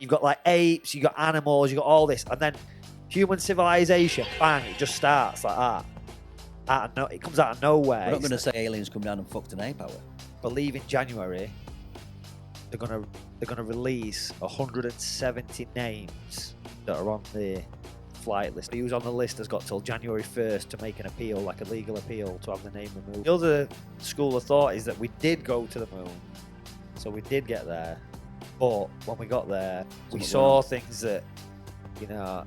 You've got like apes, you've got animals, you've got all this, and then human civilization, bang, it just starts like that. It comes out of nowhere. We're not going to say aliens come down and fucked an ape, are we? Believe in January, they're gonna release 170 names that are on the flight list. Who's on the list has got till January 1st to make an appeal, like a legal appeal, to have the name removed. The other school of thought is that we did go to the moon, so we did get there, but when we got there, we saw things that, you know,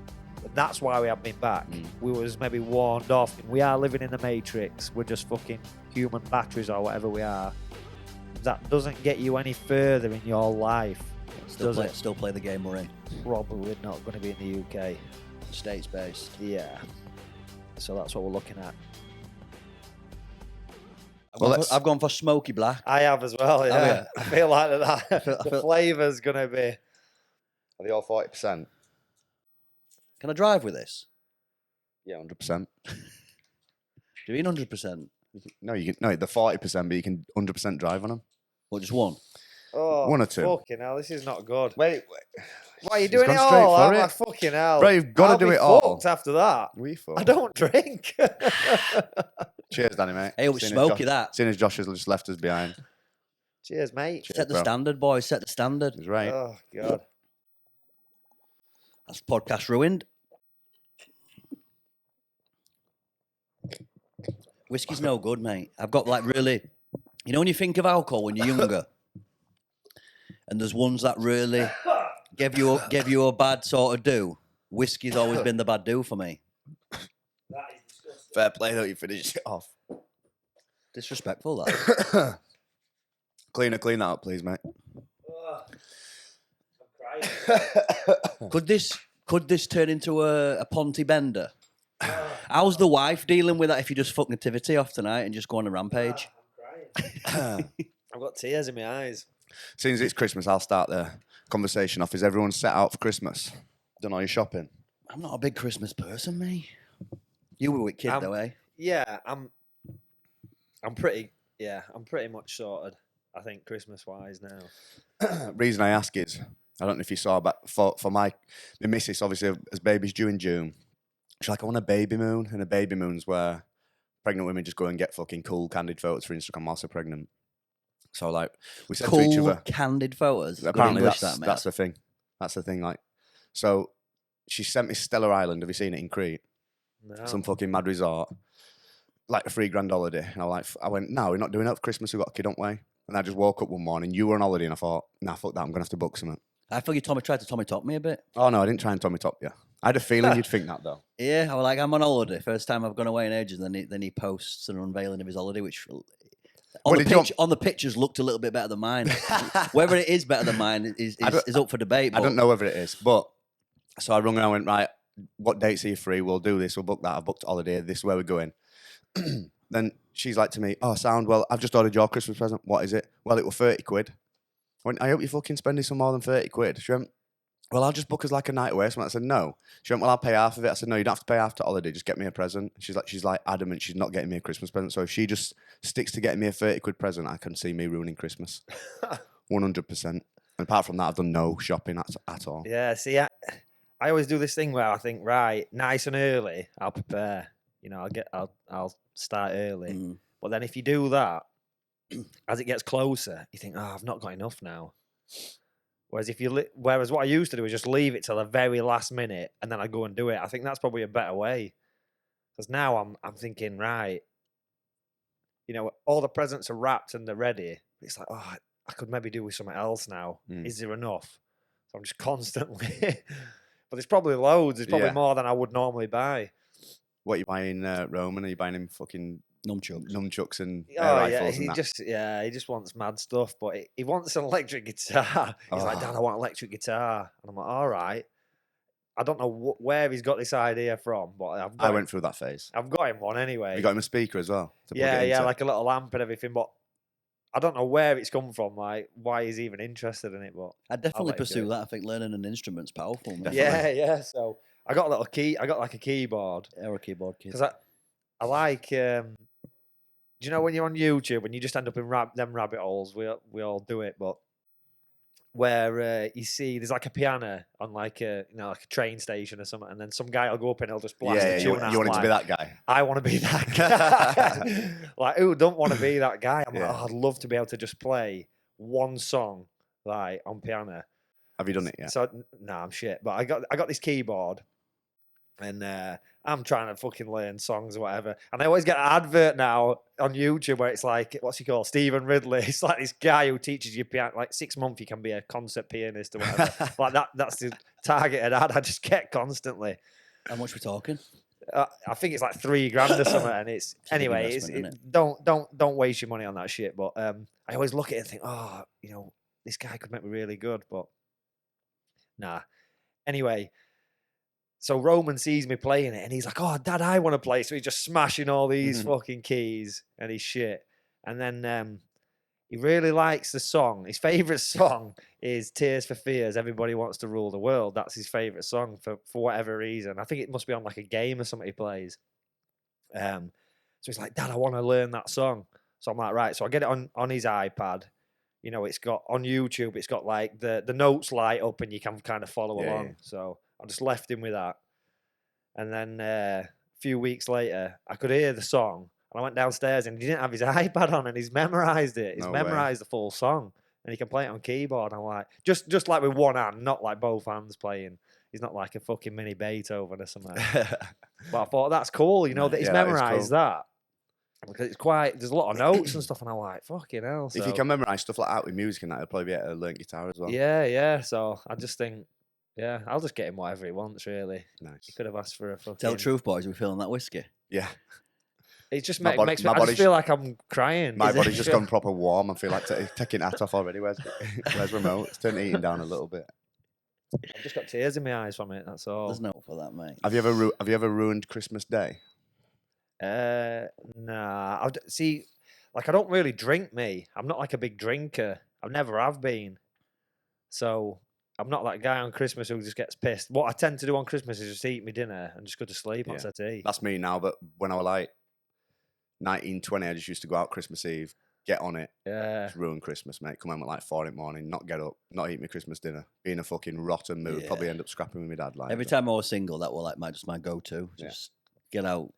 that's why we haven't been back. We was maybe warned off. We are living in the Matrix. We're just fucking human batteries or whatever we are. That doesn't get you any further in your life. Still play the game we're in. Probably not going to be in the UK. States based. Yeah. So that's what we're looking at. I've gone for smoky black. I have as well, yeah. I feel like the flavour's going to be... Are they all 40%? Can I drive with this? Yeah, 100%. Do you mean 100%? No, you can. No, they're 40%, but you can 100% drive on them. Or just one? Oh, one or two. Fucking hell, this is not good. Wait. Why are you doing it all? I'm like, fucking hell. Bro, you've got to do it all. After that. I don't drink. Cheers, Danny, mate. Hey, it was smoky, that. Seeing as Josh has just left us behind. Cheers, mate. Set the standard, boys. Set the standard. He's right. Oh, God. That's podcast ruined. Whiskey's no good, mate. I've got like really... You know when you think of alcohol when you're younger? And there's ones that really give you a bad sort of do. Whiskey's always been the bad do for me. That is disgusting. Fair play, though, you finished it off. Disrespectful, that. Clean that up, please, mate. I'm crying. Could this turn into a Ponty Bender? How's the wife dealing with that if you just fuck nativity off tonight and just go on a rampage? I'm crying. I've got tears in my eyes. Since it's Christmas, I'll start the conversation off. Is everyone set out for Christmas? Done all your shopping? I'm not a big Christmas person, me. You were with kid though, eh? Yeah, I'm pretty much sorted, I think, Christmas-wise now. Reason I ask is, I don't know if you saw, but for my missus, obviously, as baby's due in June, she's like, I want a baby moon. And a baby moon's where pregnant women just go and get fucking cool, candid photos for Instagram whilst they're pregnant. So, like, we said to each other... candid photos? Apparently, that's the thing. That's the thing, like... So, she sent me Stellar Island. Have you seen it in Crete? No. Some fucking mad resort. Like a $3,000 holiday. And I went, no, we're not doing it for Christmas. We've got a kid, don't we? And I just woke up one morning. You were on holiday and I thought, nah, fuck that. I'm going to have to book something. I thought you tried to Tommy Top me a bit. Oh, no, I didn't try and Tommy Top you. I had a feeling you'd think that, though. Yeah, I was like, I'm on holiday. First time I've gone away in ages. Then he posts an unveiling of his holiday, which on the pictures looked a little bit better than mine. Whether it is better than mine is up for debate. But... I don't know whether it is, but so I rung and I went, right, what dates are you free? We'll do this. We'll book that. I've booked a holiday. This is where we're going. Then she's like to me, oh, sound, well, I've just ordered your Christmas present. What is it? Well, it was 30 quid. I went, I hope you're fucking spending some more than 30 quid. She went, well, I'll just book us like a night away. So I said, no. She went, well, I'll pay half of it. I said, no, you don't have to pay half the holiday. Just get me a present. She's like adamant she's not getting me a Christmas present. So if she just sticks to getting me a 30 quid present, I can see me ruining Christmas. 100%. And apart from that, I've done no shopping at all. Yeah, see, I always do this thing where I think, right, nice and early, I'll prepare. You know, I'll start early. Mm. But then if you do that, as it gets closer, you think, oh, I've not got enough now. Whereas what I used to do is just leave it till the very last minute and then I go and do it. I think that's probably a better way. Because now I'm thinking, right, you know, all the presents are wrapped and they're ready. It's like, oh, I could maybe do with something else now. Mm. Is there enough? So I'm just constantly... But there's probably loads. There's probably more than I would normally buy. What are you buying, Roman? Are you buying him fucking... Nunchucks and rifles and that. He just wants mad stuff, but he wants an electric guitar. He's like, Dad, I want an electric guitar. And I'm like, all right. I don't know where he's got this idea from, but I went through that phase. I've got him one anyway. You got him a speaker as well? Yeah, like a little amp and everything, but I don't know where it's come from, like why he's even interested in it, but I'd definitely pursue that. I think learning an instrument's powerful. Definitely. Yeah. So I got like a keyboard. Or a keyboard kit. Because I like... do you know when you're on YouTube and you just end up in them rabbit holes? We all do it, but where you see there's like a piano on like a like a train station or something, and then some guy will go up and he'll just blast a tune out. You want it to be like, that guy. I want to be that guy. Like, who don't want to be that guy? I'm Yeah. like, oh, I'd love to be able to just play one song like on piano. Have you done it yet? So no, I'm shit. But I got this keyboard, and I'm trying to fucking learn songs or whatever. And I always get an advert now on YouTube where it's like, what's he called? Stephen Ridley. It's like this guy who teaches you piano. Like 6 months, you can be a concert pianist or whatever. Like that's the targeted ad I just get constantly. How much we talking? I think it's like $3,000 or something. And it's anyway. Don't waste your money on that shit. But I always look at it and think, oh, this guy could make me really good, but nah. Anyway. So Roman sees me playing it and he's like, oh, Dad, I want to play. So he's just smashing all these fucking keys and his shit. And then he really likes the song. His favourite song is Tears for Fears, Everybody Wants to Rule the World. That's his favourite song for whatever reason. I think it must be on like a game or something he plays. So he's like, Dad, I want to learn that song. So I'm like, right. So I get it on his iPad. It's got on YouTube, it's got like the notes light up and you can kind of follow along. Yeah. So I just left him with that. And then a few weeks later, I could hear the song. And I went downstairs and he didn't have his iPad on and he's memorized it. He's memorized the full song. And he can play it on keyboard. I'm like, just like with one hand, not like both hands playing. He's not like a fucking mini Beethoven or something. But I thought, that's cool, that he's memorized that. Because it's there's a lot of notes and stuff, and I'm like, fucking hell. So. If you can memorise stuff like that with music and that, he'll probably be able to learn guitar as well. Yeah. So I just think, I'll just get him whatever he wants, really. Nice. He could have asked for a fucking... Tell the truth, boys, are we feeling that whiskey? Yeah. It just makes me... I just feel like I'm crying. My body's just gone proper warm. I feel like taking that off already. Where's remote? It's turned eating down a little bit. I've just got tears in my eyes from it, that's all. There's no for that, mate. Have you ever ruined Christmas Day? Nah. See, like, I don't really drink, me. I'm not like a big drinker. I never have been. So I'm not that guy on Christmas who just gets pissed. What I tend to do on Christmas is just eat my dinner and just go to sleep on settee. That's me now, but when I was like 19, 20, I just used to go out Christmas Eve, get on it. Yeah. Just ruin Christmas, mate. Come home at like 4 in the morning, not get up, not eat my Christmas dinner, be in a fucking rotten mood, probably end up scrapping with my dad. Like every time I was single, that was like my go-to. Just get out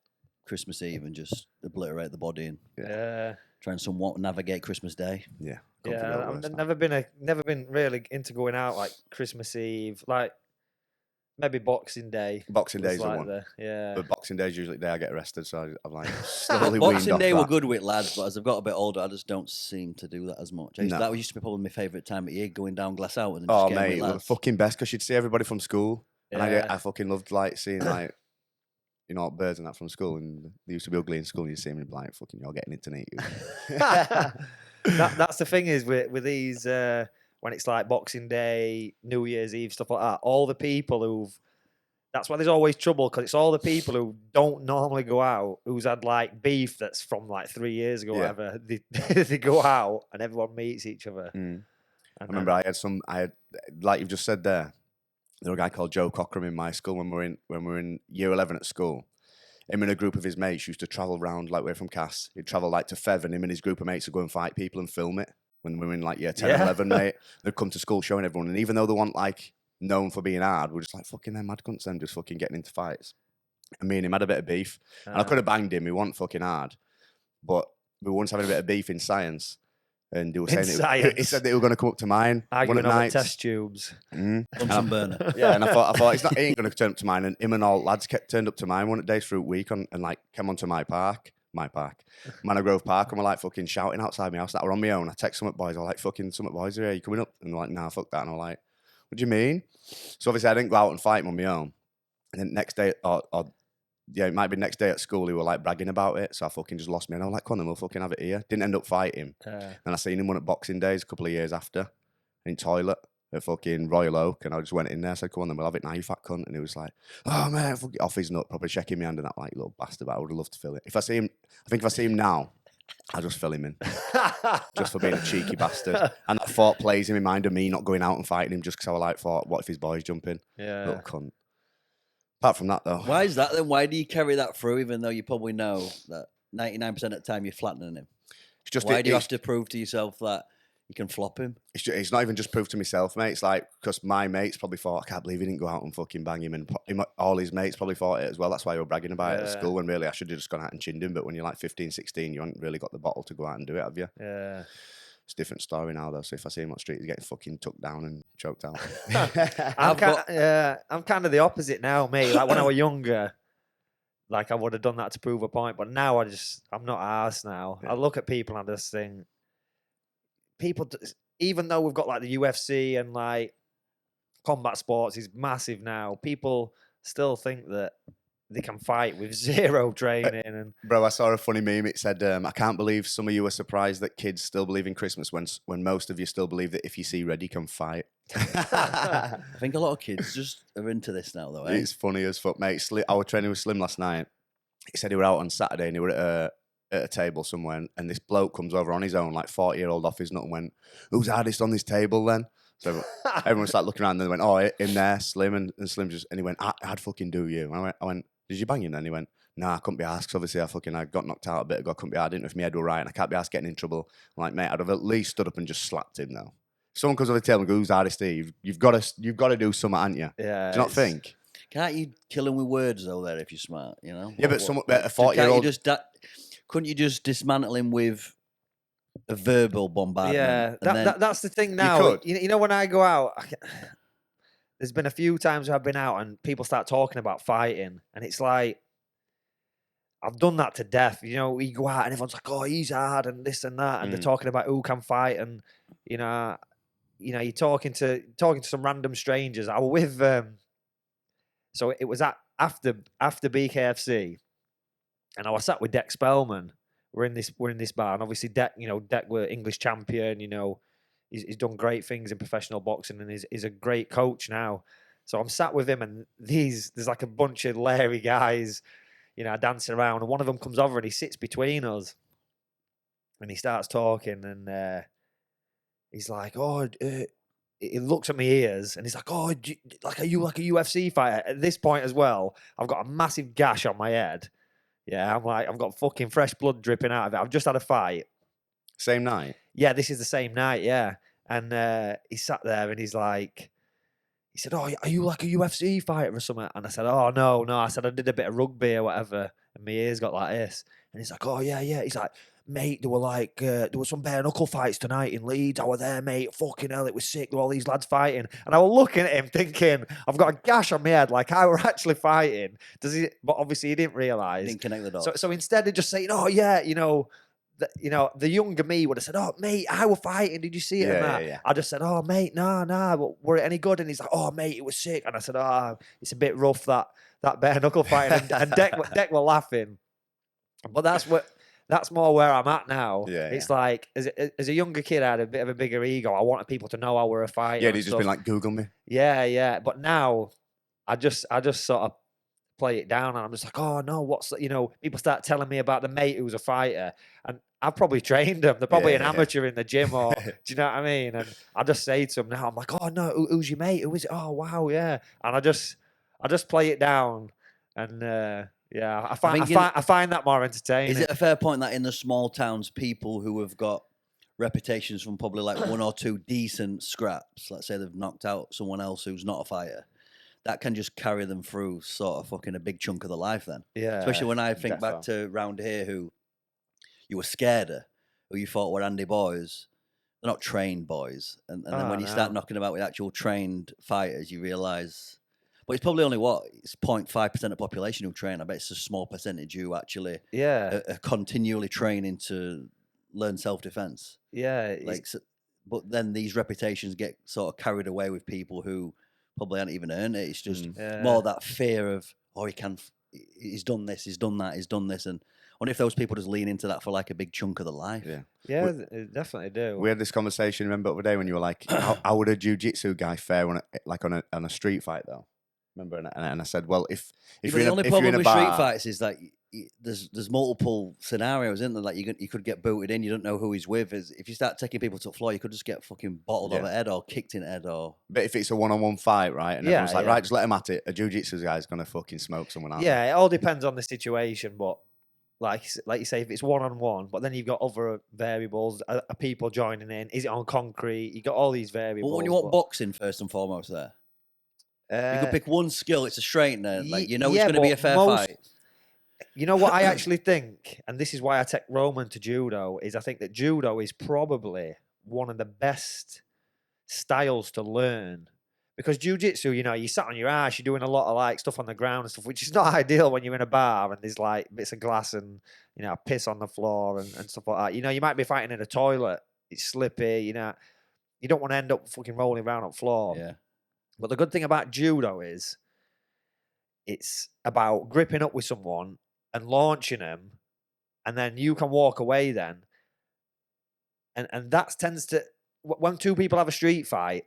Christmas Eve and just obliterate the body and try and somewhat navigate Christmas Day. Yeah. I've never been really into going out like Christmas Eve, like maybe Boxing Day. Boxing Day's like the one. Yeah. But Boxing Day's usually the day I get arrested, so I'm like slowly weaned Boxing off Day that. were good with lads, but as I've got a bit older, I just don't seem to do that as much. That used to be probably my favourite time of year, going down Glass Out and just getting with lads. It was the fucking best because you'd see everybody from school, and I fucking loved like seeing like birds and that from school, and they used to be ugly in school, and you see them and be like, fucking, you're getting into it. That's the thing is with these when it's like Boxing Day, New Year's Eve, stuff like that. All the people that's why there's always trouble, because it's all the people who don't normally go out, who's had like beef that's from like 3 years ago, whatever. They go out and everyone meets each other. I remember I had like you've just said there. There was a guy called Joe Cockram in my school when we were in year 11 at school. Him and a group of his mates used to travel around, like we're from Cass. He'd travel like to Fev, and him and his group of mates would go and fight people and film it when we were in like year 10 11, mate. They'd come to school showing everyone, and even though they weren't like known for being hard, we're just like, fucking them mad cunts, them just fucking getting into fights. And me and him had a bit of beef. And I could have banged him, he wasn't fucking hard. But we were once having a bit of beef in science. And they were saying he said they were going to come up to mine. Arguing over test tubes. Bunsen burner. Yeah, and I thought he ain't going to turn up to mine. And him and all lads turned up to mine one Days Fruit Week and like came onto my park, Manor Grove Park, and we're like fucking shouting outside my house that we're on my own. I text some boys, I was like, fucking some boys are here, you coming up? And they're like, nah, fuck that. And I'm like, what do you mean? So obviously I didn't go out and fight him on my own. And then next day, it might be next day at school, he were like bragging about it. So I fucking just lost me. And I was like, come on, we'll fucking have it here. Didn't end up fighting. And I seen him one at Boxing Days a couple of years after in toilet at fucking Royal Oak. And I just went in there. I said, come on, then we'll have it now, you fat cunt. And he was like, oh man, fuck it off his nut, probably checking me hand and that, like, little bastard. But I would have loved to fill it. If I see him now, I'll just fill him in. Just for being a cheeky bastard. And that thought plays in my mind of me not going out and fighting him just because I was like, thought, what if his boys jump in? Yeah. Little cunt. Apart from that, though. Why is that then? Why do you carry that through, even though you probably know that 99% of the time you're flattening him? It's just Why do you have to prove to yourself that You can flop him. It's not even just proved to myself, mate. It's like, because my mates probably thought, I can't believe he didn't go out and fucking bang him. And all his mates probably thought it as well. That's why they were bragging about it at school, when really I should have just gone out and chinned him. But when you're like 15, 16, you haven't really got the bottle to go out and do it, have you? Yeah. It's a different story now, though. So if I see him on the street, he's getting fucking tucked down and choked out. I'm kind of the opposite now, mate. Like when I was younger, like I would have done that to prove a point. But now I'm not arsed now. Yeah. I look at people and I just think, even though we've got like the UFC and like combat sports is massive now, people still think that they can fight with zero training. And Bro, I saw a funny meme. It said, I can't believe some of you are surprised that kids still believe in Christmas when most of you still believe that if you see red, you can fight. I think a lot of kids just are into this now, though. Eh? It's funny as fuck, mate. I was training with Slim last night. He said he were out on Saturday and he were at a table somewhere, and this bloke comes over on his own, like 40-year-old off his nut, and went, "Who's hardest on this table then?" So everyone started looking around, and they went, "Oh, in there, Slim." And Slim and he went, "I'd fucking do you." And I went, "Did you bang him then?" He went, "No, I couldn't be asked. Obviously, I got knocked out a bit ago. I couldn't be asked. I didn't know if my head were right, and I can't be asked getting in trouble." I'm like, "Mate, I'd have at least stood up and just slapped him though." If someone comes over the table and goes, "Who's hardest here?" You've got to do something, haven't you? yeah, Do you not think? Can't you kill him with words though? There, if you're smart, you know. Yeah, but a Can't you 40-year-old. couldn't you just dismantle him with a verbal bombardment? Yeah, that's the thing now. could. You know, when I go out, there's been a few times where I've been out and people start talking about fighting, and it's like, I've done that to death. You know, we go out and everyone's like, "Oh, he's hard," and this and that, and they're talking about who can fight, and you know, you're talking to some random strangers. I was with, so it was after BKFC, and I was sat with Deck Spellman. We're in this bar, and obviously Deck were English champion. You know, he's done great things in professional boxing, and he's a great coach now. So I'm sat with him, and there's like a bunch of leery guys, dancing around, and one of them comes over and he sits between us, and he starts talking, and he's like, "Oh." He looks at my ears and he's like, "Oh, are you like a UFC fighter?" At this point as well, I've got a massive gash on my head. Yeah, I'm like, I've got fucking fresh blood dripping out of it. I've just had a fight. Same night. Yeah, this is the same night. Yeah, and he sat there and he said, "Oh, are you like a UFC fighter or something?" And I said, "Oh, no." I said, "I did a bit of rugby or whatever," and my ears got like this. And he's like, "Oh yeah." He's like, "Mate, there were some bare knuckle fights tonight in Leeds. I was there, mate. Fucking hell, it was sick. There were all these lads fighting." And I was looking at him thinking, I've got a gash on my head, like I were actually fighting. But obviously he didn't realise. Didn't connect the dots. So instead of just saying, "Oh yeah," the younger me would have said, "Oh mate, I were fighting. Did you see it?" Yeah. I just said, "Oh mate, nah. Were it any good?" And he's like, "Oh mate, it was sick." And I said, "Oh, it's a bit rough that bare knuckle fighting." And Deck were laughing. But that's more where I'm at now. Yeah, It's like as a younger kid, I had a bit of a bigger ego. I wanted people to know I were a fighter. Yeah, he's just been like, "Google me." Yeah. But now, I just sort of play it down, and I'm just like, "Oh no, people start telling me about the mate who's a fighter, and I've probably trained them. They're probably an amateur in the gym, or do you know what I mean?" And I just say to them now, I'm like, "Oh no, who's your mate? Who is it? Oh wow, yeah." And I just play it down, and yeah, I find that more entertaining. Is it a fair point that in the small towns, people who have got reputations from probably like one or two decent scraps, let's say they've knocked out someone else who's not a fighter, that can just carry them through sort of fucking a big chunk of the life then? Yeah. Especially when I think back to round here who you were scared of, who you thought were Andy boys. They're not trained boys. And then when you start knocking about with actual trained fighters, you realise... But it's probably only it's 0.5% of the population who train. I bet it's a small percentage who actually are continually training to learn self-defense. Yeah. But then these reputations get sort of carried away with people who probably haven't even earned it. It's just more that fear of, he's done this, he's done that, he's done this. And I wonder if those people just lean into that for like a big chunk of their life. Yeah, they definitely do. We had this conversation, remember, the other day when you were like, how would a jiu-jitsu guy fare on a street fight though? Remember, and I said, well, if you're in a bar... The only problem with street fights is that there's multiple scenarios, isn't there? Like you could get booted in, you don't know who he's with. If you start taking people to the floor, you could just get fucking bottled over the head or kicked in the head or... But if it's a one-on-one fight, right, and everyone's like, right, just let him at it, a jiu-jitsu guy's going to fucking smoke someone out. Yeah, it all depends on the situation, but like you say, if it's one-on-one, but then you've got other variables. Are people joining in? Is it on concrete? You got all these variables. But when you want boxing first and foremost, there, you could uh, pick one skill. It's a straightener. Like it's yeah, going to be a but fair fight. You know what I actually think, and this is why I take Roman to judo, is I think that judo is probably one of the best styles to learn. Because jiu-jitsu, you sat on your ass, you're doing a lot of like stuff on the ground and stuff, which is not ideal when you're in a bar and there's like bits of glass and piss on the floor and stuff like that. You might be fighting in a toilet, it's slippy, you don't want to end up fucking rolling around on the floor. Yeah. But the good thing about judo is it's about gripping up with someone and launching them, and then you can walk away then. And that tends to, when two people have a street fight,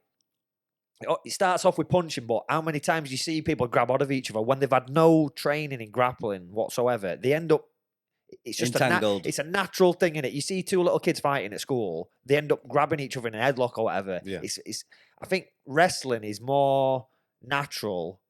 it starts off with punching, but how many times you see people grab out of each other when they've had no training in grappling whatsoever? They end up, it's just entangled. It's a natural thing in it. You see two little kids fighting at school, they end up grabbing each other in a headlock or whatever. Yeah. I think wrestling is more natural.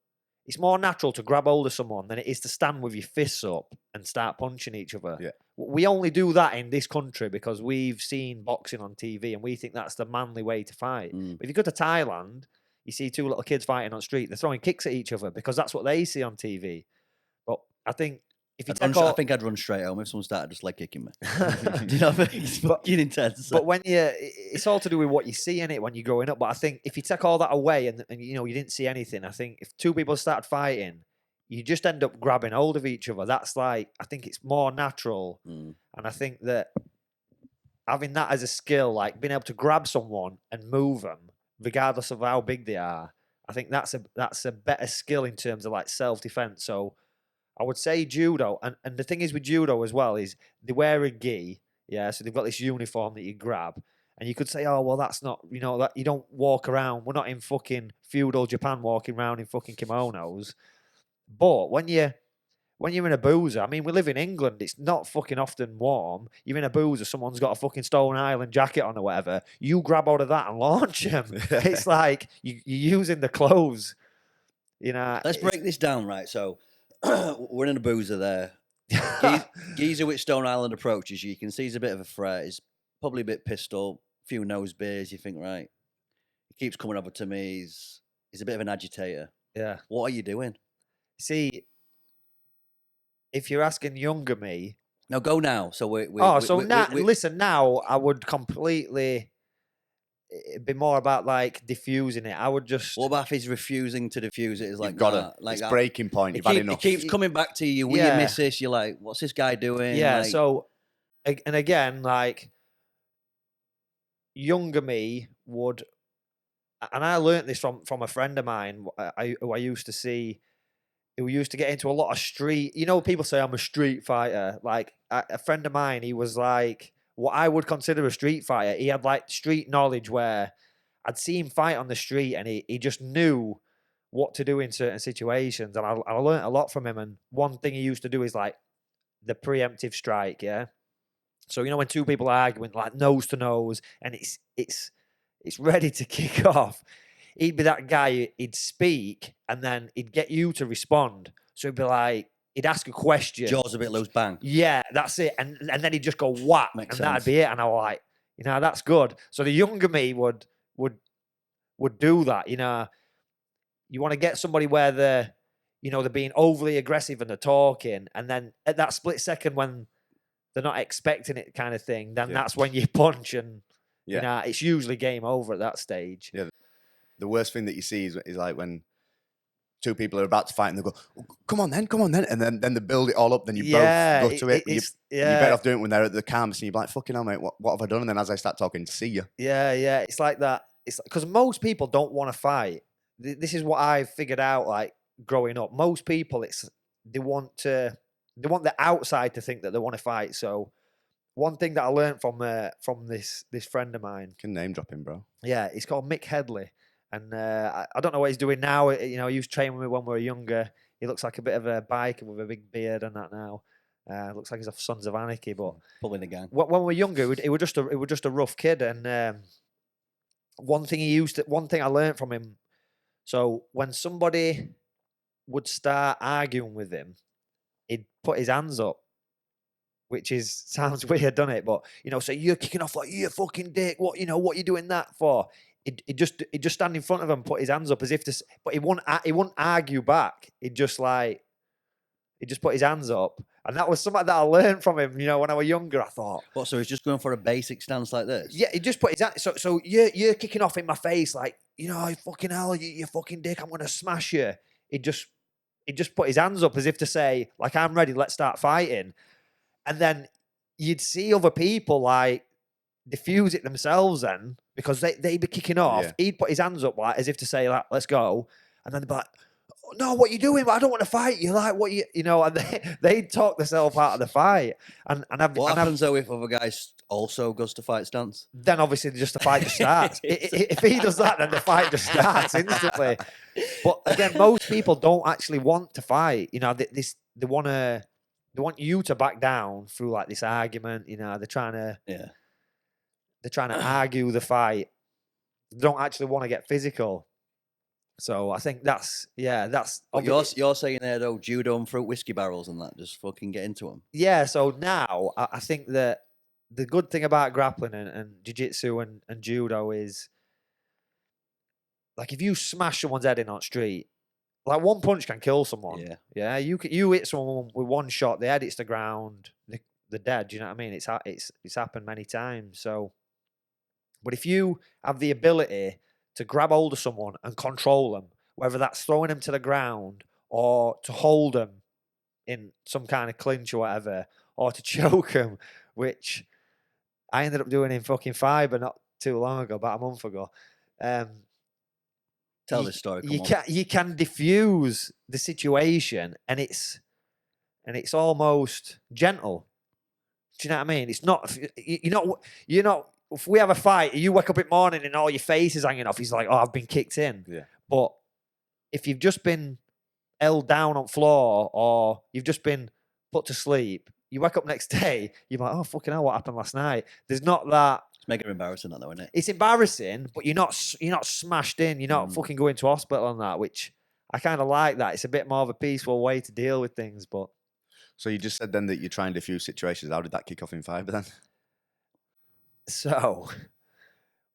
It's more natural to grab hold of someone than it is to stand with your fists up and start punching each other. Yeah. We only do that in this country because we've seen boxing on TV and we think that's the manly way to fight. But if you go to Thailand, you see two little kids fighting on the street, they're throwing kicks at each other because that's what they see on TV. But I think if you I think I'd run straight home if someone started just like kicking me. Do you know what I mean? It's fucking intense. But it's all to do with what you see in it when you're growing up. But I think if you take all that away and you didn't see anything, I think if two people start fighting, you just end up grabbing hold of each other. That's I think it's more natural. And I think that having that as a skill, like being able to grab someone and move them, regardless of how big they are, I think that's a better skill in terms of like self-defense. So I would say judo, and the thing is with judo as well is they wear a gi, yeah. So they've got this uniform that you grab, and you could say, oh well, that's not, that you don't walk around. We're not in fucking feudal Japan walking around in fucking kimonos. But when you're in a boozer, I mean, we live in England. It's not fucking often warm. You're in a boozer, someone's got a fucking Stone Island jacket on or whatever. You grab out of that and launch them. It's like you're using the clothes. Let's break this down, right? So we're in a boozer there. Geezer with Stone Island approaches you. You can see he's a bit of a threat. He's probably a bit pissed up. A few nose beers. You think, right? He keeps coming over to me. He's a bit of an agitator. Yeah. What are you doing? See, if you're asking younger me, no, go now. So listen. Now I would completely. It'd be more about like diffusing it. I would just. What about if he's refusing to diffuse it? It's like, it's breaking point. You've had enough. It keeps coming back to you. Will you miss this? You're like, what's this guy doing? Yeah. Like, so, and again, like younger me would, and I learnt this from a friend of mine. Who I used to see. Who used to get into a lot of street. People say I'm a street fighter. Like a friend of mine, he was like what I would consider a street fighter. He had like street knowledge where I'd see him fight on the street and he just knew what to do in certain situations. And I learned a lot from him. And one thing he used to do is like the preemptive strike. Yeah. So, when two people are arguing like nose to nose and it's ready to kick off, he'd be that guy, he'd speak and then he'd get you to respond. So he'd be like, he'd ask a question. Jaws a bit loose, bang. Yeah, that's it. And then he'd just go whack. Makes and sense. That'd be it. And I was like, that's good. So the younger me would do that. You want to get somebody where they're being overly aggressive and they're talking. And then at that split second when they're not expecting it kind of thing, then that's when you punch and, it's usually game over at that stage. Yeah. The worst thing that you see is like when two people are about to fight and they go, oh, come on then. And then they build it all up. Then you both go to it. You're better off doing it when they're at the calmest and you're like, fucking hell, mate, what have I done? And then as I start talking, see you. Yeah. It's like that. It's because most people don't want to fight. This is what I figured out, like growing up. Most people, they want the outside to think that they want to fight. So one thing that I learned from this friend of mine. Can name drop him, bro. Yeah, he's called Mick Headley. And I don't know what he's doing now. He used to train with me when we were younger. He looks like a bit of a biker with a big beard and that now. Looks like he's off Sons of Anarchy. But probably the gang. When we were younger, he was just a rough kid. And one thing I learned from him. So when somebody would start arguing with him, he'd put his hands up which is sounds weird, doesn't it? But so you're kicking off like you fucking dick. What you doing that for? He just stand in front of him, put his hands up as if to, but he wouldn't argue back. He just put his hands up, and that was something that I learned from him. When I was younger, I thought, What? So he's just going for a basic stance like this? yeah, he just put his hands. So you're kicking off in my face like fucking hell, you fucking dick. I'm gonna smash you. He just put his hands up as if to say like I'm ready. Let's start fighting. And then you'd see other people like diffuse it themselves then because they'd be kicking off. Yeah. He'd put his hands up like as if to say like, let's go. And then they'd be like, oh, no, what you doing? I don't want to fight you. Like, what and they'd talk themselves out of the fight. What happens though if other guys also goes to fight stance? Then obviously just the fight just starts. If he does that, then the fight just starts instantly. But again, most people don't actually want to fight. They want you to back down through like this argument. They're trying to argue the fight. They don't actually want to get physical. So I think that's. But you're saying there though, judo and fruit whiskey barrels and that, just fucking get into them. Yeah. So now I think that the good thing about grappling and jiu-jitsu and judo is like if you smash someone's head in on the street, like one punch can kill someone. Yeah. Yeah. You hit someone with one shot, their head hits the ground, they're dead. Do you know what I mean? It's happened many times. So, but if you have the ability to grab hold of someone and control them, whether that's throwing them to the ground or to hold them in some kind of clinch or whatever, or to choke them, which I ended up doing in fucking Fibre not too long ago, about a month ago. Tell this story. You can diffuse the situation, and it's almost gentle. Do you know what I mean? It's not. You're not. If we have a fight, you wake up in the morning and all your face is hanging off. He's like, "Oh, I've been kicked in." Yeah. But if you've just been held down on floor or you've just been put to sleep, you wake up next day, you're like, "Oh, fucking hell, what happened last night?" There's not that. It's mega embarrassing, that though, isn't it? It's embarrassing, but you're not smashed in. You're not fucking going to hospital on that, which I kind of like that. It's a bit more of a peaceful way to deal with things. But So you just said then that you try and diffuse situations. How did that kick off in Fibre then? so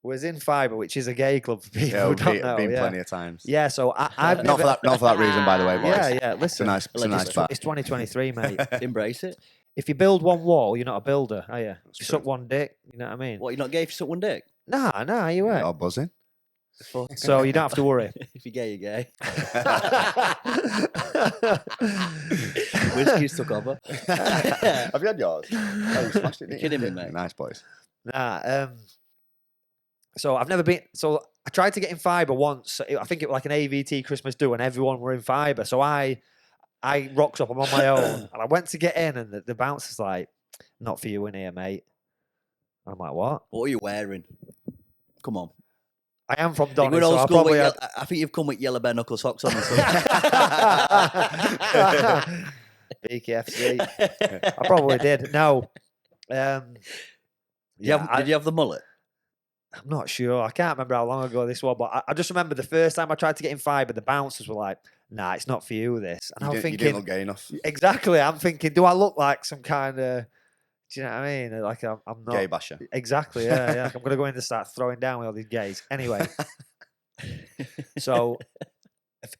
was in Fibre, which is a gay club for people Yeah, who don't know. been Yeah. plenty of times. Yeah, so I've Not never, for that reason, by the way, boys. Yeah. Listen, It's a nice bar. it's 2023, mate. Embrace it. If you build one wall, you're not a builder, are you? That's You true. suck one dick. You know what I mean? What, you're not gay if you suck one dick? Nah, you You're weren't. buzzing. So you don't have to worry. If you're gay, you're gay. Whiskey's took over. Have you had yours? Oh, you smashed it, didn't You're kidding you? me, mate. Nice, boys. Nah. So I've never been. So I tried to get in Fibre once. I think it was like an AVT Christmas do, and everyone were in Fibre. So I rocks up. I'm on my own, and I went to get in, and the bouncer's like, "Not for you in here, mate." I'm like, "What?" What are you wearing? Come on. I am from You're Donny, going so old I school probably with I think you've come with yellow bare knuckle socks on. Or something. BKFC. I probably did. No. Did you have the mullet? I'm not sure. I can't remember how long ago this was, but I just remember the first time I tried to get in Fibre, the bouncers were like, "Nah, it's not for you, this." And I'm You thinking, didn't look gay enough. exactly. I'm thinking, do I look like some kind of, do you know what I mean? Like I'm not. Gay basher. Exactly, yeah. I'm going to go in to start throwing down with all these gays. Anyway, so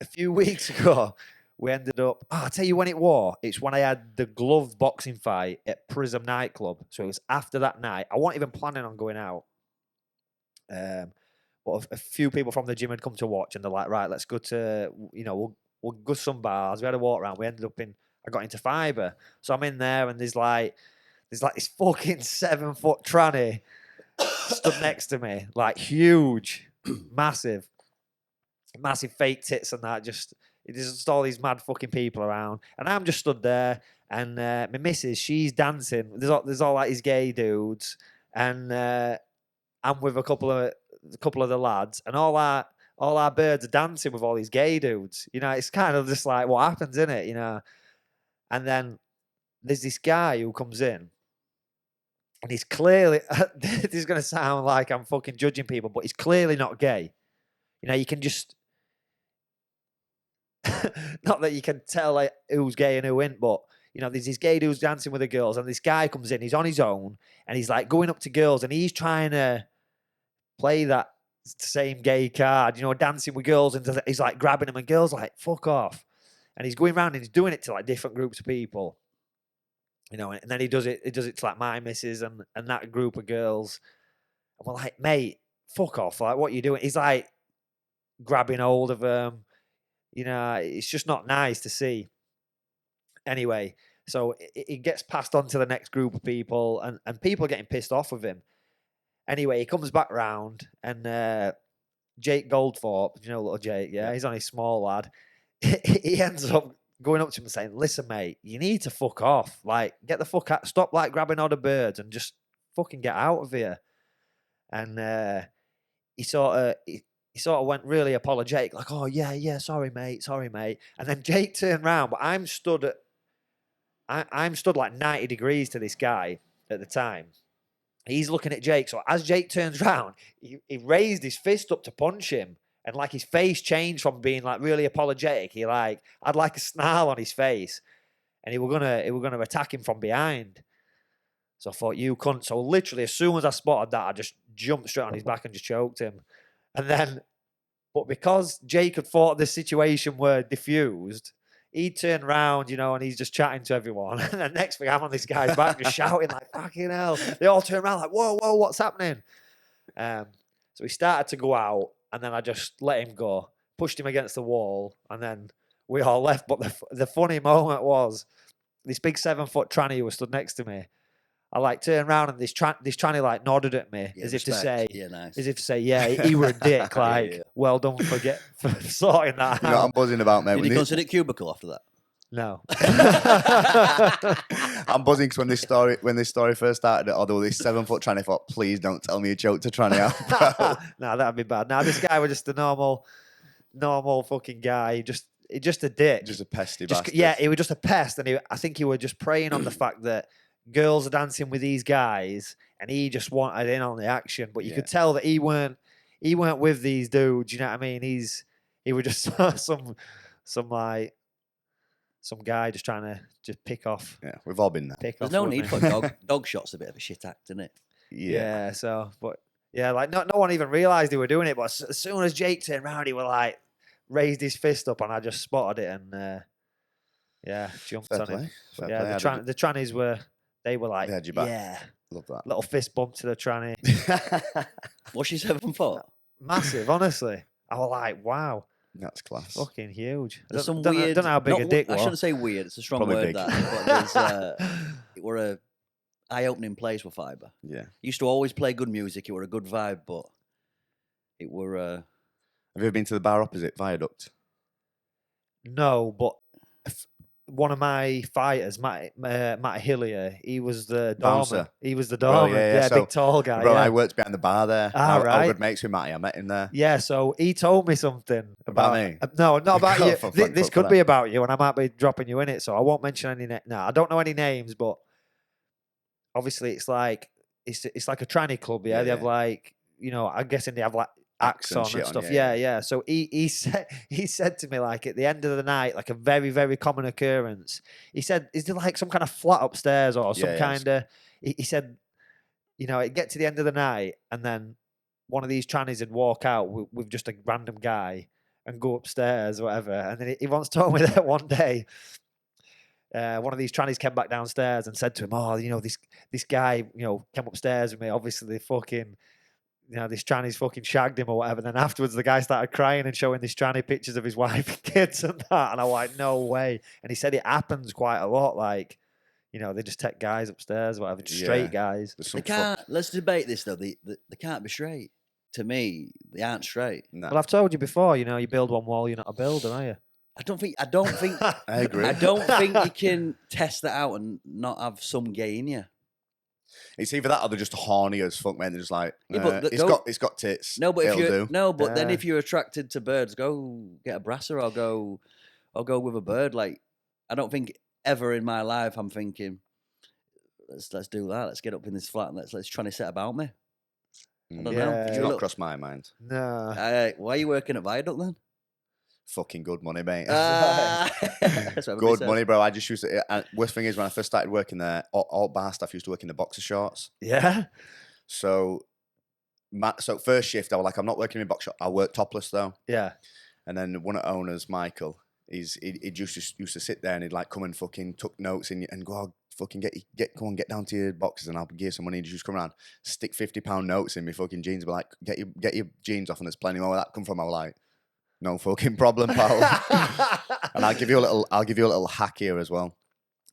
a few weeks ago, we ended up, I'll tell you when it was. It's when I had the glove boxing fight at Prism nightclub. So it was after that night. I wasn't even planning on going out. But a few people from the gym had come to watch, and they're like, "Right, let's go to, we'll go to some bars." We had a walk around. We ended up I got into Fibre. So I'm in there, and there's like this fucking 7-foot tranny stood next to me, like huge, massive fake tits and that. There's just all these mad fucking people around, and I'm just stood there. And my missus, she's dancing. There's all like these gay dudes, and I'm with a couple of the lads, and all our birds are dancing with all these gay dudes. It's kind of just like what happens, isn't it? And then there's this guy who comes in, and he's clearly, this is going to sound like I'm fucking judging people, but he's clearly not gay. You can just, not that you can tell like who's gay and who isn't, but you know, there's this gay dude's dancing with the girls, and this guy comes in, he's on his own, and he's like going up to girls, and he's trying to play that same gay card, you know, dancing with girls, and he's like grabbing them, and girls like, fuck off. And he's going around and he's doing it to like different groups of people, you know, and then he does it to like my missus and that group of girls. And we're like, mate, fuck off. Like, what are you doing? He's like grabbing hold of them. You know, it's just not nice to see. Anyway, so it gets passed on to the next group of people, and people are getting pissed off with him. Anyway, he comes back round, and Jake Goldthorpe, you know, little Jake, yeah, he's only a small lad. He ends up going up to him and saying, listen, mate, you need to fuck off. Like, get the fuck out. Stop, like, grabbing other birds and just fucking get out of here. And he sort of went really apologetic, like, oh, yeah, sorry, mate. And then Jake turned round, but I'm stood like 90 degrees to this guy at the time. He's looking at Jake. So as Jake turns round, he raised his fist up to punch him. And like his face changed from being like really apologetic. He like had like a snarl on his face. And he were gonna attack him from behind. So I thought, you cunt. So literally as soon as I spotted that, I just jumped straight on his back and just choked him. And then, but because Jake had thought the situation were diffused, he turned around, you know, and he's just chatting to everyone. And the next thing, I'm on this guy's back, just shouting like, fucking hell. They all turn around like, whoa, what's happening? So he started to go out, and then I just let him go, pushed him against the wall, and then we all left. But the funny moment was, this big 7-foot tranny who was stood next to me, I like turned around, and this tranny like nodded at me as if to say, yeah, he were a dick, like, well done for sorting that You know what I'm out. buzzing about, mate? Did you consider it cubicle after that? No. I'm buzzing because when this story first started, although this 7-foot tranny, I thought, please don't tell me a joke to tranny out, bro. No, that'd be bad. Now this guy was just a normal fucking guy. Just a dick. Just a pesty bastard. Yeah, he was just a pest, and I think he was just preying on the fact that girls are dancing with these guys, and he just wanted in on the action. But you could tell that he weren't with these dudes. You know what I mean? He was just some guy just trying to just pick off. Yeah, we've all been there. There's no need for dog shots. A bit of a shit act, isn't it? Yeah. So, but yeah, like no one even realised they were doing it. But as soon as Jake turned around, he was like raised his fist up, and I just spotted it, and jumped on him. But yeah, the trannies were like, they had your back. Yeah, Love that. little fist bump to the tranny. Was she 7'4"? Massive, honestly. I was like, wow. That's class. Fucking huge. There's some don't weird. know how big a dick was. I shouldn't say weird. It's a strong Probably word. big. That, but it were a eye-opening place for Fibre. Yeah. Used to always play good music. It were a good vibe, but it were. Have you ever been to the bar opposite Viaduct? No, but one of my fighters, Matt Hillier, he was the Bouncer. doorman. He was the doorman. Yeah, So, big tall guy. Bro, yeah. I worked behind the bar there. Ah, I right. was good mates with Matty. I met him there. Yeah, so he told me something About me? No, not about you. For This could that. be about you, and I might be dropping you in it. So I won't mention any. No, I don't know any names, but obviously it's like like a tranny club. Yeah, they have like, you know, I'm guessing they have like acts on and stuff. Yeah. So he said to me, like, at the end of the night, like a very, very common occurrence. He said, "Is there like some kind of flat upstairs or some kind of?" He said, you know, it'd get to the end of the night, and then one of these trannies would walk out with just a random guy and go upstairs, or whatever. And then he once told me that one day, one of these trannies came back downstairs and said to him, "Oh, you know, this guy, you know, came upstairs with me. Obviously, they fucking." You know, this tranny's fucking shagged him or whatever. Then afterwards, the guy started crying and showing this tranny pictures of his wife and kids and that. And I'm like, no way. And he said it happens quite a lot. Like, you know, they just take guys upstairs, whatever, just straight guys. They can't. Let's debate this though. They can't be straight. To me, they aren't straight. No. Well, I've told you before. You know, you build one wall, you're not a builder, are you? I don't think. I agree. I don't think you can test that out and not have some gay in you. It's either that or they're just horny as fuck, man. They're just like, but it's got tits. No, but It'll then if you're attracted to birds, go get a brasser or go with a bird. Like, I don't think ever in my life I'm thinking, let's do that. Let's get up in this flat and let's try to set about me. I don't know. It's not crossed my mind. No. Why are you working at Viaduct then? fucking good money, mate. That's what Good everybody money, says. bro. I just used to. Worst thing is when I first started working there, all bar staff used to work in the boxer shorts. Yeah. So, so first shift, I was like, I'm not working in boxer shorts. I work topless though. Yeah. And then one of the owners, Michael, he just used to sit there and he'd like come and fucking took notes and go, oh, fucking get down to your boxes and I'll give you some money. And just come around, stick £50 notes in my fucking jeans, be like, get your jeans off, and there's plenty more where that come from. I was like, no fucking problem, pal. And I'll give you a little hack here as well.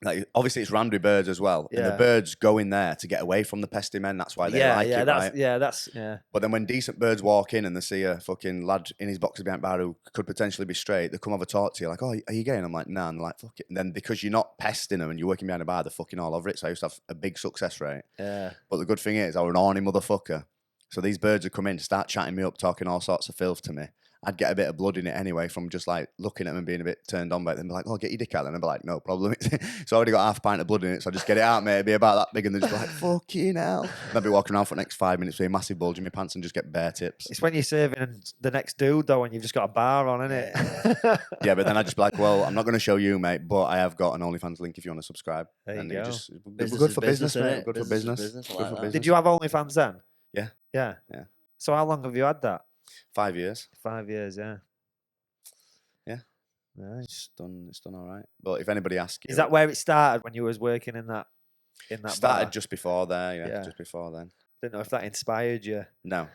Like, obviously it's Randwick birds as well, and the Yeah. birds go in there to get away from the pesty men. That's why they like it, right? That's yeah. But then when decent birds walk in and they see a fucking lad in his boxes behind bar who could potentially be straight, they come over to talk to you like, oh, are you gay? And I'm like, nah. And they're like, fuck it. And then because you're not pesting them and you're working behind a bar, they're fucking all over it. So I used to have a big success rate. Yeah. But the good thing is I was an horny motherfucker. So these birds would come in, start chatting me up, talking all sorts of filth to me. I'd get a bit of blood in it anyway from just like looking at them and being a bit turned on by it. Then be like, oh, get your dick out. And I'd be like, no problem. It's already got half a pint of blood in it. So I just get it out, mate. It'd be about that big. And they'd just be like, fucking hell. And I'd be walking around for the next 5 minutes with a massive bulge in my pants and just get bare tips. It's when you're serving the next dude though, and you've just got a bar on, innit? Yeah, but then I'd just be like, well, I'm not going to show you, mate, but I have got an OnlyFans link if you want to subscribe. There you and go. We're Business good is for business, business, mate. innit? Good for Business is business. business, I Good like for that. business. Did you have OnlyFans then? Yeah. Yeah. Yeah. So how long have you had that? 5 years. 5 years, yeah. Yeah. Nice. It's done all right. But if anybody asks you, Is that where it started when you was working in that started bar? just before there, Yeah. just before then. Didn't know if that inspired you. No,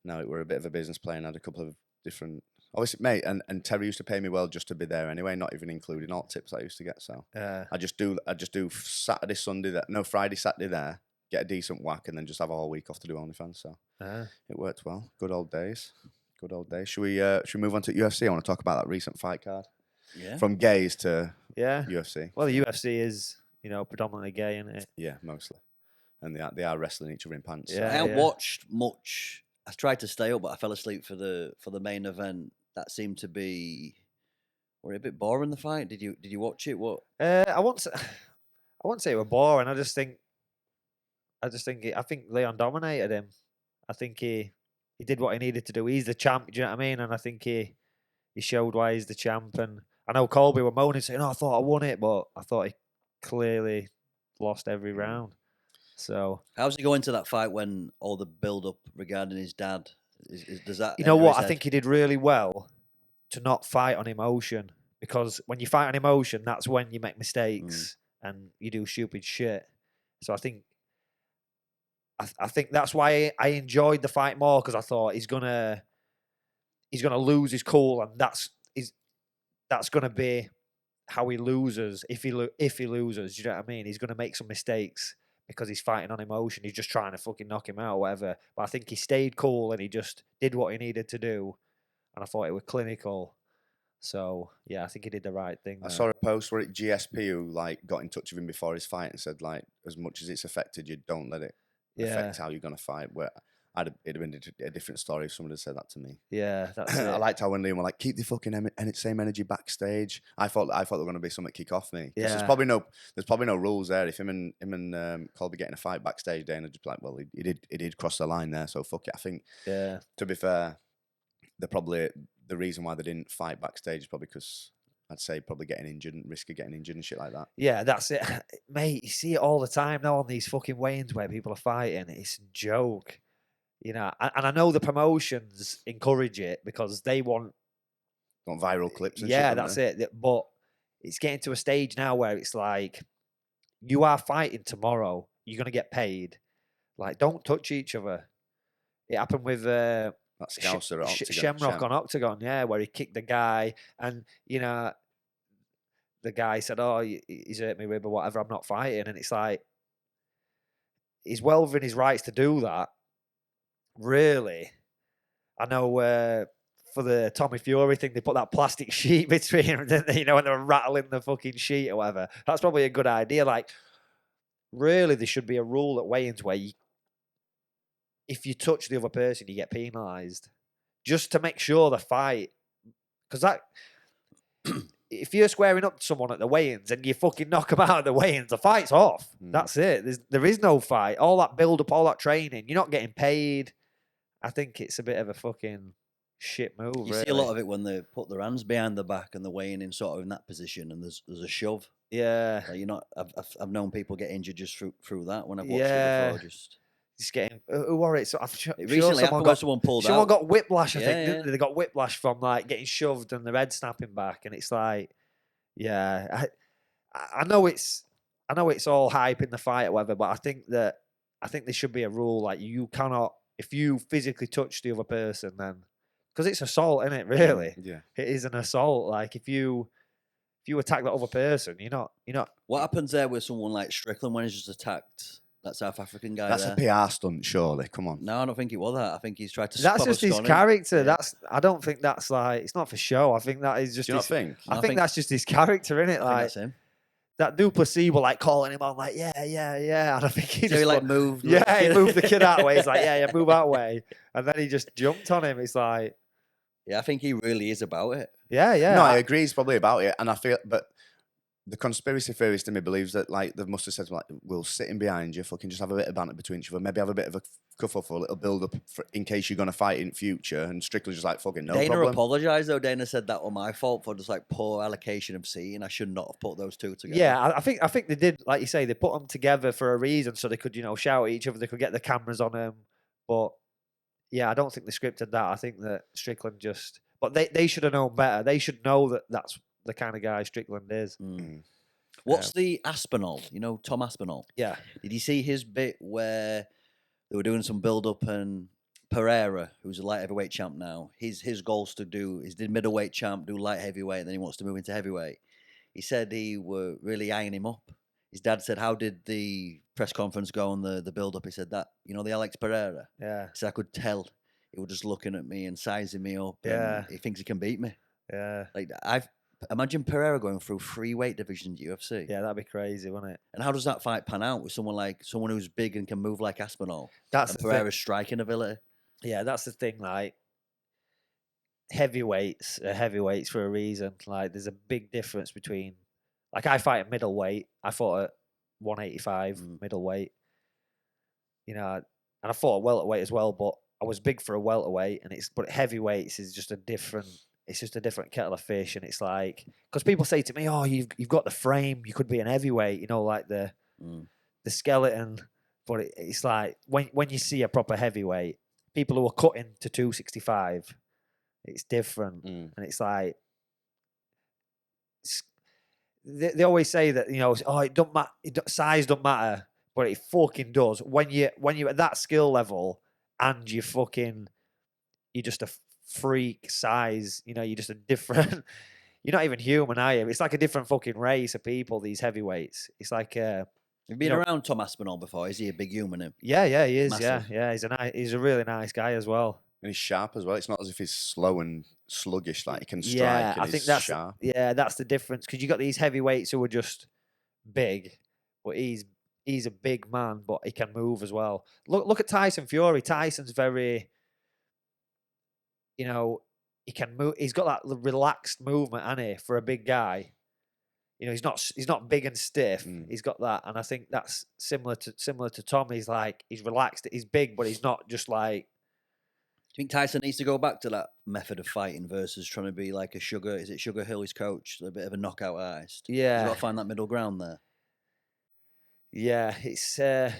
it were a bit of a business play and had a couple of different. Obviously, mate, and Terry used to pay me well just to be there anyway, not even including all tips I used to get. So I just do Saturday, Sunday there, no Friday, Saturday there, get a decent whack, and then just have a whole week off to do OnlyFans. So it worked well. Good old days. Good old days. Should we move on to UFC? I want to talk about that recent fight card. Yeah. From gays to Yeah. UFC. Well, the UFC is, predominantly gay, isn't it? Yeah, mostly. And they are wrestling each other in pants. Yeah. I haven't watched much. I tried to stay up, but I fell asleep for the main event. That seemed to be a bit boring. The fight. Did you watch it? What? I won't say it was boring. I think Leon dominated him. I think he did what he needed to do. He's the champ. Do you know what I mean? And I think he showed why he's the champ. And I know Colby were moaning, saying, "Oh, I thought I won it," but I thought he clearly lost every round. So How's he go into that fight when all the build up regarding his dad? Does that? you know enter what? his I head? think he did really well to not fight on emotion, because when you fight on emotion, that's when you make mistakes and you do stupid shit. So I think that's why I enjoyed the fight more, because I thought he's gonna lose his cool, and that's gonna be how he loses if he loses. Do you know what I mean? He's gonna make some mistakes because he's fighting on emotion. He's just trying to fucking knock him out or whatever. But I think he stayed cool and he just did what he needed to do, and I thought it was clinical. So yeah, I think he did the right thing. I there. saw a post where GSP who like got in touch with him before his fight and said like, as much as it's affected you, don't let it affect how you're gonna fight. Where it'd have been a different story if someone had said that to me. Yeah, that's it. I liked how when Liam were like, keep the fucking same energy backstage. I thought there were going to be something kick off me. Yeah. There's probably no rules there. If him and Colby getting a fight backstage, Dana just be like, well, he did cross the line there, so fuck it. I think. Yeah. To be fair, the reason why they didn't fight backstage is probably because I'd say probably getting injured and risk of getting injured and shit like that. Yeah, that's it, mate. You see it all the time now on these fucking weigh-ins where people are fighting. It's a joke. And I know the promotions encourage it because they want viral clips and yeah, shit. that's it. But it's getting to a stage now where it's like, you are fighting tomorrow. You're going to get paid. Like, don't touch each other. It happened with That Scouser at Octagon. Shamrock on Octagon, yeah, where he kicked the guy. And, the guy said, oh, he's hurt me rib or whatever. I'm not fighting. And it's like, he's well within his rights to do that. Really, I know for the Tommy Fury thing, they put that plastic sheet between them, didn't they? When they were rattling the fucking sheet or whatever. That's probably a good idea. Like, really, there should be a rule at weigh-ins where if you touch the other person, you get penalised. Just to make sure the fight... Because if you're squaring up to someone at the weigh-ins and you fucking knock them out of the weigh-ins, the fight's off. That's it. There is no fight. All that build-up, all that training, you're not getting paid. I think it's a bit of a fucking shit move. You see a lot of it when they put their hands behind the back and they're weighing in sort of in that position, and there's a shove. Yeah. Like you're not. I've known people get injured just through that when I've watched Yeah. it before. Just getting who were it? So I'm it sure recently happened where someone pulled out. got whiplash. I Yeah, think yeah. didn't they? They got whiplash from like getting shoved and their head snapping back, and it's like, yeah, I know it's all hype in the fight or whatever, but I think there should be a rule like you cannot, if you physically touch the other person, then because it's assault, isn't it? Really, Yeah. it is an assault. Like if you attack that other person, you're not. What happens there with someone like Strickland when he's just attacked that South African guy? That's there? a PR stunt, surely. Come on. No, I don't think it was that. I think he's tried to. That's proper just his stun him. character. Yeah. I don't think that's like, it's not for show. I think that is just Do you not his, think? I No, think that's just his character, innit? I think Like that's him. that Duplessis were like calling him on, like, yeah. And I think he So just he like moved. yeah, he moved the kid out way. He's like, yeah, move that way. And then he just jumped on him. It's like, Yeah, I think he really is about it. yeah. No, I agree. He's probably about it, and I feel, but the conspiracy theorist in me believes that like they must have said like, we'll sit in behind you, fucking just have a bit of banter between each other, maybe have a bit of a kerfuffle, a little build up in case you're gonna fight in future. And Strickland's just like, fucking no Dana problem. apologised though. Dana said that was my fault for just like poor allocation of seating. I should not have put those two together. Yeah, I think they did, like you say, they put them together for a reason so they could, shout at each other. They could get the cameras on them. But yeah, I don't think they scripted that. I think that Strickland just, but they should have known better. They should know that that's the kind of guy Strickland is. What's the Aspinall? You know, Tom Aspinall. Yeah. Did you see his bit where they were doing some build up and Pereira, who's a light heavyweight champ now, his goals to do is did middleweight champ, do light heavyweight, and then he wants to move into heavyweight. He said he were really eyeing him up. His dad said, "How did the press conference go on the build up?" He said that, the Alex Pereira. Yeah. He said I could tell he was just looking at me and sizing me up. Yeah. And he thinks he can beat me. Yeah. Like imagine Pereira going through 3 weight divisions at UFC. Yeah, that'd be crazy, wouldn't it? And how does that fight pan out with someone who's big and can move like Aspinall? That's and the thing. Pereira's striking ability. Yeah, that's the thing. Like heavyweights are heavyweights for a reason. Like there's a big difference between, like I fight at middleweight. I fought at 185 middleweight. And I fought at welterweight as well, but I was big for a welterweight, but heavyweights is just a different. It's just a different kettle of fish, and it's like, because people say to me, "Oh, you've got the frame. You could be an heavyweight." Like the skeleton. But it's like when you see a proper heavyweight, people who are cutting to 265, it's different, and it's like they always say that it don't matter, size don't matter, but it fucking does when you're at that skill level and you're just a freak size. You're just a different. You're not even human, are you? It's like a different fucking race of people. These heavyweights. It's like. You've been around Tom Aspinall before. Is he a big human? Him? Yeah, he is. Massive. Yeah. He's a really nice guy as well. And he's sharp as well. It's not as if he's slow and sluggish. Like he can strike. Yeah, and I think he's that's sharp. that's the difference, because you got these heavyweights who are just big, but he's a big man, but he can move as well. Look at Tyson Fury. Tyson's very, he can move. He's got that relaxed movement, hasn't he, for a big guy. He's not big and stiff. He's got that, and I think that's similar to Tom. He's relaxed. He's big, but he's not just like. Do you think Tyson needs to go back to that method of fighting versus trying to be like is it Sugar Hill, his coach, a bit of a knockout artist? Yeah, He's got to find that middle ground there. Yeah, it's the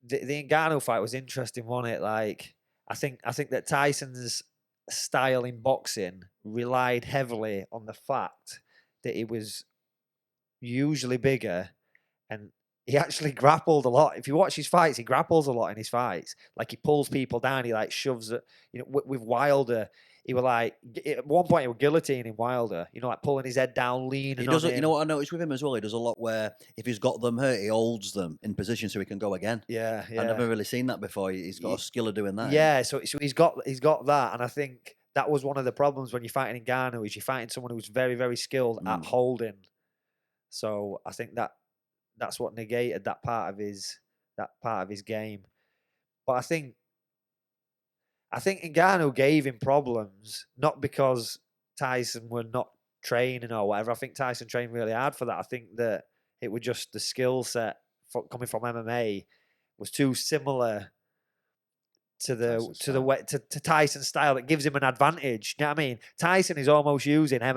Ngannou fight was interesting, wasn't it? Like I think that Tyson's style in boxing relied heavily on the fact that he was usually bigger, and he actually grappled a lot. If you watch his fights, he grapples a lot in his fights. Like he pulls people down. He like shoves it. With Wilder, he were like at one point he was guillotining Wilder. Like pulling his head down, leaning. He does on it. him. You know what I noticed with him as well? He does a lot where if he's got them hurt, he holds them in position so he can go again. Yeah. I've never really seen that before. He's got a skill of doing that. Yeah, so he's got that, and I think that was one of the problems when you're fighting Ngannou is you're fighting someone who's very, very skilled at holding. So I think that's what negated that part of his game. But I think Ngannou gave him problems, not because Tyson were not training or whatever. I think Tyson trained really hard for that. I think that it was just the skill set coming from MMA was too similar to Tyson's style that gives him an advantage. You know what I mean? Tyson is almost using an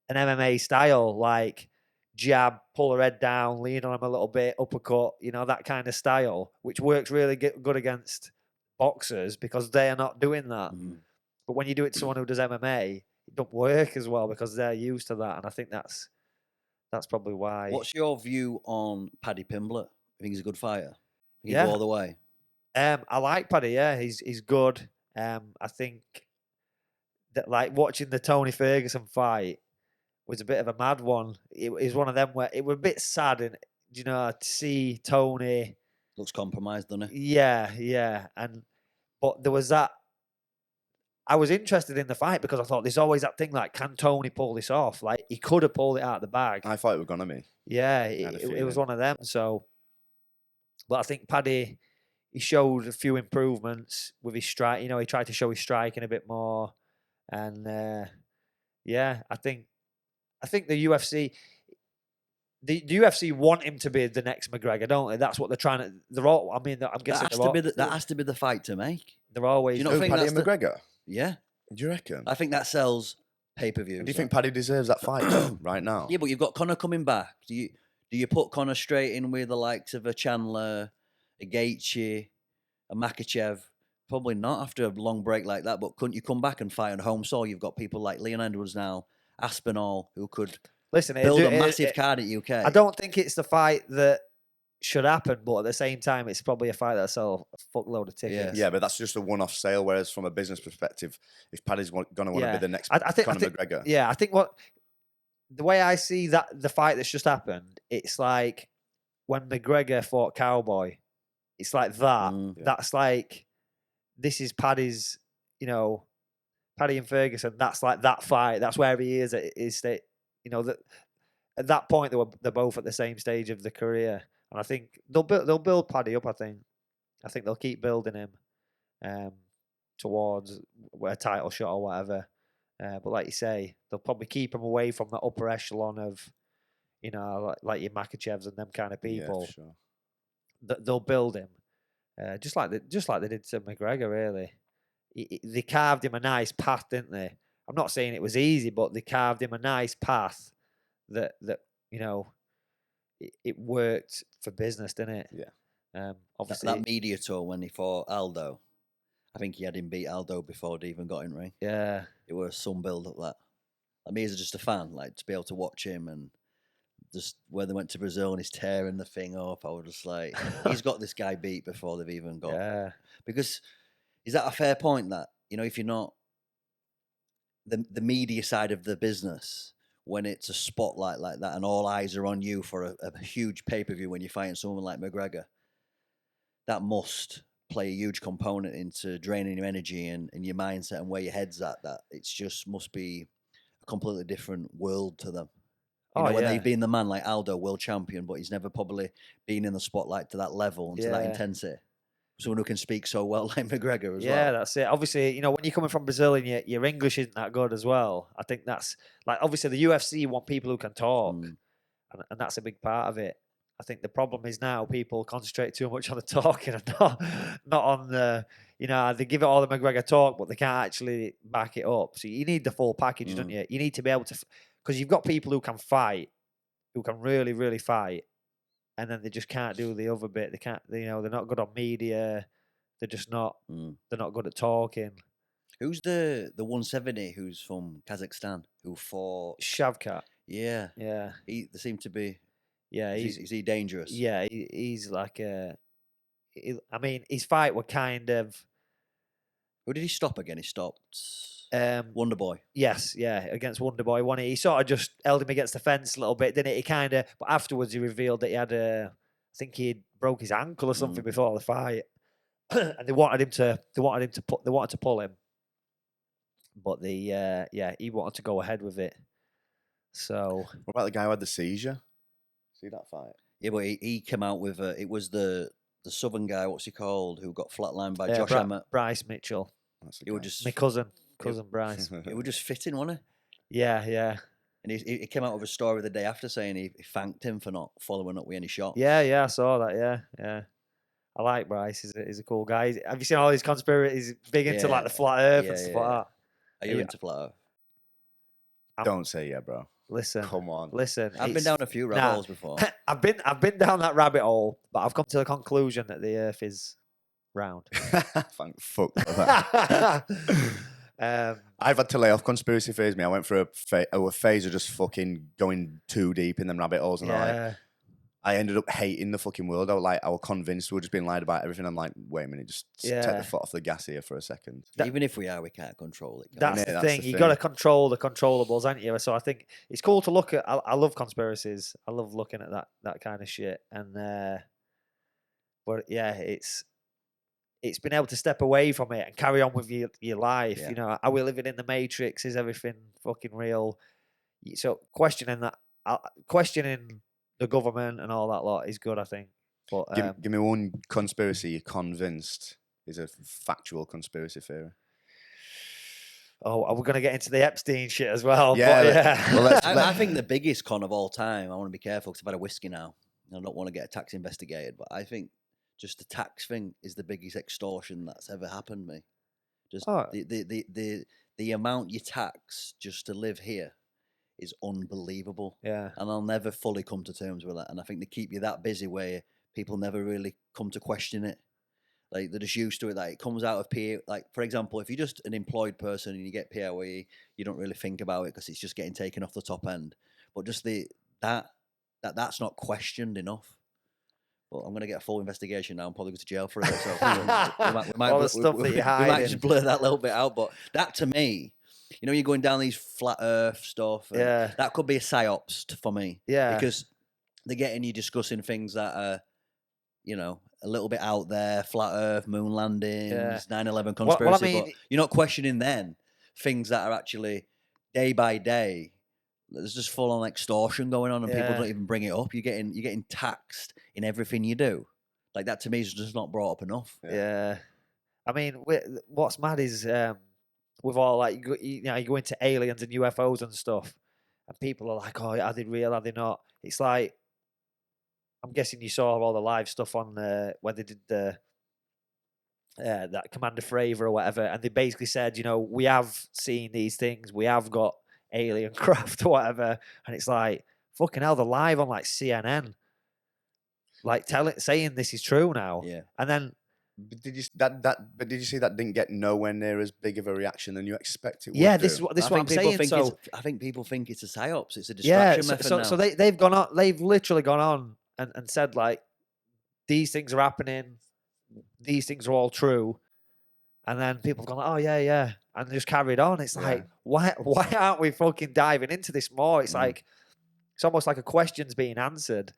MMA style, like jab, pull her head down, lean on him a little bit, uppercut, that kind of style, which works really good against boxers because they are not doing that. But when you do it to someone who does MMA, it don't work as well because they're used to that. And I think that's probably why. What's your view on Paddy Pimblett? I think he's a good fighter. He Yeah. go all the way. I like Paddy. Yeah, he's good. I think that like watching the Tony Ferguson fight was a bit of a mad one. It was one of them where it was a bit sad, and to see Tony Looks compromised, doesn't he? Yeah, but there was that. I was interested in the fight because I thought there's always that thing like, can Tony pull this off? Like he could have pulled it out of the bag. I thought it was gonna be. Yeah, it was one of them. So, but I think Paddy, he showed a few improvements with his strike. He tried to show his striking a bit more, and I think the UFC. The UFC want him to be the next McGregor, don't they? That's what they're trying to. They're all. I mean, I'm guessing that has to be the fight to make. They're always. Do you not think Paddy that's and McGregor? Yeah. Do you reckon? I think that sells pay-per-views. Do you think Paddy deserves that fight though, right now? Yeah, but you've got Conor coming back. Do you put Conor straight in with the likes of a Chandler, a Gaethje, a Makachev? Probably not after a long break like that. But couldn't you come back and fight on home soil? You've got people like Leon Edwards now, Aspinall, who could build a massive card at UK. I don't think it's the fight that should happen, but at the same time, it's probably a fight that'll sell a fuckload of tickets. Yeah, but that's just a one-off sale. Whereas from a business perspective, if Paddy's going to want to be the next Conor McGregor, I think the way I see that the fight that's just happened, it's like when McGregor fought Cowboy. It's like that. That's like this is Paddy's. Paddy and Ferguson. That's like that fight. That's where he is at his state. That at that point they're both at the same stage of the career. And I think they'll build Paddy up. I think they'll keep building him towards a title shot or whatever. But like you say, they'll probably keep him away from the upper echelon of, like your Makachevs and them kind of people. Yeah, for sure. They'll build him, just like they did to McGregor. Really, they carved him a nice path, didn't they? I'm not saying it was easy, but they carved him a nice path that it worked for business, didn't it? Yeah. Obviously, that media tour when he fought Aldo, I think he had him beat Aldo before they even got in ring. Yeah. It was some build up that. Like me as just a fan, like to be able to watch him and just when they went to Brazil and he's tearing the thing up, I was just like, he's got this guy beat before they've even got. Yeah. Because is that a fair point that, if you're not the media side of the business, when it's a spotlight like that and all eyes are on you for a huge pay-per-view when you're fighting someone like McGregor, that must play a huge component into draining your energy and your mindset and where your head's at. That it's just must be a completely different world to them. When they've been the man like Aldo, world champion, but he's never probably been in the spotlight to that level and to that intensity. Someone who can speak so well like McGregor as well. Yeah, that's it. Obviously, when you're coming from Brazil and your English isn't that good as well, I think that's like obviously the UFC want people who can talk, and that's a big part of it. I think the problem is now people concentrate too much on the talking and not on the they give it all the McGregor talk, but they can't actually back it up. So you need the full package, don't you? You need to be able to, because you've got people who can fight, who can really, really fight. And then they just can't do the other bit. They can't, they're not good on media. They're just not. They're not good at talking. Who's the 170 who's from Kazakhstan who fought Shavkat? Yeah. They seem to be. Yeah, is he dangerous? Yeah, he's like I mean, his fight were kind of. Who did he stop again? He stopped Wonderboy. Yes, against Wonderboy. He sort of just held him against the fence a little bit, didn't it? He kind of, but afterwards he revealed that he had I think he broke his ankle or something before the fight, and they wanted to pull him, but he wanted to go ahead with it. So what about the guy who had the seizure? See that fight? Yeah, but he came out with it was the southern guy. What's he called? Who got flatlined by Josh Emmett? Bryce Mitchell. It was just my cousin Bryce. It was just fitting, wasn't it? Yeah. And he came out with a story the day after saying he thanked him for not following up with any shots. Yeah, I saw that. Yeah. I like Bryce. He's a cool guy. Have you seen all these conspiracies? He's big into like the flat Earth and stuff like that. Are you into flat Earth? Don't say yeah, bro. Listen, Come on. listen. I've been down a few rabbit holes before. I've been down that rabbit hole, but I've come to the conclusion that the Earth is round. Thank fuck for that. I've had to lay off conspiracy phase. Me, I went through a phase of just fucking going too deep in them rabbit holes, and I ended up hating the fucking world. I was convinced we were just being lied about everything. I'm like, wait a minute, just take the foot off the gas here for a second. Even if we are, we can't control it. That's the thing. You got to control the controllables, haven't you? So I think it's cool to look at. I love conspiracies. I love looking at that kind of shit. And but yeah, it's been able to step away from it and carry on with your life. Yeah. You know, are we living in the Matrix? Is everything fucking real? So questioning the government and all that lot is good, I think. But give me one conspiracy you're convinced is a factual conspiracy theory. Oh, are we going to get into the Epstein shit as well? Yeah. But, yeah. Well, I think the biggest con of all time, I want to be careful because I've had a whiskey now. I don't want to get a tax investigated, but I think just the tax thing is the biggest extortion that's ever happened to me. Just the amount you tax just to live here is unbelievable. Yeah. And I'll never fully come to terms with that. And I think they keep you that busy where people never really come to question it. Like they're just used to it. Like it comes out of PA. Like for example, if you're just an employed person and you get PAYE, you don't really think about it because it's just getting taken off the top end. But just that's not questioned enough. But I'm going to get a full investigation now. I'm probably go to jail for it. So we might just blur that little bit out. But that to me, you know, you're going down these flat Earth stuff. And that could be a psyops for me. Yeah. Because they're getting you discussing things that are, you know, a little bit out there, flat Earth, moon landings, 9/11 conspiracy. Well, I mean, but you're not questioning then things that are actually day by day. There's just full on extortion going on, and people don't even bring it up. You're getting taxed in everything you do. Like that to me is just not brought up enough. Yeah. I mean, what's mad is with all like you go into aliens and UFOs and stuff, and people are like, "Oh, are they real? Are they not?" It's like, I'm guessing you saw all the live stuff on where they did the that Commander Fravor or whatever, and they basically said, you know, we have seen these things, we have got alien craft or whatever, and it's like, fucking hell, they're live on like CNN, like saying this is true now. Yeah. And then But did you see that didn't get nowhere near as big of a reaction than you expect it would? Yeah, this is what I'm saying. So I think people think it's a psyops. It's a distraction method now. So they've gone on. They've literally gone on and said like, these things are happening. These things are all true. And then people have gone like, oh yeah, and they just carried on. It's like, why aren't we fucking diving into this more? It's like, it's almost like a question's being answered.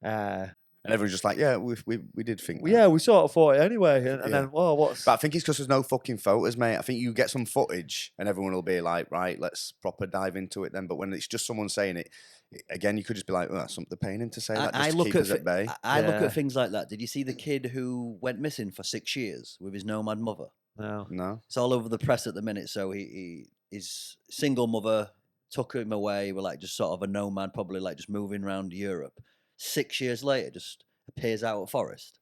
And everyone's just like, yeah, we did think that. Yeah, we sort of thought it anyway. And then, well, what's... But I think it's because there's no fucking photos, mate. I think you get some footage and everyone will be like, right, let's proper dive into it then. But when it's just someone saying it, again, you could just be like, well, that's something they're paying him to say that just to keep us at bay. I look at things like that. Did you see the kid who went missing for 6 years with his nomad mother? No. It's all over the press at the minute. So his single mother took him away with like just sort of a nomad, probably like just moving around Europe. 6 years later, just appears out of forest.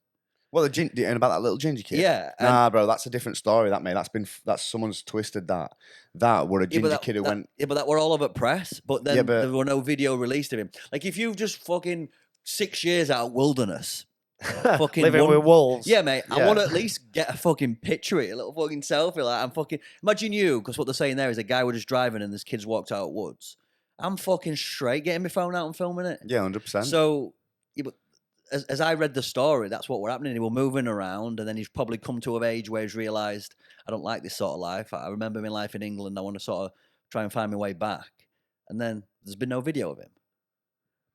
Well, and about that little ginger kid. Yeah. Nah, bro, that's a different story. That mate, that's someone's twisted that. That were a ginger kid who went. Yeah, but that were all over press. But then there were no video released of him. Like if you've just fucking 6 years out of wilderness, fucking living with wolves. Yeah, mate. I want to at least get a fucking picture of it, a little fucking selfie. Like I'm fucking. Imagine you, because what they're saying there is a guy was just driving and this kid's walked out of woods. I'm fucking straight getting my phone out and filming it. Yeah, 100%. So, but as I read the story, that's what were happening. He was moving around, and then he's probably come to an age where he's realised, I don't like this sort of life. I remember my life in England. I want to sort of try and find my way back. And then there's been no video of him.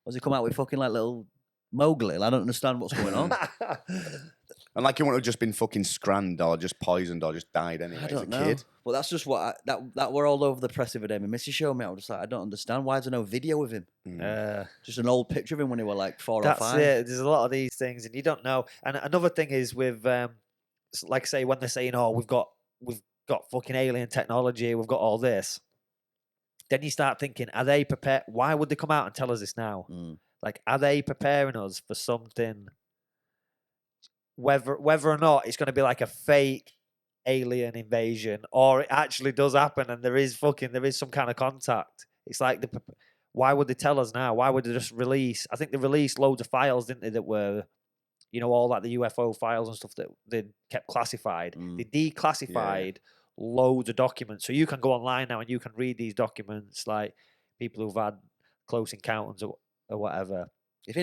Has he come out with fucking like little Mowgli? I don't understand what's going on. And like he wouldn't have just been fucking scranned or just poisoned or just died anyway as a kid. Well, that's just what that were all over the press the other day. My missus showed me. I was just like, I don't understand. Why is there no video of him? Just an old picture of him when he was like 4 or 5. That's it. There's a lot of these things, and you don't know. And another thing is with, like, say when they're saying, "Oh, we've got fucking alien technology, we've got all this," then you start thinking, are they prepared? Why would they come out and tell us this now? Like, are they preparing us for something whether or not it's going to be like a fake alien invasion or it actually does happen and there is some kind of contact. It's like why would they tell us now? Why would they just release? I think they released loads of files, didn't they, that were, all like the UFO files and stuff that they kept classified. They declassified loads of documents, so you can go online now and you can read these documents, like people who've had close encounters or whatever. If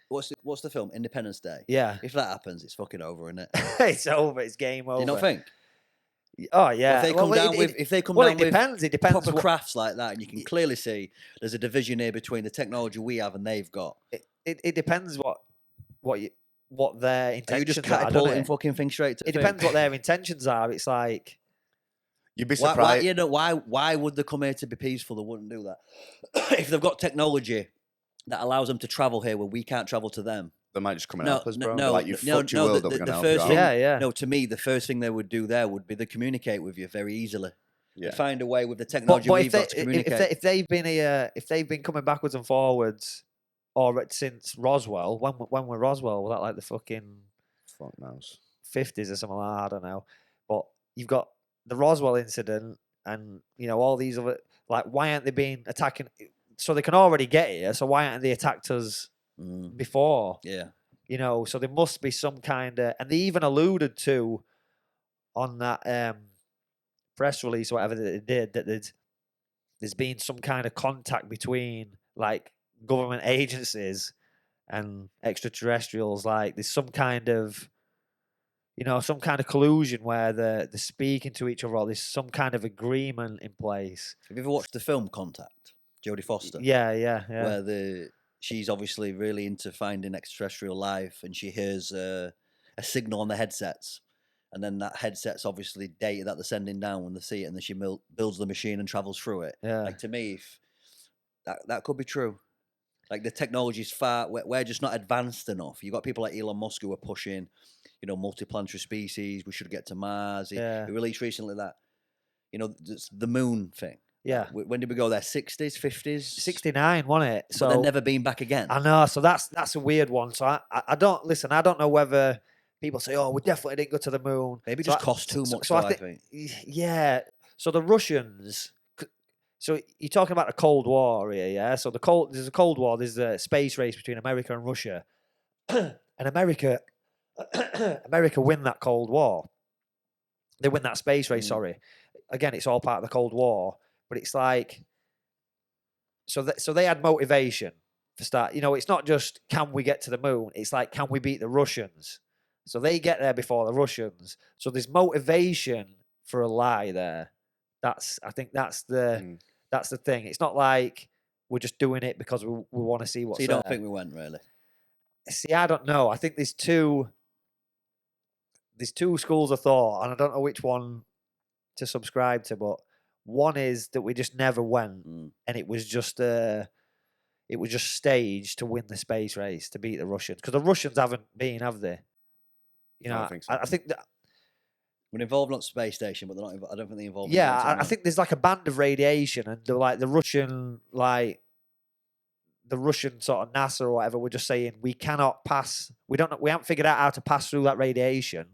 what's the film Independence Day? Yeah, If that happens, it's fucking over, isn't it? it's over. It's game over. Do you not think? Oh yeah. Well, if they come down with it depends. Proper crafts like that, and you can clearly see there's a division here between the technology we have and they've got. It depends what their intentions are. Are you just catapulting fucking things straight to? It depends what their intentions are. It's like you'd be surprised. Why would they come here to be peaceful? They wouldn't do that. If they've got technology that allows them to travel here where we can't travel to them. They might just come and help us, bro. Like, you fucked your world up, we're going to help you out. No, to me, the first thing they would do there would be they communicate with you very easily. Yeah. They'd find a way with the technology we've got to communicate. If they've been coming backwards and forwards, or since Roswell, when were Roswell? Was that like the fucking fuck knows 50s or something like that? I don't know. But you've got the Roswell incident, and all these other, like, why aren't they being attacking? So they can already get here. So why aren't they attacked us before? Yeah. So there must be some kind of, and they even alluded to on that press release or whatever that they did, that there's been some kind of contact between like government agencies and extraterrestrials. Like there's some kind of, some kind of collusion where they're speaking to each other, or there's some kind of agreement in place. Have you ever watched the film Contact? Jodie Foster. Yeah. Where she's obviously really into finding extraterrestrial life, and she hears a signal on the headsets, and then that headset's obviously data that they're sending down when they see it, and then she builds the machine and travels through it. Yeah. Like, to me, if that could be true. Like, the technology's we're just not advanced enough. You've got people like Elon Musk who are pushing, multiplanetary species. We should get to Mars. He released recently that, the moon thing. Yeah. When did we go there? 60s, 50s? 69, wasn't it? So but they've never been back again. I know. So that's a weird one. So I don't know whether people say, oh, we definitely didn't go to the moon. Maybe it just cost too much, I think. Yeah. So the Russians, so you're talking about the Cold War here, yeah? So there's a Cold War, there's a space race between America and Russia. And America win that Cold War. They win that space race, sorry. Again, it's all part of the Cold War. But it's like, so they had motivation to start. It's not just can we get to the moon. It's like, can we beat the Russians? So they get there before the Russians. So there's motivation for a lie there. I think that's the thing. It's not like we're just doing it because we want to see what's there. So you don't think we went, really? See, I don't know. I think there's two schools of thought, and I don't know which one to subscribe to, but one is that we just never went, and it was just staged to win the space race to beat the Russians, because the Russians haven't been, have they? I don't think so. I think that we're involved on space station, but they're not. I don't think they're involved. Yeah, I think there's like a band of radiation, and the Russian sort of NASA or whatever. We're just saying we cannot pass. We haven't figured out how to pass through that radiation,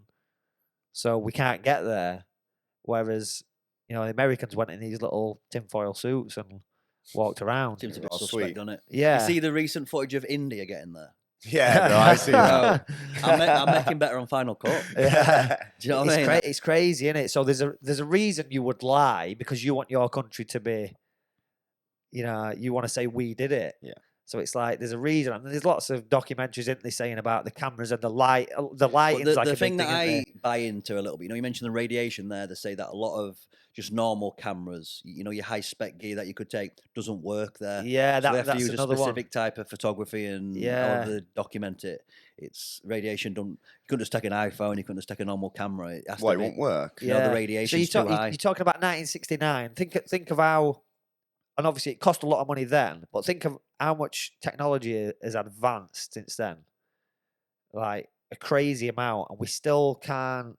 so we can't get there. Whereas, the Americans went in these little tinfoil suits and walked around. Seems a bit sweet, suspect, doesn't it? Yeah. You see the recent footage of India getting there? Yeah, no, I see that. I'm making better on Final Cut. Yeah. Do you know what I mean? It's crazy, isn't it? So there's a reason you would lie, because you want your country to be, you want to say we did it. Yeah. So it's like there's a reason, and there's lots of documentaries, isn't they, saying about the cameras and the lighting's like the a thing big that thing, I buy into a little bit. You mentioned the radiation there. They say that a lot of just normal cameras, your high spec gear that you could take, doesn't work there. Yeah, so they have that's to use another a specific one. type of photography and however they document it. It's radiation. You couldn't just take an iPhone. You couldn't just take a normal camera. It has to it won't work. Yeah, the radiation's too high. You're talking about 1969. Think of how, and obviously it cost a lot of money then, but think of how much technology has advanced since then. Like a crazy amount, and we still can't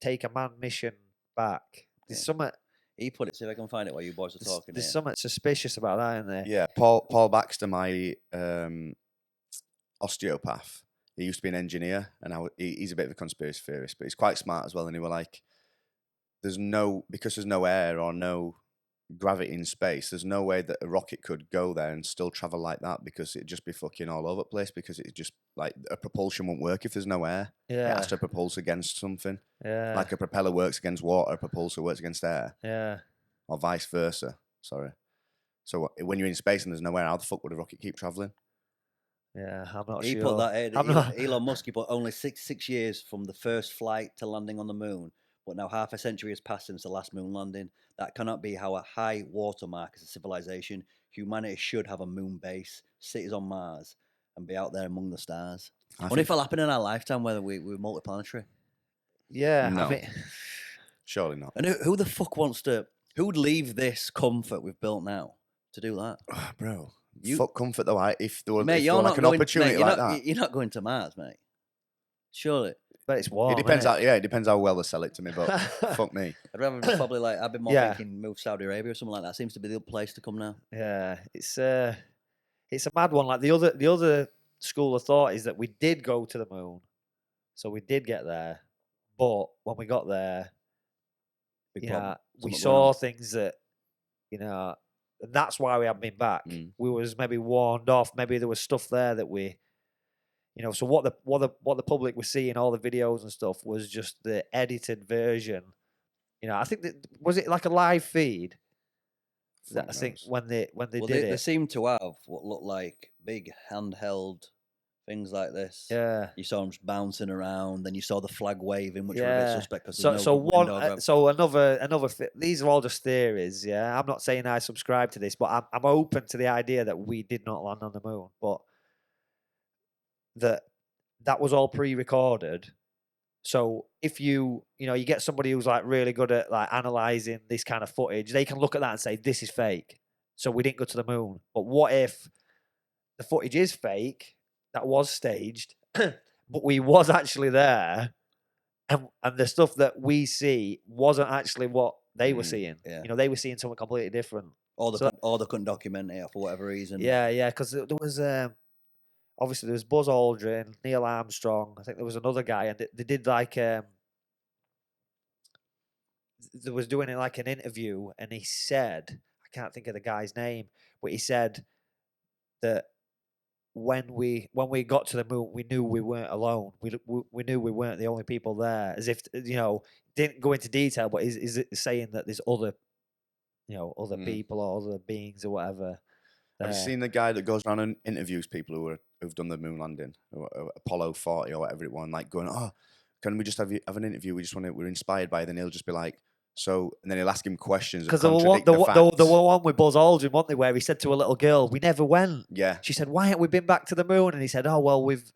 take a manned mission back. There's something. He put it. See if I can find it while you boys are talking. There's something suspicious about that, isn't there? Yeah, Paul Baxter, my osteopath, he used to be an engineer, and he's a bit of a conspiracy theorist, but he's quite smart as well. And he were like, because there's no air or no gravity in space, there's no way that a rocket could go there and still travel like that, because it'd just be fucking all over the place, because it's just like a propulsion won't work if there's no air. It has to propulse against something. Like a propeller works against water, a propulsor works against air. Or vice versa. Sorry. So when you're in space and there's no air, how the fuck would a rocket keep traveling? Yeah, I'm not He sure. put that in. I'm Elon Musk, he put only six years from the first flight to landing on the moon, but now half a century has passed since the last moon landing. That cannot be how a high watermark as a civilization. Humanity should have a moon base, cities on Mars, and be out there among the stars. I wonder if it'll happen in our lifetime, whether we're multiplanetary. Yeah, No. I mean, surely not. And who the fuck wants to? Who would leave this comfort we've built now to do that? Oh, bro, fuck comfort though. If there were, Mate, if you're there were not like an going, opportunity mate, like that, you're not going to Mars, mate. Surely. but it's warm. it depends. innit? It depends how well they sell it to me. But fuck me. I'd rather probably I've been more Yeah. thinking move Saudi Arabia or something like that. Seems to be the place to come now. Yeah, it's a mad one. Like the other school of thought is that we did go to the moon, so we did get there, but when we got there, Big we problem. Something going saw on. things that, and that's why we haven't been back. Mm. We was maybe warned off. Maybe there was stuff there that we, so what the public was seeing, all the videos and stuff, was just the edited version. I think that was it like a live feed. That I think when they did they it, seem to have what looked like big handheld things like this. yeah. You saw them just bouncing around, then you saw the flag waving, which were a bit Yeah. suspect because Another these are all just theories. Yeah, I'm not saying I subscribe to this, but I'm open to the idea that we did not land on the moon, but that was all pre-recorded. So if you get somebody who's like really good at like analyzing this kind of footage, they can look at that and say this is fake. So we didn't go to the moon. But what if the footage is fake? That was staged, but we was actually there, and the stuff that we see wasn't actually what they were seeing. yeah. They were seeing something completely different. Or they couldn't document it for whatever reason. Yeah, because there was obviously there was Buzz Aldrin, Neil Armstrong. I think there was another guy, and they did like they was doing it like an interview, and he said, I can't think of the guy's name, but he said that when we got to the moon, we knew we weren't alone. We knew we weren't the only people there. As if didn't go into detail, but is it saying that there's other other people or other beings or whatever. Have you seen the guy that goes around and interviews people who've done the moon landing, or Apollo 40 or whatever it was, like going, oh, can we just have an interview? We're inspired by it. Then he'll just be like, so, and then he'll ask him questions because that contradict the facts. There were one with Buzz Aldrin, weren't they, where he said to a little girl, "We never went." Yeah. She said, "Why haven't we been back to the moon?" And he said, "Oh well, we've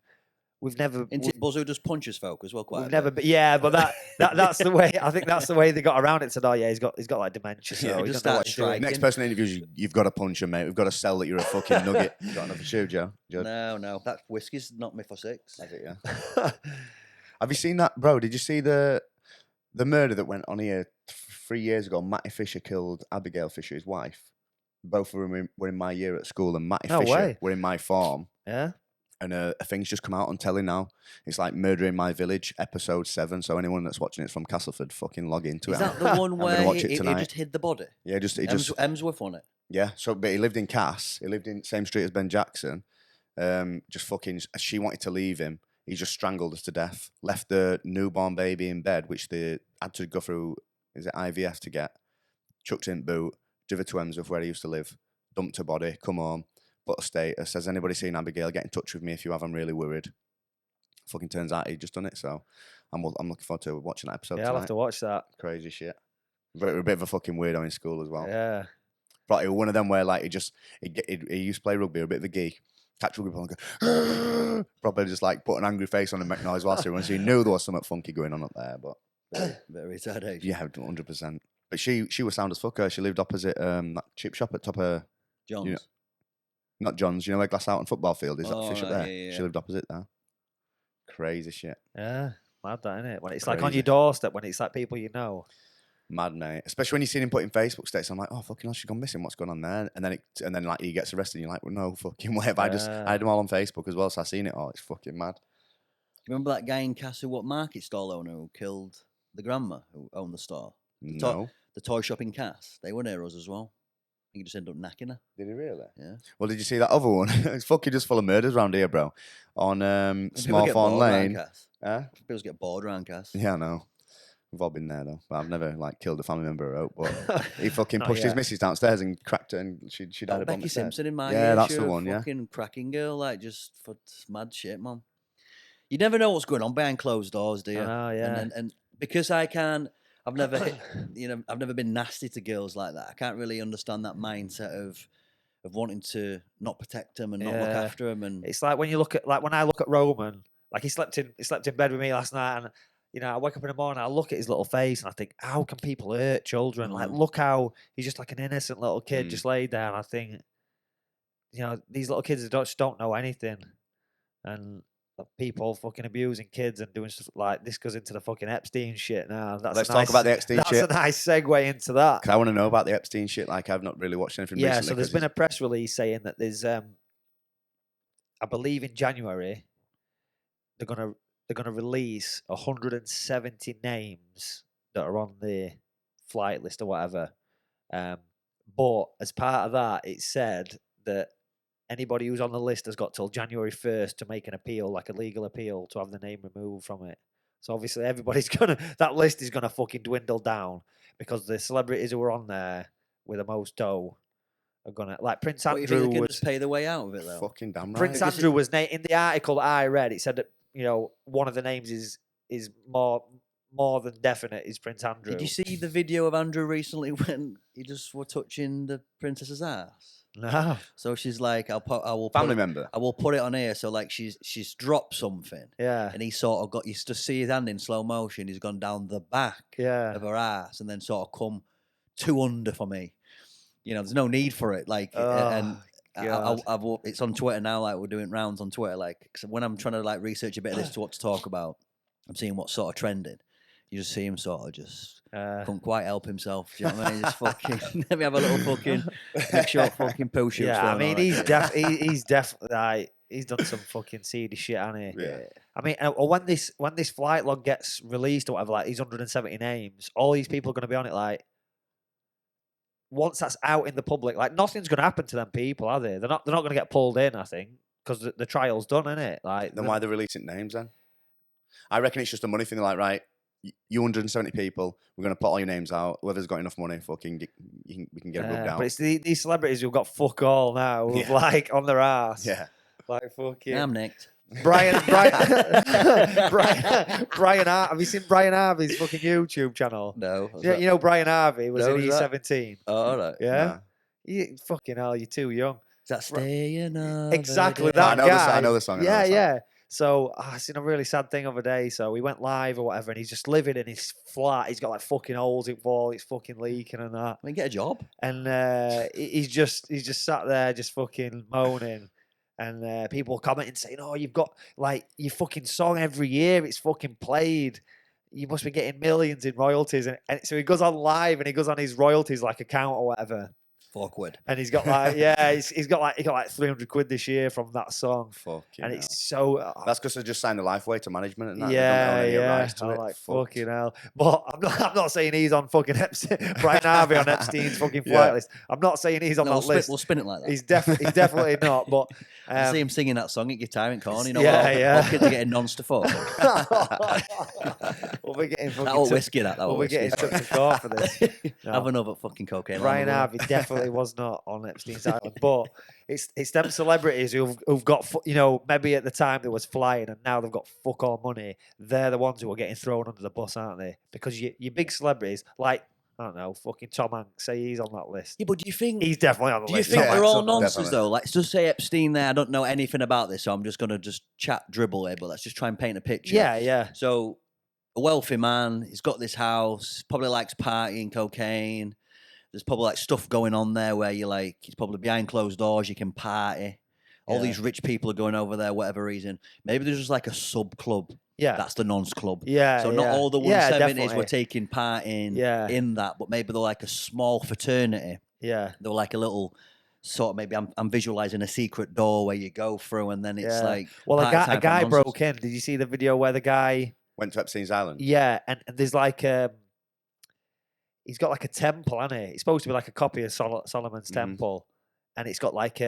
never." Buzz who just punches folk as well. Quite. We've never been, yeah, but that's the way. I think that's the way they got around it. Said, "Oh yeah, he's got like dementia." So Yeah, he just doesn't know what start he's doing. striking. Next person interviews you, you've got to punch him, mate. We've got to sell that you're a fucking nugget. You got another shoe, Joe? No, that whiskey's not me for six. That's it, yeah. Have you seen that, bro? Did you see the murder that went on here 3 years ago? Matty Fisher killed Abigail Fisher, his wife. Both of them were in my year at school, and Matty No Fisher way. were in my form. Yeah. And a thing's just come out on telly now. It's like Murder in My Village, episode 7. So anyone that's watching it from Castleford, fucking log into it. Is that the one where watch it he tonight. just hid the body? Yeah, he just Emsworth on it. yeah. So, but he lived in Cass. He lived in same street as Ben Jackson. Just fucking. She wanted to leave him. He just strangled her to death. Left the newborn baby in bed, which they had to go through. Is it IVF to get? Chucked in boot. Driven to Emsworth where he used to live. Dumped her body. Come home. Put a status. Has anybody seen Abigail? Get in touch with me if you have. I'm really worried. Fucking turns out he'd just done it. So I'm looking forward to watching that episode. Yeah, tonight. I'll have to watch that. Crazy shit. But a bit of a fucking weirdo in school as well. Yeah. Probably one of them where like he used to play rugby, a bit of a geek. Catch rugby ball and go, probably just like put an angry face on and make noise whilst he runs. So he knew there was something funky going on up there. But Very retarded. yeah, 100%. But she was sound as fuck. Her. She lived opposite that chip shop at top of John's. not John's. You know where Glass Out and football field is? That Oh, fish up right, there. yeah. She lived opposite there. Crazy shit. Yeah. Mad that, innit? When it's like on Crazy. your doorstep, when it's like people you know. Mad, mate. Especially when you see him putting Facebook status. I'm like, oh fucking hell, she's gone missing. What's going on there? And then like he gets arrested. And you're like, well, no fucking way. I had them all on Facebook as well, so I seen it all. It's fucking mad. remember that guy in Castle, market stall owner who killed the grandma who owned the store? No. The toy shop in Cass. They were near us as well. I think he just ended up knacking her. Did he really? Yeah. Well, did you see that other one? It's fucking just full of murders around here, bro. On And people Small get Farm bored around Lane. Cass. Huh? People get bored around Cass. Yeah, I know. We've all been there though. But I've never like killed a family member or but he fucking Not pushed his yet. missus downstairs and cracked her and she died Oh, of Becky Simpson in my Yeah, year. that's She the was a one, yeah. fucking cracking girl, like just for mad shit, man. You never know what's going on behind closed doors, do you? I know, yeah. And because I can't, I've never hit, I've never been nasty to girls like that. I can't really understand that mindset of wanting to not protect them and not look Yeah. after them. And It's like when you look at when I look at Roman, like he slept in bed with me last night, and I wake up in the morning, I look at his little face, and I think, how can people hurt children? Like, look how he's just like an innocent little kid, just laid there. And I think, these little kids just don't know anything, and people fucking abusing kids and doing stuff like this goes into the fucking Epstein shit now. Let's talk about the Epstein shit. That's a nice segue into that. 'Cause I want to know about the Epstein shit. Like I've not really watched anything recently. So there's been a press release saying that there's, I believe in January, they're gonna release 170 names that are on the flight list or whatever. But as part of that, it said that anybody who's on the list has got till January 1st to make an appeal, like a legal appeal, to have the name removed from it. So obviously that list is gonna fucking dwindle down because the celebrities who are on there with the most dough are gonna, like Prince what, you Andrew think they can was just pay the way out of it though? fucking damn right. Prince Andrew was in the article that I read. It said that one of the names is more than definite is Prince Andrew. Did you see the video of Andrew recently when he just were touching the princess's ass? No. So she's like, I will Family member. I will put it on here. So like she's dropped something, Yeah. and he sort of you just see his hand in slow motion. He's gone down the back Yeah. of her ass, and then sort of come two under for me. There's no need for it. Like, and it's on Twitter now. Like we're doing rounds on Twitter. Like 'cause when I'm trying to like research a bit of this to what to talk about, I'm seeing what's sort of trending. You just see him sort of just couldn't quite help himself. Do you know what I mean? Just fucking let me have a little fucking big short fucking poo shoot. Yeah, I mean he's definitely he's done some fucking seedy shit, hasn't he? Yeah. I mean, when this flight log gets released or whatever, like these 170 names, all these people are going to be on it. Like once that's out in the public, like nothing's going to happen to them people, are they? They're not going to get pulled in, I think, because the trial's done, isn't it? Like Then why are they releasing names then? I reckon it's just a money thing. They're like, right, you 170 people, we're going to put all your names out. Whoever's got enough money, fucking, we can get it rubbed out. But it's these celebrities who've got fuck all now, who've like on their ass. Yeah. Like fucking. I'm nicked. Brian, have you seen Brian Harvey's fucking YouTube channel? No. You know Brian Harvey was No, in who's that? E17. Oh, all right. Yeah? Nah. You, fucking hell, you're too young. Is that staying up? Exactly I that know the guy. song, I know the song, I know Yeah, the song. yeah. So I seen a really sad thing the other day. So we went live or whatever, and he's just living in his flat. He's got like fucking holes in wall. It's fucking leaking and that. I mean, get a job. And he's just sat there just fucking moaning. And people commenting saying, "Oh, you've got like your fucking song every year. It's fucking played. You must be getting millions in royalties." And so he goes on live and he goes on his royalties like account or whatever. Awkward. And he's got like he got like 300 quid this year from that song. Fucking And hell. it's so That's because they just signed a Lifeway to management and that. They yeah, don't own any yeah. rights to I'm it. like Fucked. fucking hell. But I'm not saying he's on fucking Epstein, Brian Harvey on Epstein's fucking flight Yeah. list. I'm not saying he's on No, that list. we'll spin it like that. He's definitely not. But I see him singing that song at guitar in corner. You know, Yeah, all, yeah. all kids are getting nonce to fuck. we'll be getting fucking That will whiskey. That will we'll be whiskey. getting took to court for this. No. Have another fucking cocaine. Brian on the Harvey definitely was not on Epstein's island, but it's them celebrities who've got maybe at the time they was flying and now they've got fuck all money. They're the ones who are getting thrown under the bus, aren't they? Because your big celebrities like I don't know, fucking Tom Hanks, say he's on that list. Yeah, but do you think He's definitely on the Do you list. think Yeah, they're all definitely. nonsense though? Let's just say Epstein there. I don't know anything about this, so I'm just gonna chat dribble here. But let's just try and paint a picture. Yeah, yeah. So a wealthy man, he's got this house. Probably likes partying, cocaine. There's probably like stuff going on there where you're like, he's probably behind closed doors. You can party. All Yeah. these rich people are going over there, whatever reason. Maybe there's just like a sub club. Yeah. That's the nonce club. Yeah. So not yeah. all the Yeah, 170s definitely. were taking part in Yeah. that, but maybe they're like a small fraternity. Yeah. They were like a little sort of maybe I'm visualizing a secret door where you go through, and then it's like well, a party guy, time for a guy nonsense. broke in. Did you see the video where the guy? Went to Epstein's Island. Yeah, and there's like he's got like a temple, hasn't he? It's supposed to be like a copy of Solomon's temple, and it's got like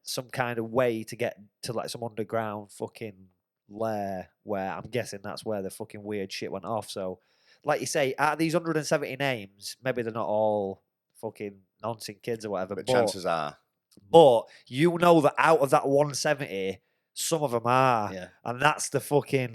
some kind of way to get to like some underground fucking lair where I'm guessing that's where the fucking weird shit went off. So, like you say, out of these 170 names, maybe they're not all fucking nonsense kids or whatever. But chances are. But you know that out of that 170, some of them are, Yeah. and that's the thing.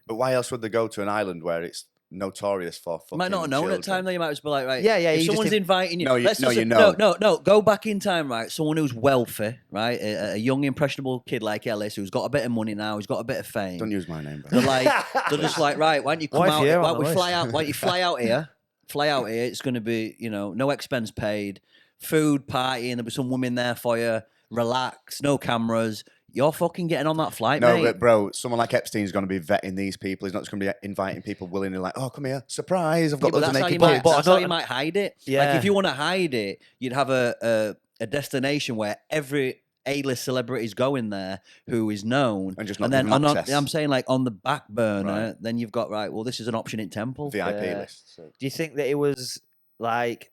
But why else would they go to an island where it's notorious for fucking Might not have known at the time, children? though. You might just be like, right. Yeah, yeah, If you just someone's inviting you, No, you- let's no, just- you know. no. Go back in time, right? Someone who's wealthy, right? A young impressionable kid like Ellis, who's got a bit of money now, who's got a bit of fame. Don't use my name, bro. They're like, they're just like, right? Why don't you come Why if out? you're Why on don't we the fly list? out? Why don't you fly out here? Fly out here. It's going to be, no expense paid, food, party, and there'll be some women there for you. Relax, no cameras. You're fucking getting on that flight, No, mate. but bro, someone like Epstein's going to be vetting these people. He's not just going to be inviting people willingly, like, oh, come here, surprise, I've got Yeah, but loads of that's how naked you might. kids. But That's how you might hide it. Like Yeah. if you want to hide it, you'd have a destination where every A-list celebrity is going there who is known, And just not then give them on, access. I'm saying like on the back burner, Right. then you've got right. Well, this is an option in Temple. VIP Yeah. list. So. Do you think that it was like?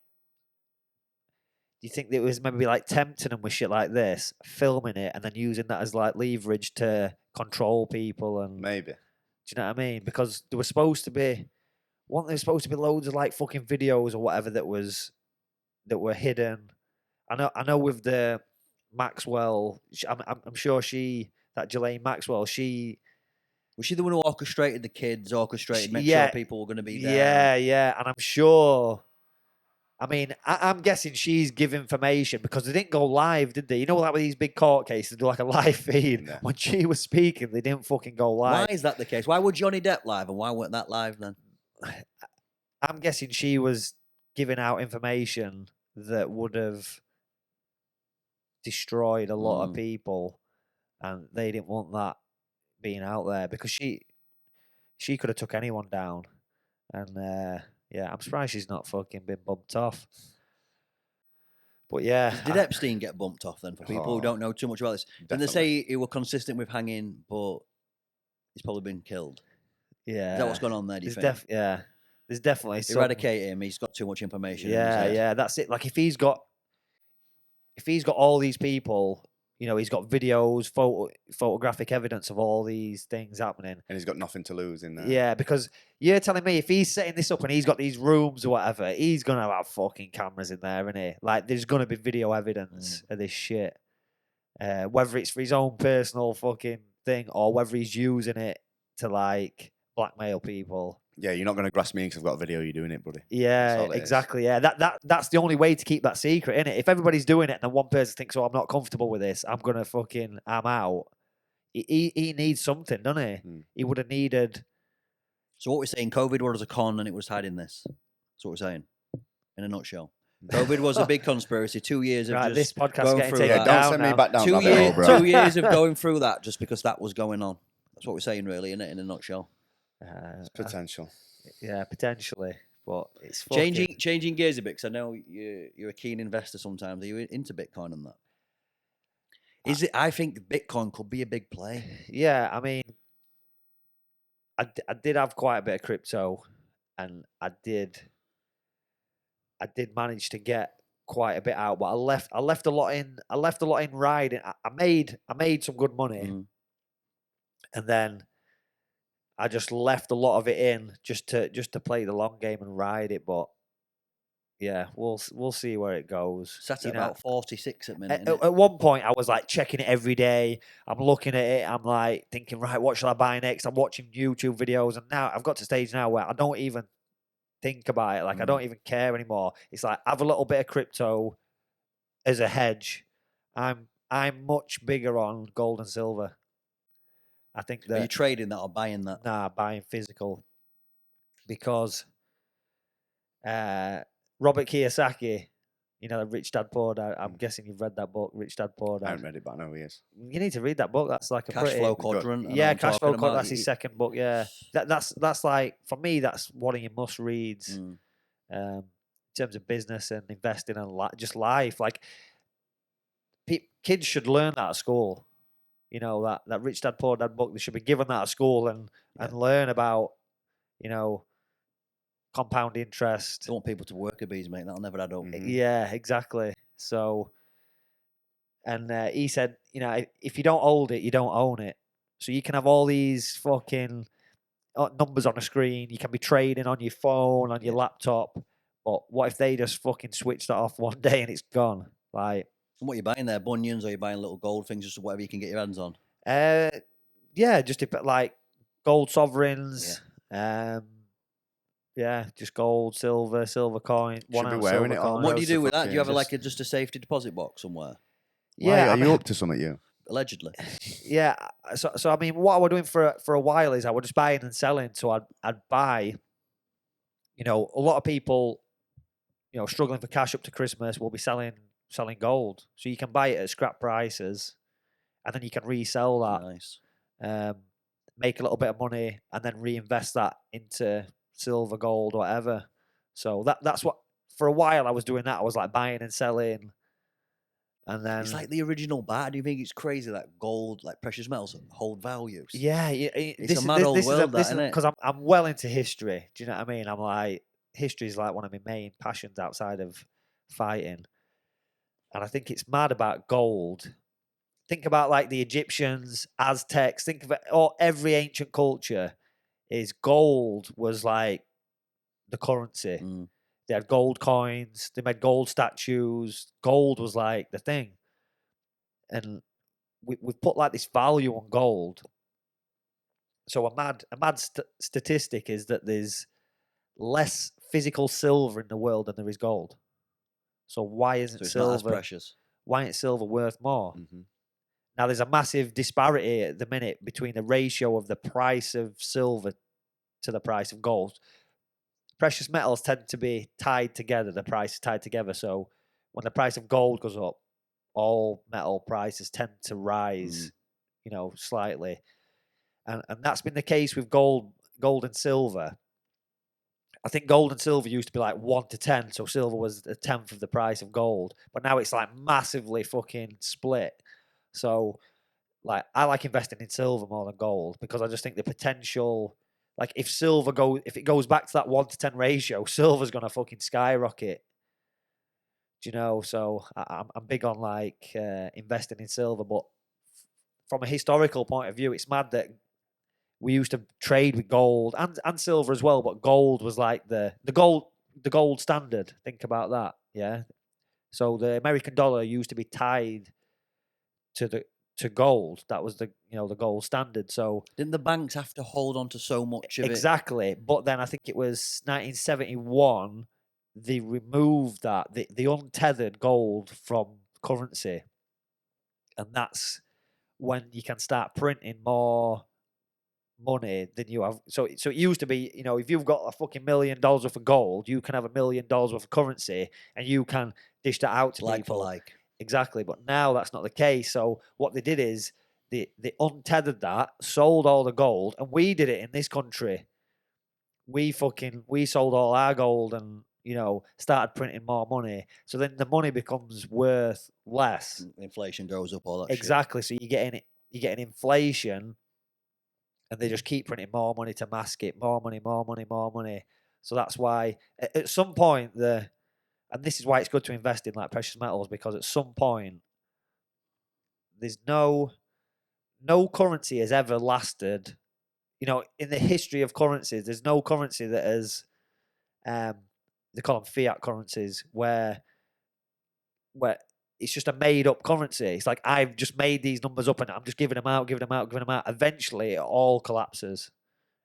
Do you think that it was maybe like tempting them with shit like this, filming it, and then using that as like leverage to control people? And Maybe. do you know what I mean? Because there was supposed to be, weren't there supposed to be loads of like fucking videos or whatever that were hidden? I know with the Maxwell, I'm sure that Ghislaine Maxwell, she. Was she the one who orchestrated the kids? Orchestrated, make Yeah, sure people were going to be there. Yeah, yeah, and I'm sure. I mean, I'm guessing she's give information because they didn't go live, did they? You know, like with these big court cases, do like a live feed. Yeah. When she was speaking, they didn't fucking go Why live. is that the case? Why would Johnny Depp live and why weren't that live then? I'm guessing she was giving out information that would have destroyed a lot of people, and they didn't want that being out there because she could have took anyone down, and yeah, I'm surprised she's not fucking been bumped off. But yeah, Did Epstein get bumped off then? For people who Oh, don't know too much about this, didn't they say he was consistent with hanging, but he's probably been killed? yeah, Is that what's going on there? Do you think? yeah, there's definitely some, Eradicate him. He's got too much information. in his Yeah, head. yeah, that's it. Like if he's got all these people, he's got videos, photographic evidence of all these things happening. And he's got nothing to lose in there. Yeah, because you're telling me if he's setting this up and he's got these rooms or whatever, he's gonna have fucking cameras in there, isn't he? Like there's gonna be video evidence of this shit. Whether it's for his own personal fucking thing or whether he's using it to like blackmail people. Yeah, you're not going to grasp me because I've got a video of you doing it, buddy. Yeah, all it is. exactly. Yeah, that's the only way to keep that secret, isn't it? If everybody's doing it and then one person thinks, "Oh, I'm not comfortable with this. I'm out." He needs something, doesn't he? He would have needed. So what we're saying, COVID was a con and it was hiding this. That's what we're saying, in a nutshell. COVID was a big conspiracy. 2 years of Right, just this podcast going getting through taken that. Don't down send me now. back down 2 rabbit hole, years, bro. 2 years of going through that just because that was going on. That's what we're saying, really, isn't it? In a nutshell. It's potential. Yeah, potentially, but it's Changing gears a bit because I know you're a keen investor. Sometimes are you into Bitcoin and that? Is it? I think Bitcoin could be a big play. Yeah, I mean, I did have quite a bit of crypto, and I did manage to get quite a bit out, but I left a lot in. I left a lot in riding. I made some good money, and then I just left a lot of it in just to play the long game and ride it. But yeah, we'll see where it goes. Sat You at know, about 46 at minute. at one point, I was like checking it every day. I'm looking at it. I'm like thinking, right, what shall I buy next? I'm watching YouTube videos, and now I've got to a stage now where I don't even think about it. Like I don't even care anymore. It's like have a little bit of crypto as a hedge. I'm much bigger on gold and silver. I think Are you that trading that or buying that? buying physical because Robert Kiyosaki, the Rich Dad Poor Dad. I'm guessing you've read that book, Rich Dad Poor I Dad. haven't read it, but I know he is. You need to read that book. That's like a Cash pretty, flow quadrant. I know Yeah, I'm Cash talking Flow about. Quadrant. That's his second book. Yeah, that's like for me. That's one of your must reads. terms of business and investing and just life. Like kids should learn that at school. You know, that Rich Dad Poor Dad book. They should be given that at school and learn about, you know, compound interest. Don't want people to work a bees, mate. That'll never add up. Yeah, exactly. So, and he said, you know, if you don't hold it, you don't own it. So you can have all these fucking numbers on a screen. You can be trading on your phone, on your laptop. But what if they just fucking switched that off one day and it's gone? Like, And what are you buying there? Bunions, or are you buying little gold things, just whatever you can get your hands on? yeah, just like gold sovereigns. Yeah, just gold, silver coin. Should be wearing it all. And what do you do with that? fucking Do you have just- just a safety deposit box somewhere? Why, Yeah, are you up to something, you? Allegedly. Yeah, so I mean, what I was doing for a while is I was just buying and selling. So I'd buy. You know, a lot of people, you know, struggling for cash up to Christmas will be selling gold. So you can buy it at scrap prices, and then you can resell that. Nice. Make a little bit of money, and then reinvest that into silver, gold, whatever. So that's what for a while I was doing that. I was like buying and selling, and then It's like the original bar. Do you think it's crazy that gold, like precious metals, hold values? yeah, It's a mad old world, that, isn't it? Because I'm well into history. Do you know what I mean? I'm like history is like one of my main passions outside of fighting, and I think it's mad about gold. Think about like the Egyptians, Aztecs. Think of it. Or every ancient culture is gold was like the currency. Mm. They had gold coins. They made gold statues. Gold was like the thing, and we've put like this value on gold. So a mad statistic is that there's less physical silver in the world than there is gold. So why isn't So it's not as silver? precious. Why isn't silver worth more? Now there's a massive disparity at the minute between the ratio of the price of silver to the price of gold. Precious metals tend to be tied together. The price is tied together. So when the price of gold goes up, all metal prices tend to rise, you know, slightly. And that's been the case with gold and silver. I think gold and silver used to be like 1 to 10, so silver was a tenth of the price of gold. But now it's like massively fucking split. So, like, I like investing in silver more than gold because I just think the potential, like, if it goes back to that 1 to 10 ratio, silver's gonna fucking skyrocket. Do you know? So I'm big on like investing in silver, but from a historical point of view, it's mad that we used to trade with gold and silver as well, but gold was like the gold standard. Think about that, yeah. So the American dollar used to be tied to gold. That was the the gold standard. So Didn't the banks have to hold on to so much of it? exactly. But then I think it was 1971 they removed that the untethered gold from currency, and that's when you can start printing more money than you have. So it used to be, if you've got a fucking $1 million worth of gold, you can have $1 million worth of currency and you can dish that out to Like people. for like. Exactly. But now that's not the case. So what they did is they untethered that, sold all the gold, and we did it in this country. We sold all our gold and started printing more money. So then the money becomes worth less. Inflation goes up, all that Exactly. So you're getting inflation. And they just keep printing more money to mask it, more money, more money, more money. So that's why at some point and this is why it's good to invest in like precious metals, because at some point there's no currency has ever lasted. In the history of currencies, there's no currency that has they call them fiat currencies where it's just a made up currency. It's like I've just made these numbers up and I'm just giving them out. Eventually, it all collapses.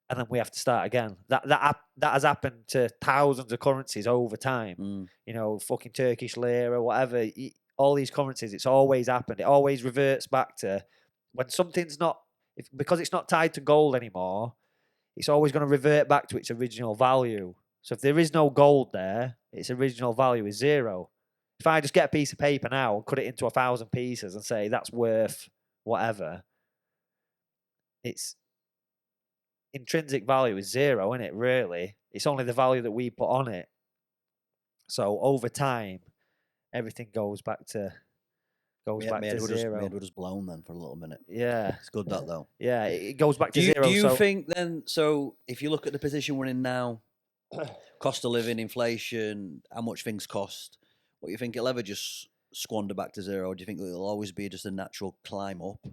And then we have to start again. That has happened to thousands of currencies over time. Fucking Turkish lira, whatever. All these currencies, it's always happened. It always reverts back to when something's not, because it's not tied to gold anymore. It's always going to revert back to its original value. So if there is no gold there, its original value is zero. If I just get a piece of paper now and cut it into 1,000 pieces and say that's worth whatever, its intrinsic value is zero, isn't it? Really, it's only the value that we put on it. So over time, everything goes back to My head was zero. just blown then for a little minute. Yeah, It's good that though. yeah, it goes back to Do zero. you So think then? So if you look at the position we're in now, cost of living, inflation, how much things cost, what you think it'll ever just squander back to zero? Or do you think it'll always be just a natural climb up?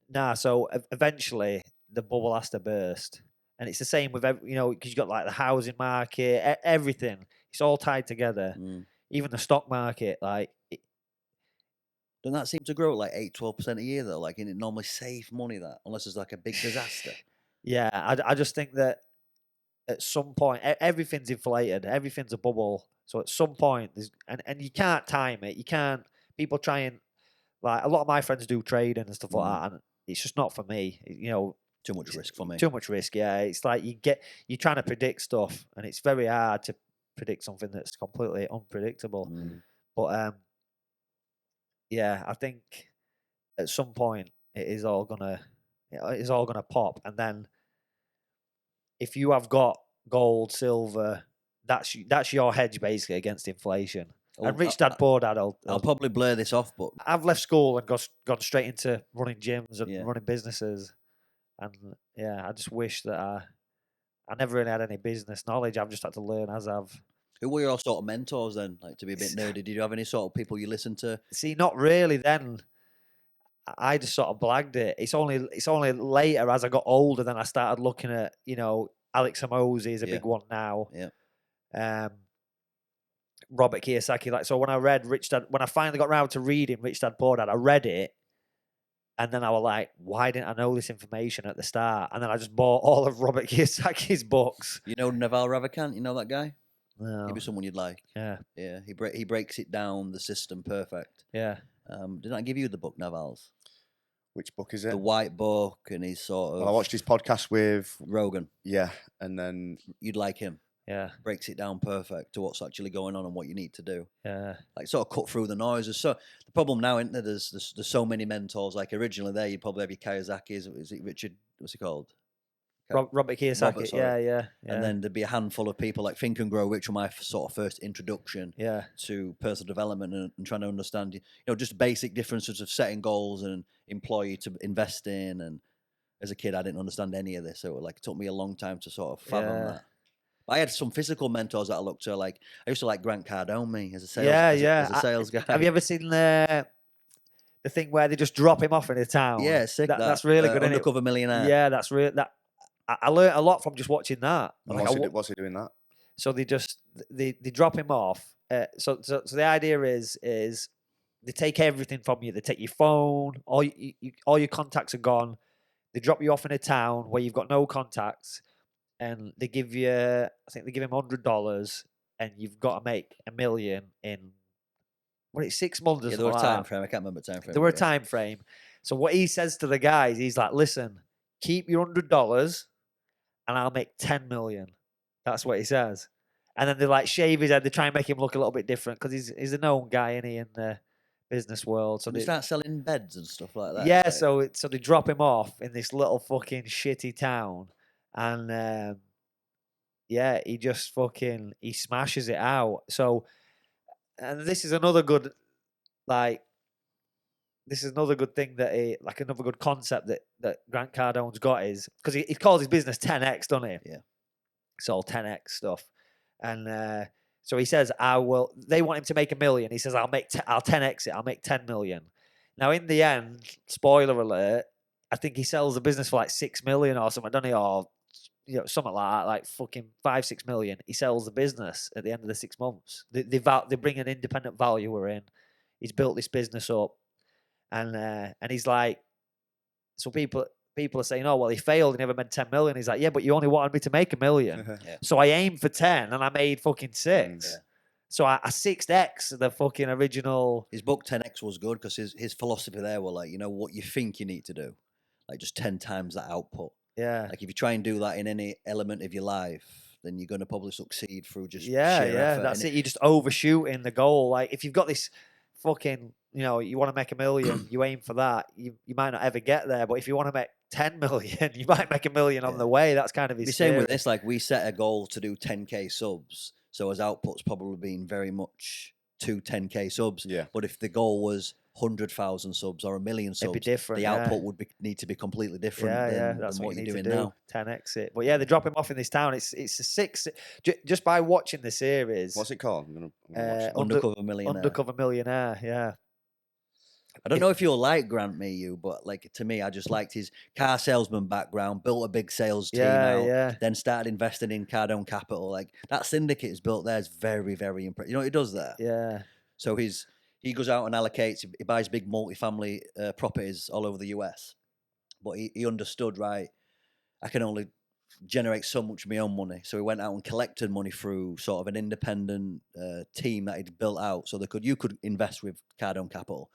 nah, so eventually the bubble has to burst, and it's the same with because you got like the housing market, everything. It's all tied together. Mm. Even the stock market, like Doesn't that seem to grow at like 8-12% a year though? Like, and it normally save money that unless there's like a big disaster. yeah, I just think that at some point everything's inflated, everything's a bubble. So at some point there's and you can't time it. You can't. People try and like a lot of my friends do trading and stuff like that, and it's just not for me. Too much risk for me. Too much risk. Yeah, it's like you're trying to predict stuff, and it's very hard to predict something that's completely unpredictable. But yeah, I think at some point it's all gonna pop, and then if you have got gold, silver, that's your hedge basically against inflation. And rich dad, poor dad. I'll probably blur this off, but I've left school and gone straight into running gyms and Yeah. running businesses, and yeah, I just wish that I never really had any business knowledge. I've just had to learn as I've. who were your sort of mentors then? Like to be a bit nerdy, did you have any sort of people you listened to? See, not really. Then I just sort of blagged it. It's only later as I got older then I started looking at Alex Hormozy is a Yeah. big one now. Yeah. Robert Kiyosaki. Like so, when I finally got around to reading Rich Dad Poor Dad, I read it, and then I was like, why didn't I know this information at the start? And then I just bought all of Robert Kiyosaki's books. You know Naval Ravikant? You know that guy? No. He'd be someone you'd like. Yeah. Yeah. He breaks it down, the system, perfect. Yeah. Didn't I give you the book, Naval's? Which book is it? The White Book, and he's sort of. Well, I watched his podcast with Rogan. Yeah, and then You'd like him. Yeah. Breaks it down perfect to what's actually going on and what you need to do. Yeah. Like sort of cut through the noise. So the problem now, isn't there? There's so many mentors. Like originally, there you'd probably have your Kiyosaki's. Is it Richard? What's he called? Robert Kiyosaki. Robert, sorry. Yeah. And then there'd be a handful of people like Think and Grow, which were my sort of first introduction yeah. to personal development and trying to understand, just basic differences of setting goals and employee to invest in. And as a kid, I didn't understand any of this. So it took me a long time to sort of fathom that. I had some physical mentors that I looked to. Like I used to like Grant Cardone as a sales, as a sales guy. Have you ever seen the thing where they just drop him off in a town? Yeah, sick. That's really good. Undercover Millionaire. Yeah, that's real. I learned a lot from just watching that. what's he doing that? So they drop him off. So the idea is they take everything from you. They take your phone, all your contacts are gone. They drop you off in a town where you've got no contacts, and they give you, I think they give him $100, and you've got to make $1 million in 6 months. Yeah, there were a time frame. I can't remember the time frame. There were a time frame. So what he says to the guys, he's like, "Listen, keep your $100, and I'll make 10 million." That's what he says. And then they like shave his head. They try and make him look a little bit different because he's a known guy, isn't he, in the business world. So they start selling beds and stuff like that. Yeah, so they drop him off in this little fucking shitty town, and he just he smashes it out. So, and this is another good thing that another good concept that Grant Cardone's got is because he calls his business 10x, doesn't he? Yeah. It's all 10x stuff. And so he says, they want him to make $1 million. He says, I'll 10x it. I'll make 10 million. Now, in the end, spoiler alert, I think he sells the business for like 6 million or something, doesn't he? Or, something like that, like fucking 5-6 million. He sells the business at the end of the 6 months. They bring an independent valuer in. He's built this business up. And he's like, so people are saying, oh, well, he failed. He never made 10 million. He's like, yeah, but you only wanted me to make $1 million. Yeah. So I aimed for 10 and I made fucking 6. Yeah. So I 6x the fucking original. His book 10x was good because his philosophy there were like, what you think you need to do, like just 10 times that output. Yeah. Like if you try and do that in any element of your life, then you're going to probably succeed through just sheer effort. That's it. You just overshooting the goal. Like if you've got this fucking, you want to make $1 million, you aim for that. You might not ever get there, but if you want to make 10 million, you might make $1 million on the way. That's kind of his. The same with this. Like we set a goal to do 10k subs. So his output's probably been very much 10K subs. Yeah. But if the goal was 100,000 subs or 1,000,000 It'd be subs, different. the yeah. output would need to be completely different than That's what what you you're need doing to do. now. 10x it. But yeah, they drop him off in this town. It's a 6. Just by watching the series. What's it called? I'm gonna watch it. Undercover Millionaire. Undercover Millionaire. Yeah. I don't know if you'll like Grant you, but like to me, I just liked his car salesman background, built a big sales team out, Yeah. then started investing in Cardone Capital. Like that syndicate is built there is very, very impressive. You know what he does there? Yeah. So he goes out and allocates, he buys big multifamily properties all over the US. But he understood, right, I can only generate so much of my own money. So he went out and collected money through sort of an independent team that he'd built out so you could invest with Cardone Capital.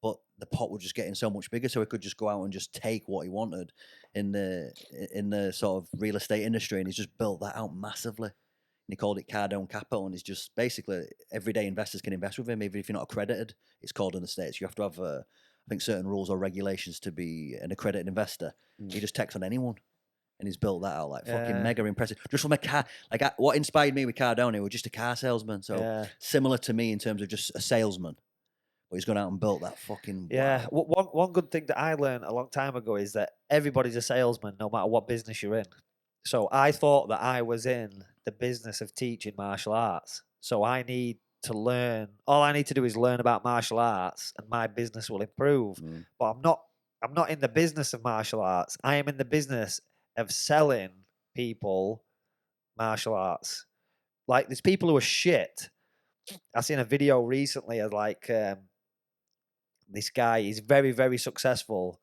But the pot was just getting so much bigger, so he could just go out and just take what he wanted in the sort of real estate industry, and he's just built that out massively. And he called it Cardone Capital, and it's just basically everyday investors can invest with him, even if you're not accredited. It's called in the States. You have to have, I think, certain rules or regulations to be an accredited investor. He just takes on anyone, and he's built that out like fucking mega impressive. Just from a car, what inspired me with Cardone, he was just a car salesman, so similar to me in terms of just a salesman. But he's gone out and built that fucking. Yeah. Wow. One good thing that I learned a long time ago is that everybody's a salesman, no matter what business you're in. So I thought that I was in the business of teaching martial arts. So I need to learn. All I need to do is learn about martial arts, and my business will improve. But I'm not in the business of martial arts. I am in the business of selling people martial arts. Like there's people who are shit. I seen a video recently of like this guy. He's very, very successful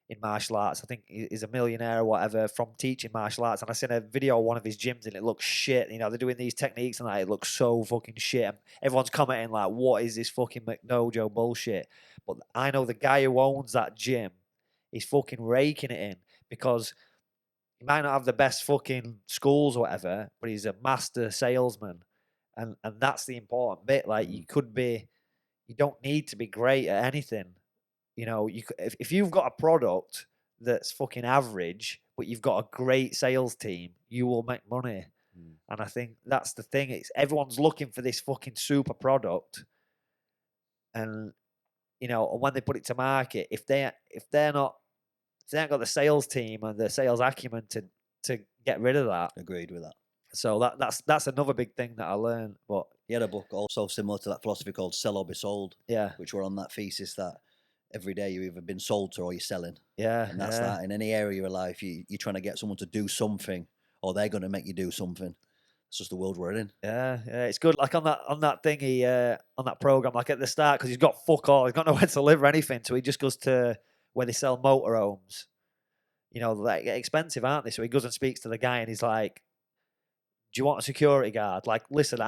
in martial arts. I think he's a millionaire or whatever from teaching martial arts. And I seen a video of one of his gyms and it looks shit. You know, they're doing these techniques and it looks so fucking shit. And everyone's commenting like, what is this fucking McDojo bullshit? But I know the guy who owns that gym is fucking raking it in because he might not have the best fucking schools or whatever, but he's a master salesman. And that's the important bit. Like you don't need to be great at anything. You know, if you've got a product that's fucking average, but you've got a great sales team, you will make money. And I think that's the thing. It's everyone's looking for this fucking super product, and you know, and when they put it to market, if they ain't got the sales team and the sales acumen to get rid of that. Agreed with that. So that's another big thing that I learned. But he had a book also similar to that philosophy called Sell or Be Sold. Yeah. Which were on that thesis that every day you've either been sold to or you're selling. Yeah. And that's that. In any area of your life, you're trying to get someone to do something or they're going to make you do something. It's just the world we're in. Yeah, it's good. Like on that thingy, on that program, like at the start, because he's got fuck all, he's got nowhere to live or anything, so he just goes to where they sell motorhomes. You know, like expensive, aren't they? So he goes and speaks to the guy, and he's like, "Do you want a security guard? Like, listen,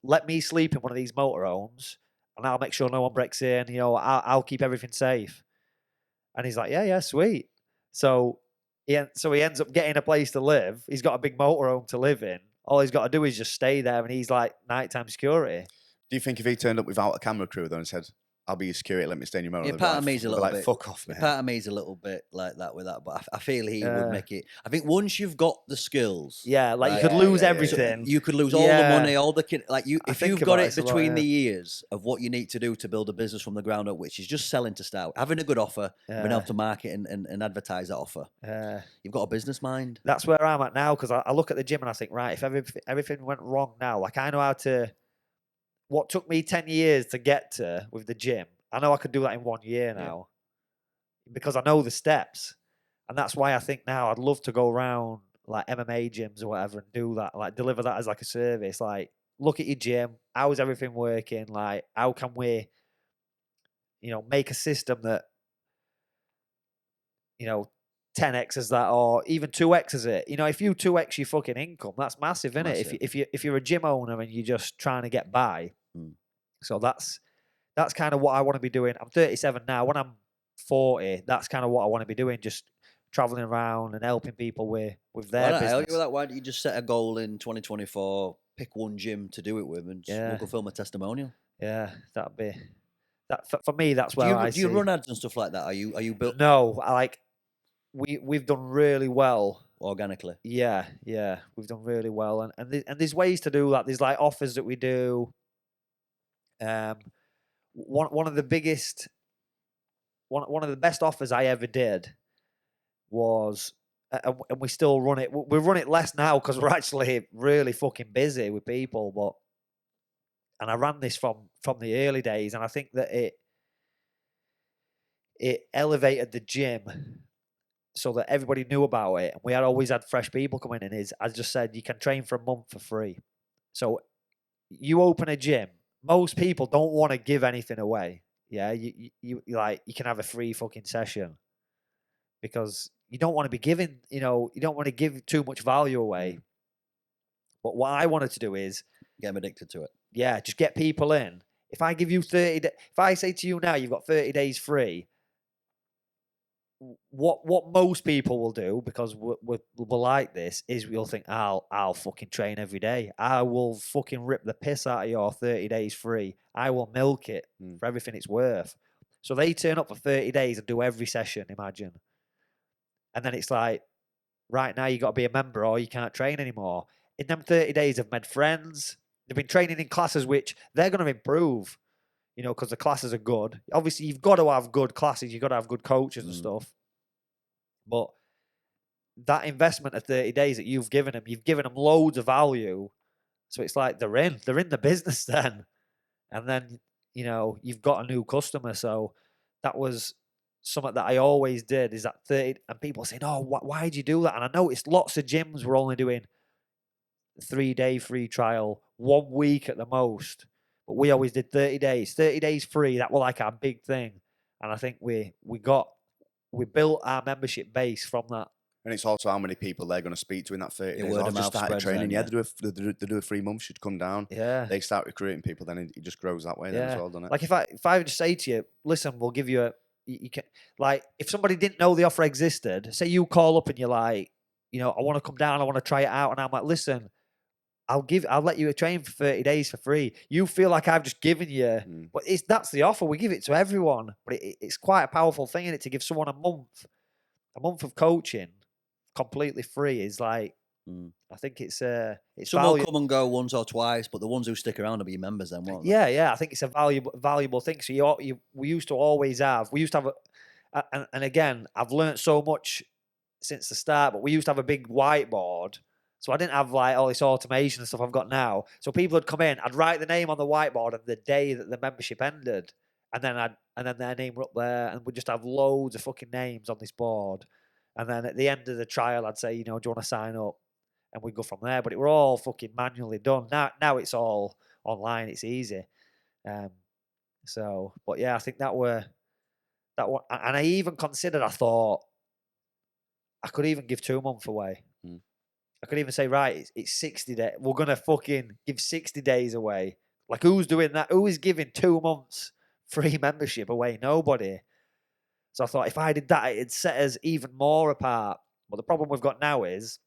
let me sleep in one of these motorhomes, and I'll make sure no one breaks in. You know, I'll keep everything safe." And he's like, "Yeah, sweet." So he ends up getting a place to live. He's got a big motorhome to live in. All he's got to do is just stay there, and he's like nighttime security. Do you think if he turned up without a camera crew though and said, "I'll be your security, let me stay in your motor," Yeah, part of me's a little bit. Fuck off, man. Part of me's a little bit like that with that, but I feel he would make it. I think once you've got the skills, yeah, like right, you could lose everything. You could lose all the money, all the if you've got it between the years of what you need to do to build a business from the ground up, which is just selling to start, having a good offer, being able to market and advertise that offer. You've got a business mind. That's where I'm at now because I look at the gym and I think, right, if everything went wrong now, like I know how to. What took me 10 years to get to with the gym, I know I could do that in 1 year now because I know the steps. And that's why I think now I'd love to go around like MMA gyms or whatever and do that, like deliver that as like a service. Like, look at your gym. How is everything working? Like, how can we, you know, make a system that, you know, 10x's that or even 2x's it. You know, if you 2x your fucking income, that's massive, isn't it? If you're a gym owner and you're just trying to get by. So that's kind of what I want to be doing. I'm 37 now. When I'm 40, that's kind of what I want to be doing, just traveling around and helping people with their business. Help you with that. Why don't you just set a goal in 2024, pick one gym to do it with and we'll go film a testimonial? Yeah, that'd be that for me. That's where do you run ads and stuff like that? Are you built? No, we've done really well organically. Yeah, we've done really well, and there's ways to do that. There's like offers that we do. One of the biggest, one of the best offers I ever did was, and we still run it. We run it less now because we're actually really fucking busy with people. But and I ran this from the early days, and I think that it elevated the gym so that everybody knew about it. And we had always had fresh people coming in. Is, as I just said, you can train for a month for free. So you open a gym. Most people don't want to give anything away. Yeah, you like, you can have a free fucking session because you don't want to be giving. You don't want to give too much value away. But what I wanted to do is get them addicted to it. Yeah, just get people in. If I give you 30, if I say to you now you've got 30 days free, what most people will do, because we're like this, is we'll think, I'll fucking train every day. I will fucking rip the piss out of your 30 days free. I will milk it for everything it's worth. So they turn up for 30 days and do every session, imagine. And then it's like, right now you got to be a member or you can't train anymore. In them 30 days, they've made friends. They've been training in classes which they're going to improve, because the classes are good. Obviously, you've got to have good classes. You've got to have good coaches and stuff. But that investment of 30 days that you've given them loads of value. So it's like they're in the business then. And then, you've got a new customer. So that was something that I always did, is that 30, and people saying, oh, why'd you do that? And I noticed lots of gyms were only doing 3-day free trial, 1 week at the most. But we always did 30 days free. That was like our big thing. And I think we built our membership base from that. And it's also how many people they're going to speak to in that 30 days. I've just started training. They do a 3 months, should come down. Yeah. They start recruiting people, then it just grows that way then as well, doesn't it? Like if I just say to you, listen, we'll give you you can, like, if somebody didn't know the offer existed, say you call up and you're like, I want to come down, I want to try it out. And I'm like, listen, I'll let you train for 30 days for free. You feel like I've just given you, but that's the offer. We give it to everyone, but it's quite a powerful thing in it to give someone a month of coaching completely free is like, I think it's some will come and go once or twice, but the ones who stick around will be members then, won't they? Yeah. I think it's a valuable thing. So we used to have, and again, I've learned so much since the start, but we used to have a big whiteboard. So I didn't have like all this automation and stuff I've got now. So people would come in, I'd write the name on the whiteboard and the day that the membership ended. And then their name were up there, and we'd just have loads of fucking names on this board. And then at the end of the trial, I'd say, do you want to sign up? And we'd go from there. But it were all fucking manually done. Now it's all online. It's easy. But yeah, I think that one. And I even considered, I thought, I could even give 2 months away. I could even say, right, it's 60 days. We're going to fucking give 60 days away. Like, who's doing that? Who is giving 2 months free membership away? Nobody. So I thought, if I did that, it'd set us even more apart. But the problem we've got now is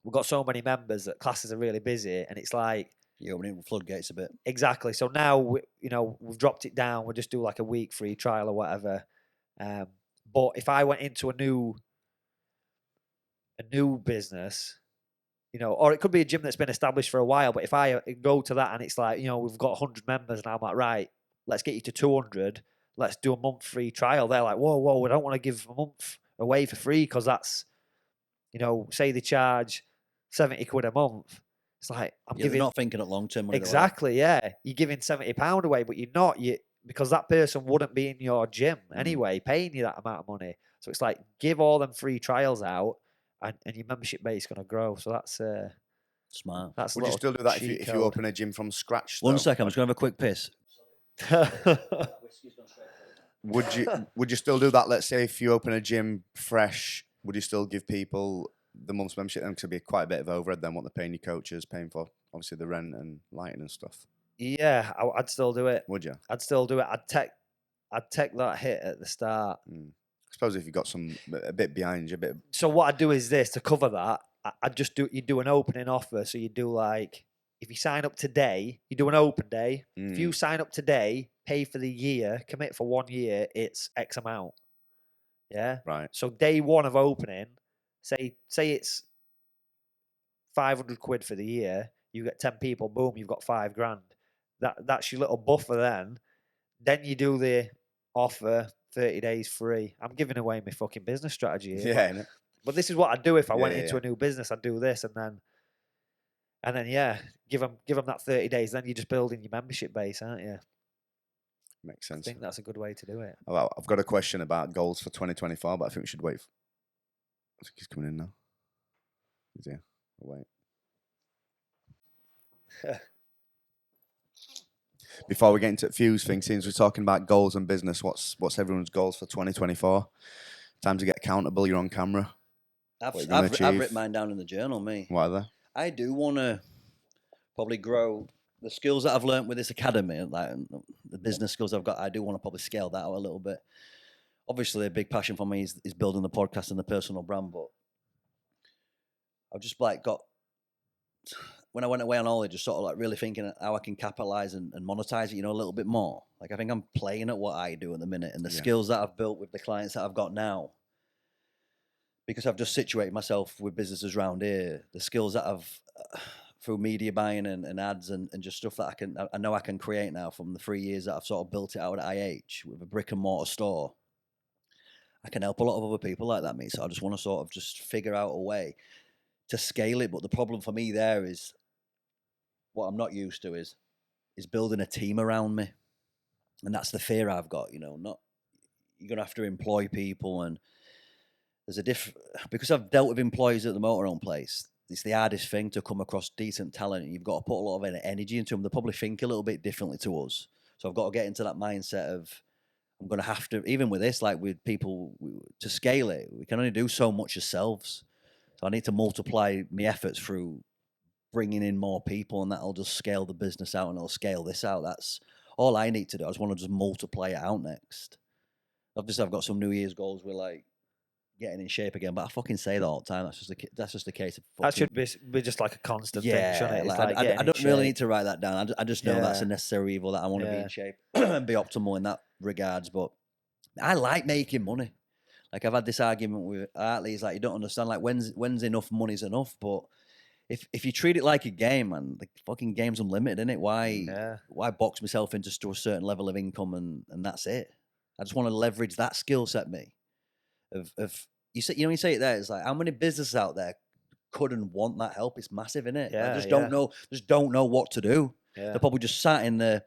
we've got so many members that classes are really busy. And it's like, you're opening floodgates a bit. Exactly. So now, we've dropped it down. We'll just do like a week free trial or whatever. But if I went into a new business, or it could be a gym that's been established for a while, but if I go to that and it's like, we've got 100 members, and I'm like, right, let's get you to 200. Let's do a month free trial. They're like, whoa, we don't want to give a month away for free because that's, say they charge 70 quid a month. It's like, you're not thinking at long term. Exactly, yeah. You're giving £70 away, but you're not. Because that person wouldn't be in your gym anyway, paying you that amount of money. So it's like, give all them free trials out, and your membership base is going to grow. So that's smart. Would you still do that if you open a gym from scratch? One second, I'm just going to have a quick piss. Would you still do that? Let's say if you open a gym fresh, would you still give people the month's membership? Then to be quite a bit of overhead than what they're paying your coaches, paying for obviously the rent and lighting and stuff. Yeah, I'd still do it. Would you? I'd still do it. I'd take that hit at the start. I suppose if you got a bit behind you, So what I'd do is this, to cover that. You do an opening offer. So you do like, if you sign up today, you do an open day. If you sign up today, pay for the year, commit for 1 year, it's X amount. Yeah. Right. So day one of opening, say it's 500 quid for the year, you get 10 people, boom, you've got 5 grand. That's your little buffer then. Then you do the offer 30 days free. I'm giving away my fucking business strategy here. Yeah, innit? But this is what I'd do if I Yeah, went yeah, into yeah. a new business. I'd do this and then yeah, give them that 30 days. Then you're just building your membership base, aren't you? Makes I sense. think that's a good way to do it. Well, I've got a question about goals for 2024, but I think we should wait. I think he's coming in now. Is he? I'll wait. Before we get into the Fuse thing, since we're talking about goals and business, what's everyone's goals for 2024? Time to get accountable. You're on camera. I've What are you gonna achieve? written mine down in the journal, me. What are they? I do want to probably grow the skills that I've learned with this academy, like the business skills I've got. I do want to probably scale that out a little bit. Obviously, a big passion for me is building the podcast and the personal brand, but I've just like got, when I went away on holiday, just sort of like really thinking how I can capitalize and monetize it, a little bit more. Like I think I'm playing at what I do at the minute, and the skills that I've built with the clients that I've got now, because I've just situated myself with businesses around here, the skills that I've through media buying and ads and just stuff that I know I can create now from the 3 years that I've sort of built it out at IH with a brick and mortar store. I can help a lot of other people like that, mate. So I just want to sort of just figure out a way to scale it. But the problem for me there is, what I'm not used to is building a team around me. And that's the fear I've got, not, you're going to have to employ people. And there's because I've dealt with employees at the motorhome place, it's the hardest thing to come across decent talent, and you've got to put a lot of energy into them. They probably think a little bit differently to us. So I've got to get into that mindset of, I'm going to have to, even with this, like with people, to scale it, we can only do so much ourselves. So I need to multiply my efforts through bringing in more people, and that'll just scale the business out, and it'll scale this out. That's all I need to do. I just want to just multiply it out next. Obviously, I've got some New Year's goals with like getting in shape again, but I fucking say that all the time. That's just the case of That should be just like a constant thing, shouldn't it? It's like, getting I in don't really shape. need to write that down. I just know that's a necessary evil, that I want to be in shape and be optimal in that regards. But I like making money. Like I've had this argument with Hartley. He's like, you don't understand. Like when's enough money's enough? But if you treat it like a game, man, the fucking game's unlimited, isn't it? Why box myself into a certain level of income and that's it? I just want to leverage that skill set, me. Of you say it there. It's like, how many businesses out there could and want that help? It's massive, isn't it? Yeah, don't know, don't know what to do. Yeah. They're probably just sat in the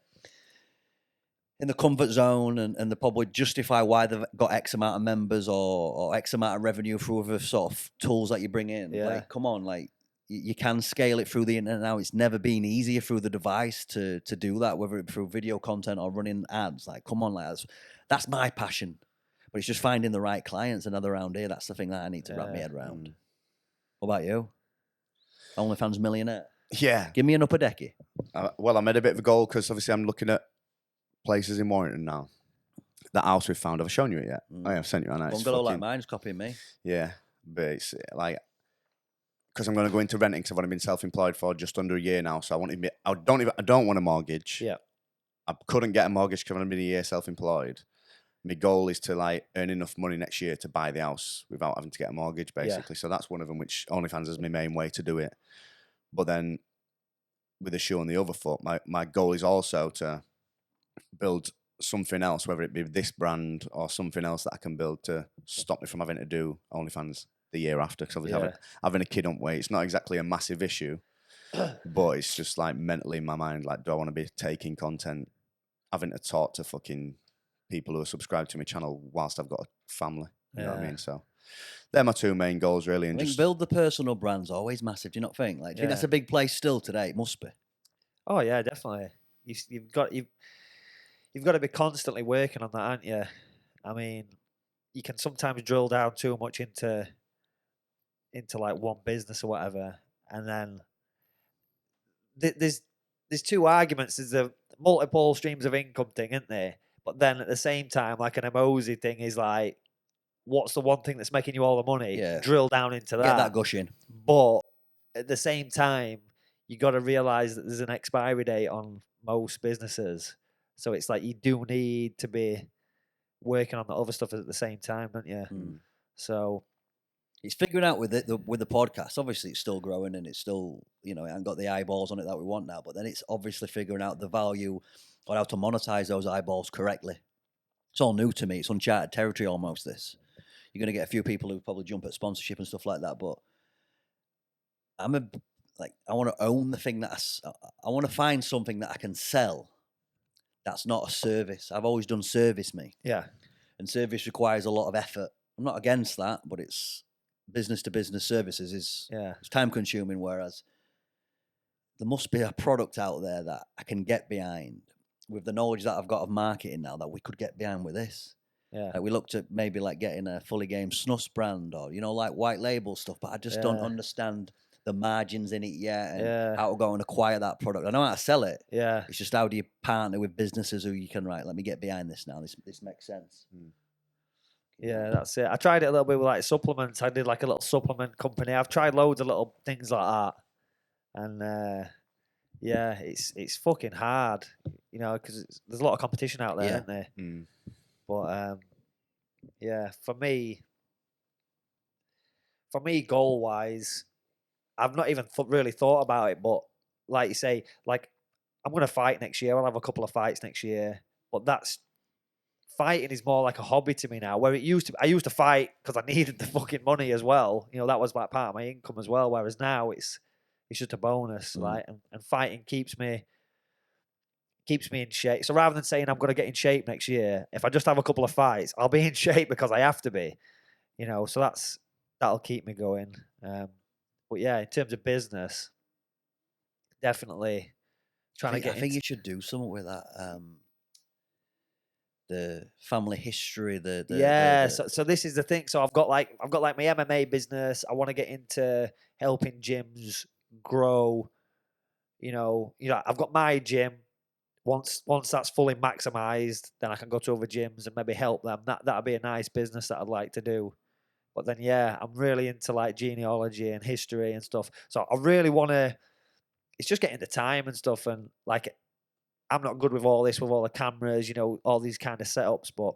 comfort zone, and they probably justify why they've got X amount of members or X amount of revenue through other sort of tools that you bring in. Yeah. Like, come on, like you can scale it through the internet now. It's never been easier through the device to do that, whether it through video content or running ads. Like, come on, like that's my passion. But it's just finding the right clients and other around here. That's the thing that I need to wrap my head around. What about you? OnlyFans millionaire? Yeah. Give me an upper decky. Well, I made a bit of a goal because obviously I'm looking at places in Warrington now. That house we found. Have I shown you it yet? Oh, yeah, I've sent you an. Bungalow like mine's copying me. Yeah, but it's like, because I'm going to go into renting because I've only been self-employed for just under a year now. So I don't want a mortgage. Yeah. I couldn't get a mortgage because I've only been a year self-employed. My goal is to like earn enough money next year to buy the house without having to get a mortgage, basically. So that's one of them, which OnlyFans is my main way to do it. But then with the shoe on the other foot, my goal is also to build something else, whether it be this brand or something else that I can build to stop me from having to do OnlyFans the year after. Because obviously having a kid on way, it's not exactly a massive issue, but it's just like mentally in my mind, like, do I want to be taking content, having to talk to fucking people who are subscribed to my channel whilst I've got a family? You know what I mean? So they're my two main goals, really. And just build the personal brand's always massive. Do you not think? Like, do you think that's a big place still today? It must be. Oh yeah, definitely. You've got to be constantly working on that, aren't you? I mean, you can sometimes drill down too much into like one business or whatever, and then there's two arguments. There's the multiple streams of income thing, isn't there? But then at the same time, like an emoji thing is like, what's the one thing that's making you all the money? Yeah. Drill down into that. Get that gushing. But at the same time, you got to realize that there's an expiry date on most businesses. So it's like you do need to be working on the other stuff at the same time, don't you? So It's figuring out with with the podcast. Obviously, it's still growing and it's still, it hasn't got the eyeballs on it that we want now. But then it's obviously figuring out the value or how to monetize those eyeballs correctly. It's all new to me. It's uncharted territory almost. This you're going to get a few people who probably jump at sponsorship and stuff like that. But I want to own the thing that I want to find something that I can sell. That's not a service. I've always done service, me. Yeah. And service requires a lot of effort. I'm not against that, but it's business to business services it's time consuming. Whereas there must be a product out there that I can get behind with the knowledge that I've got of marketing now that we could get behind with this. Yeah. Like we looked at maybe like getting a fully game snus brand or, like white label stuff, but I just don't understand the margins in it yet and how to go and acquire that product. I know how to sell it. Yeah. It's just how do you partner with businesses who you can, right, let me get behind this now. This makes sense. Yeah, that's it. I tried it a little bit with like supplements. I did like a little supplement company. I've tried loads of little things like that. And it's fucking hard, because there's a lot of competition out there, isn't there? But for me, goal wise, I've not even really thought about it. But like you say, like I'm gonna fight next year. I'll have a couple of fights next year. But fighting is more like a hobby to me now. Where I used to fight because I needed the fucking money as well. That was like part of my income as well. Whereas now it's just a bonus, right? And fighting keeps me in shape. So rather than saying I'm going to get in shape next year, if I just have a couple of fights, I'll be in shape because I have to be, So that'll keep me going. But yeah, in terms of business, definitely trying to get. I think you should do something with that. The family history. So this is the thing. So I've got like my MMA business. I want to get into helping gyms grow. I've got my gym. Once that's fully maximized, then I can go to other gyms and maybe help them. That'd be a nice business that I'd like to do. But then, I'm really into like genealogy and history and stuff. So I really want to. It's just getting the time and stuff, and like I'm not good with all this, with all the cameras, all these kind of setups. But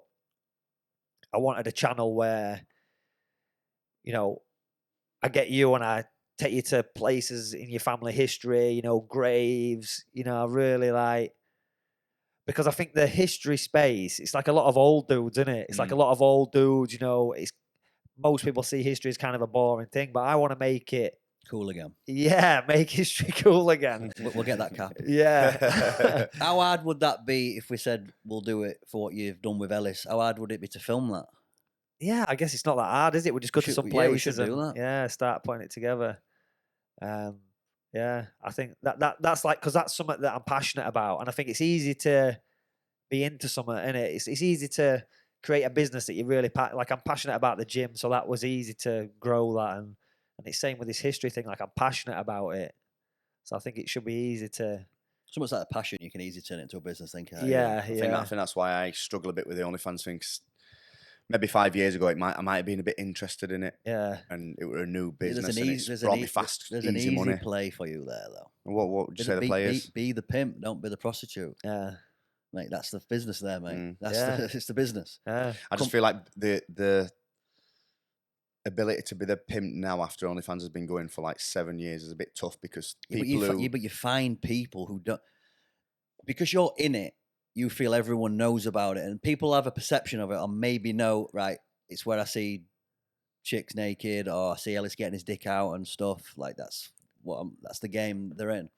I wanted a channel where, I get you and I take you to places in your family history, graves. I really like. Because I think the history space, it's like a lot of old dudes, isn't it? It's like a lot of old dudes, It's most people see history as kind of a boring thing, but I want to make it cool again. Yeah, make history cool again. We'll get that cap. Yeah. How hard would that be if we said we'll do it for what you've done with Ellis? How hard would it be to film that? Yeah, I guess it's not that hard, is it? We just go to some places we should do that. Yeah, start putting it together. Yeah, I think that's like, because that's something that I'm passionate about, and I think it's easy to be into something, isn't it? It's easy to create a business that you really like. I'm passionate about the gym, so that was easy to grow that, and it's same with this history thing. Like I'm passionate about it, so I think it should be easy to. So much like a passion, you can easily turn it into a business thing. Yeah, I think that's why I struggle a bit with the OnlyFans thing. Maybe 5 years ago, I might have been a bit interested in it. Yeah, and it were a new business. There's an easy play for you there, though. What would you say the play is? Be the pimp, don't be the prostitute. Yeah, mate, that's the business there, mate. It's the business. I just feel like the ability to be the pimp now after OnlyFans has been going for like 7 years is a bit tough, because but you find people who don't, because you're in it. You feel everyone knows about it, and people have a perception of it, or maybe know, right, it's where I see chicks naked, or I see Ellis getting his dick out and stuff. Like that's the game they're in.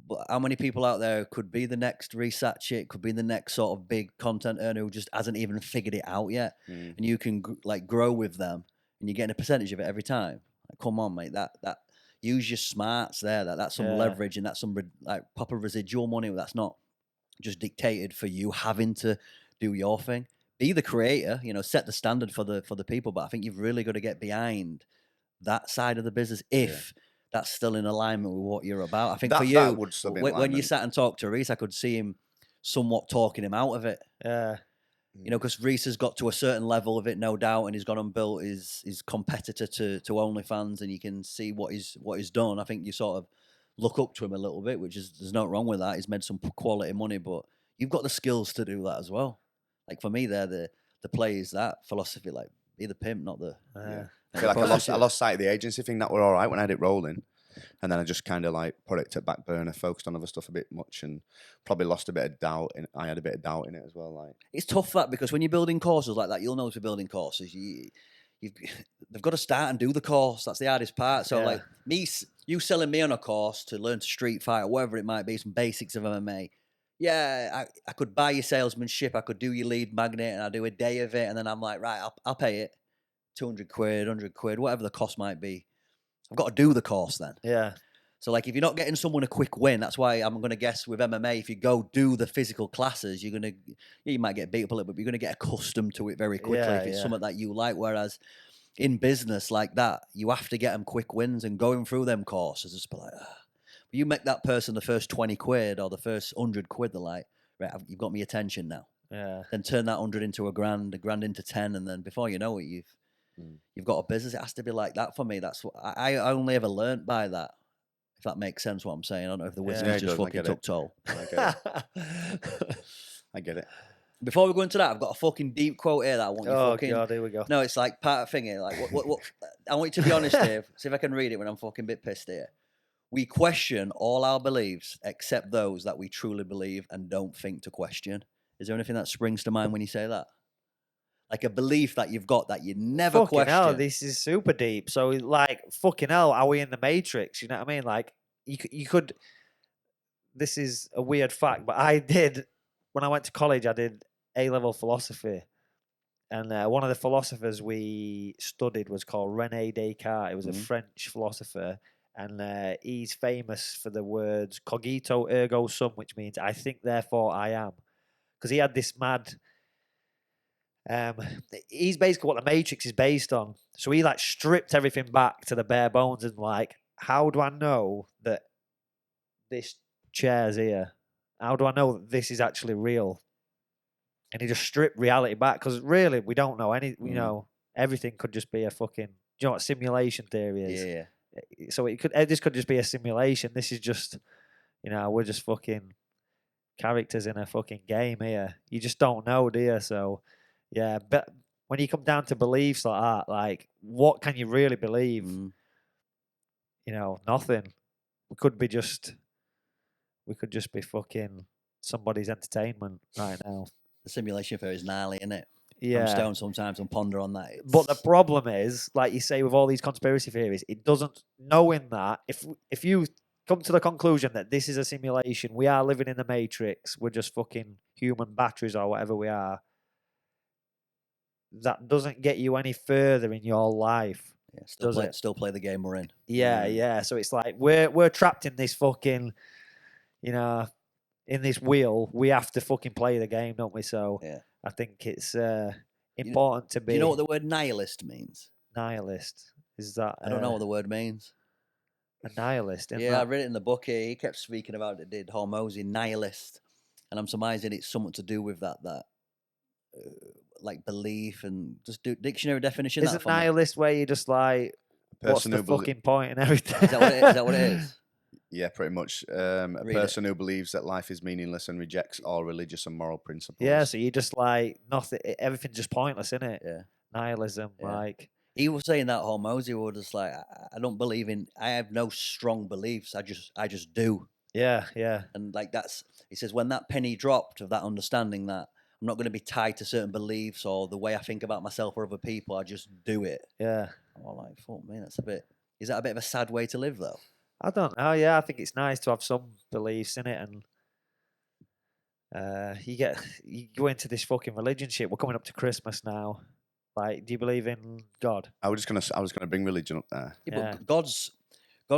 But how many people out there could be the next Resat chick, could be the next sort of big content earner who just hasn't even figured it out yet, and you can grow with them, and you're getting a percentage of it every time. Like, come on, mate, that use your smarts there. That's some leverage, and that's some like proper residual money. That's not just dictated for you having to do your thing. Be the creator, set the standard for the people. But I think you've really got to get behind that side of the business if that's still in alignment with what you're about. I think for you, when you sat and talked to Reese, I could see him somewhat talking him out of it. Yeah. Because Reese has got to a certain level of it, no doubt, and he's gone and built his competitor to OnlyFans, and you can see what he's done. I think you sort of look up to him a little bit, there's no wrong with that. He's made some quality money, but you've got the skills to do that as well. Like for me, there the play is that philosophy, like be the pimp, not the. Yeah. I not feel the like I prostitute. lost sight of the agency thing. That were all right when I had it rolling, and then I just kind of like put it to back burner, focused on other stuff a bit much, and probably lost a bit of doubt. I had a bit of doubt in it as well. Like It's tough that because when you're building courses like that, you'll notice with building courses, you've they've got to start and do the course. That's the hardest part. So Yeah. like you selling me on a course to learn to street fight or whatever it might be, some basics of MMA. Yeah, I could buy your salesmanship. I could do your lead magnet, and I do a day of it, and then I'm like, right, I'll pay it, 200 quid, 100 quid, whatever the cost might be. I've got to do the course then. Yeah. So, like, if you're not getting someone a quick win, that's why I'm going to guess with MMA, if you go do the physical classes, you might get beat up a little bit, but you're going to get accustomed to it very quickly if it's something that you like. Whereas in business like that, you have to get them quick wins, and going through them courses, it's like, But you make that person the first 20 quid or the first 100 quid, they're like, right, you've got me attention now. Yeah. Then turn that 100 into a grand into 10, and then before you know it, you've got a business. It has to be like that for me. That's what I only ever learnt by that. If that makes sense, what I'm saying. I don't know if the whiskey's Yeah, it just does. I fucking get took it. toll. I get it. I get it. Before we go into that, I've got a fucking deep quote here that I want you Oh fucking. God, here we go. No, it's like part of thing here. Like, what? I want you to be honest here. See if I can read it when I'm fucking a bit pissed here. We question all our beliefs except those that we truly believe and don't think to question. Is there anything that springs to mind when you say that? Like a belief that you've got that you never Fucking question. hell, this is super deep. So, like, fucking hell, are we in the Matrix? You know what I mean? Like, you could. This is a weird fact, but I did when I went to college. I did A-level philosophy, and one of the philosophers we studied was called René Descartes. It was a French philosopher, and he's famous for the words "cogito ergo sum," which means "I think, therefore I am," because he had this mad. He's basically what the Matrix is based on. So he like stripped everything back to the bare bones and like, how do I know that this chair's here? How do I know that this is actually real? And he just stripped reality back because really we don't know any. You know, everything could just be a fucking. Do you know what simulation theory is? Yeah. So this could just be a simulation. This is just, we're just fucking characters in a fucking game here. You just don't know, do you? So. Yeah, but when you come down to beliefs like that, like what can you really believe? Nothing. We could just be fucking somebody's entertainment right now. The simulation theory is gnarly, isn't it? Yeah. I'm stoned sometimes and ponder on that. But the problem is, like you say, with all these conspiracy theories, it doesn't, knowing that, if you come to the conclusion that this is a simulation, we are living in the Matrix, we're just fucking human batteries or whatever we are, that doesn't get you any further in your life. Yeah, still play the game we're in. Yeah. So it's like we're trapped in this fucking, in this wheel. We have to fucking play the game, don't we? So Yeah. I think it's important to be. Do you know what the word nihilist means? Nihilist? Is that? I don't know what the word means. A nihilist? Yeah, I read it in the book here. He kept speaking about it. Did Hormozy nihilist? And I'm surmising it's something to do with that like belief and just do dictionary definition. Isn't nihilist where you just like, what's the fucking point and everything? Is that what it is? Yeah, pretty much. A person who believes that life is meaningless and rejects all religious and moral principles. Yeah, so you just like nothing. Everything's just pointless, isn't it? Yeah, nihilism. Yeah. Like he was saying that Hormozy was just like, I don't believe in. I have no strong beliefs. I just do. Yeah. And like he says, when that penny dropped of that understanding that I'm not going to be tied to certain beliefs or the way I think about myself or other people, I just do it. Yeah. I'm like, fuck me, is that a bit of a sad way to live though? I don't know. Yeah, I think it's nice to have some beliefs in it, and you go into this fucking religion shit. We're coming up to Christmas now. Like, do you believe in God? I was gonna bring religion up there. Yeah. But God's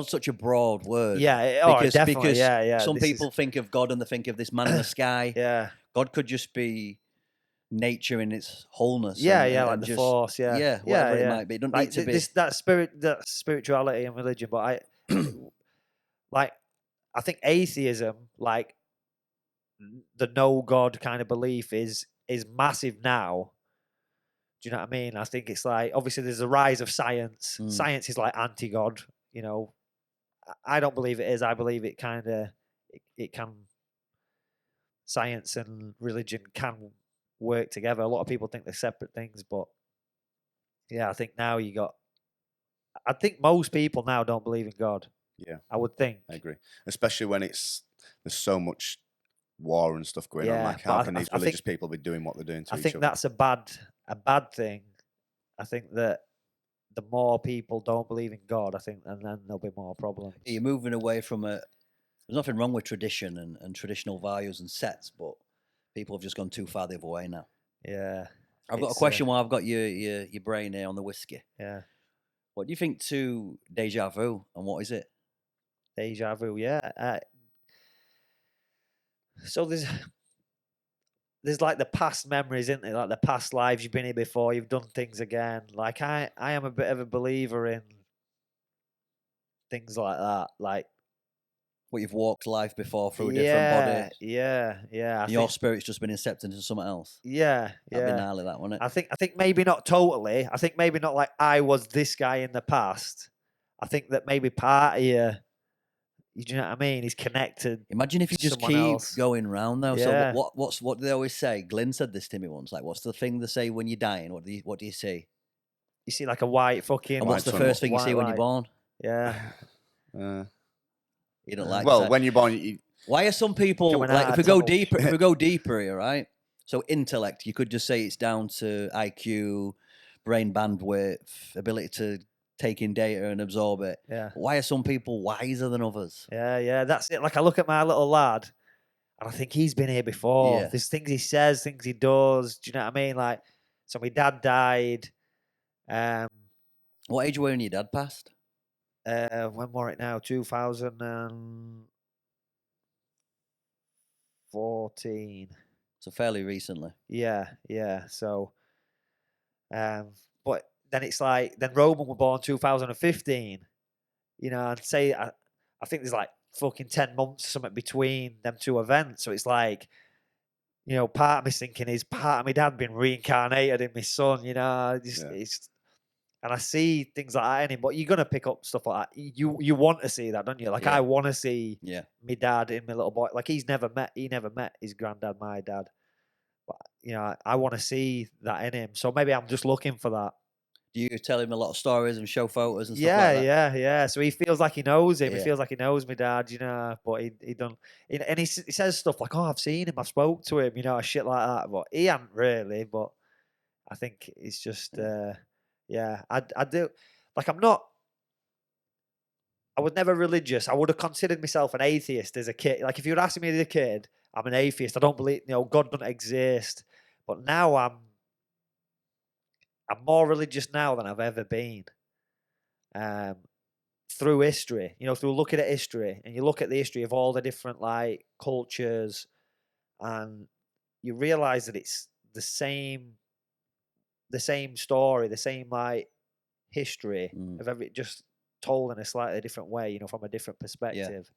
such a broad word. Yeah, definitely. Yeah. Some people think of God and they think of this man in the sky. Yeah. God could just be nature in its wholeness. Like the force. Yeah, whatever it might be. It doesn't need to be that spirituality and religion. But I think atheism, like the no God kind of belief, is massive now. Do you know what I mean? I think it's like, obviously there's a rise of science. Science is like anti-God. I don't believe it is. I believe it kind of it can. Science and religion can work together. A lot of people think they're separate things, but Yeah, I think now I think most people now don't believe in God. Yeah, I would think. I agree. Especially when there's so much war and stuff going on. Yeah, Like, how but can these I religious think people be doing what they're doing to I each think other? that's a bad thing. I think that the more people don't believe in God, I think, and then there'll be more problems. You're moving away from a. There's nothing wrong with tradition and traditional values and sets, but people have just gone too far the other way now. Yeah, I've got a it's, question while I've got your brain here on the whiskey. yeah, What do you think to deja vu, and what is it? deja vu. Yeah. So there's like the past memories, isn't there? Like the past lives you've been here before, you've done things again. Like I am a bit of a believer in things like that. Like What you've walked life before through a different body, yeah. I and your think spirit's just been incepted into something else. yeah, That'd be yeah. gnarly, that, wouldn't it? I think maybe not totally. I think maybe not like I was this guy in the past. I think that maybe part of you know what I mean, is connected Imagine if you to just someone keep else. going round though. So Yeah. what do they always say? Glyn said this to me once. Like, what's the thing they say when you're dying? What do you see? You see like a white fucking And what's the White first thing you white see when you're light. born? Yeah. You don't like. Well, to- when you're born, you, Why are some people Coming like? out If of we go touch. deeper, if we go deeper here, right? So intellect, you could just say it's down to IQ, brain bandwidth, ability to take in data and absorb it. Yeah. But why are some people wiser than others? Yeah, that's it. Like I look at my little lad and I think he's been here before. Yeah. There's things he says, things he does. Do you know what I mean? Like, so my dad died. What age were you when your dad passed? When were it now? 2014. So fairly recently. Yeah. So, but then it's like, then Roman were born 2015. You know, I'd say, I think there's like fucking 10 months or something between them two events. So it's like, you know, part of me thinking is part of my dad been reincarnated in my son, you know, it's, and I see things like that in him, but you're gonna pick up stuff like that. You want to see that, don't you? Like Yeah. I want to see Yeah. my dad in my little boy. Like he never met his granddad, my dad. But you know, I want to see that in him. So maybe I'm just looking for that. Do you tell him a lot of stories and show photos and stuff like that? Yeah. So he feels like he knows him. He Yeah. feels like he knows my dad, you know. But he don't. And he says stuff like, "Oh, I've seen him. I've spoke to him," you know, shit like that. But he hasn't really. But I think it's just, yeah. I do. Like I'm not. I was never religious. I would have considered myself an atheist as a kid. Like if you were asking me as a kid, I'm an atheist. I don't believe, you know, God doesn't exist. But now I'm more religious now than I've ever been. Through history, you know, through looking at history, and you look at the history of all the different like cultures, and you realize that it's the same story, the same like history of every, just told in a slightly different way, you know, from a different perspective.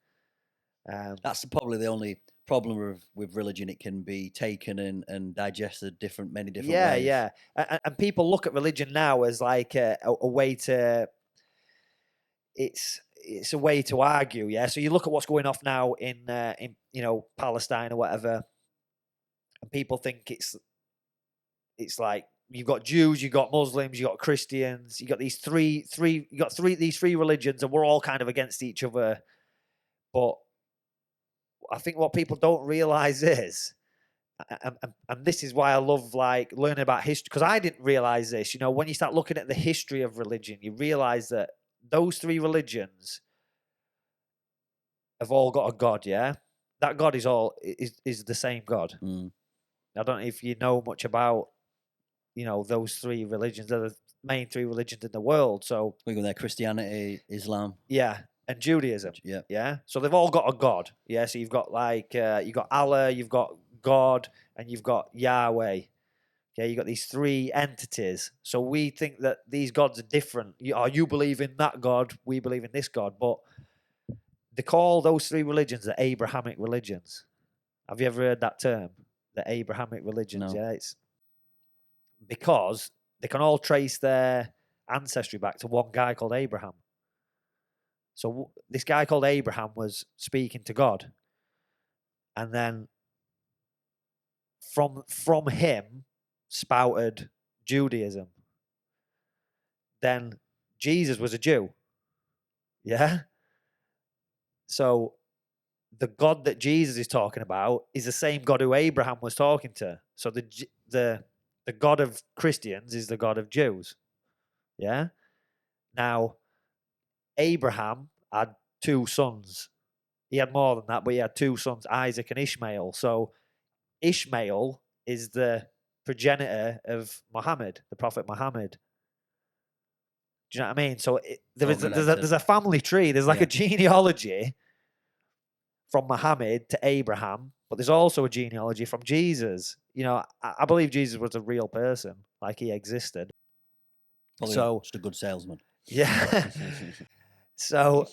That's probably the only problem with religion. It can be taken and digested many different ways. Yeah. And people look at religion now as like a way to, it's a way to argue. Yeah. So you look at what's going off now in you know, Palestine or whatever, and people think it's like you've got Jews, you've got Muslims, you've got Christians, you got these these three religions, and we're all kind of against each other. But I think what people don't realize is, and this is why I love like learning about history, because I didn't realize this. You know, when you start looking at the history of religion, you realize that those three religions have all got a god. Yeah, that God is the same God. I don't know if you know much about, you know, those three religions. They're the main three religions in the world. So We go there: Christianity, Islam. yeah, and Judaism. Yeah. Yeah. So they've all got a God. Yeah. So you've got like you've got Allah, you've got God, and you've got Yahweh. Okay, you got these three entities. So we think that these gods are different. You believe in that God, we believe in this God. But they call those three religions the Abrahamic religions. Have you ever heard that term? The Abrahamic religions. No. Yeah, it's because they can all trace their ancestry back to one guy called Abraham. So this guy called Abraham was speaking to God, and then from him spouted Judaism. then Jesus was a Jew. Yeah. So the God that Jesus is talking about is the same God who Abraham was talking to. So the God of Christians is the God of Jews. Yeah. Now, Abraham had 2 sons. He had more than that, but he had 2 sons, Isaac and Ishmael. So Ishmael is the progenitor of Muhammad, the Prophet Muhammad. Do you know what I mean? So there's a family tree. There's like a genealogy from Muhammad to Abraham, but there's also a genealogy from Jesus. You know, I believe Jesus was a real person, like he existed. Probably So just a good salesman. yeah. So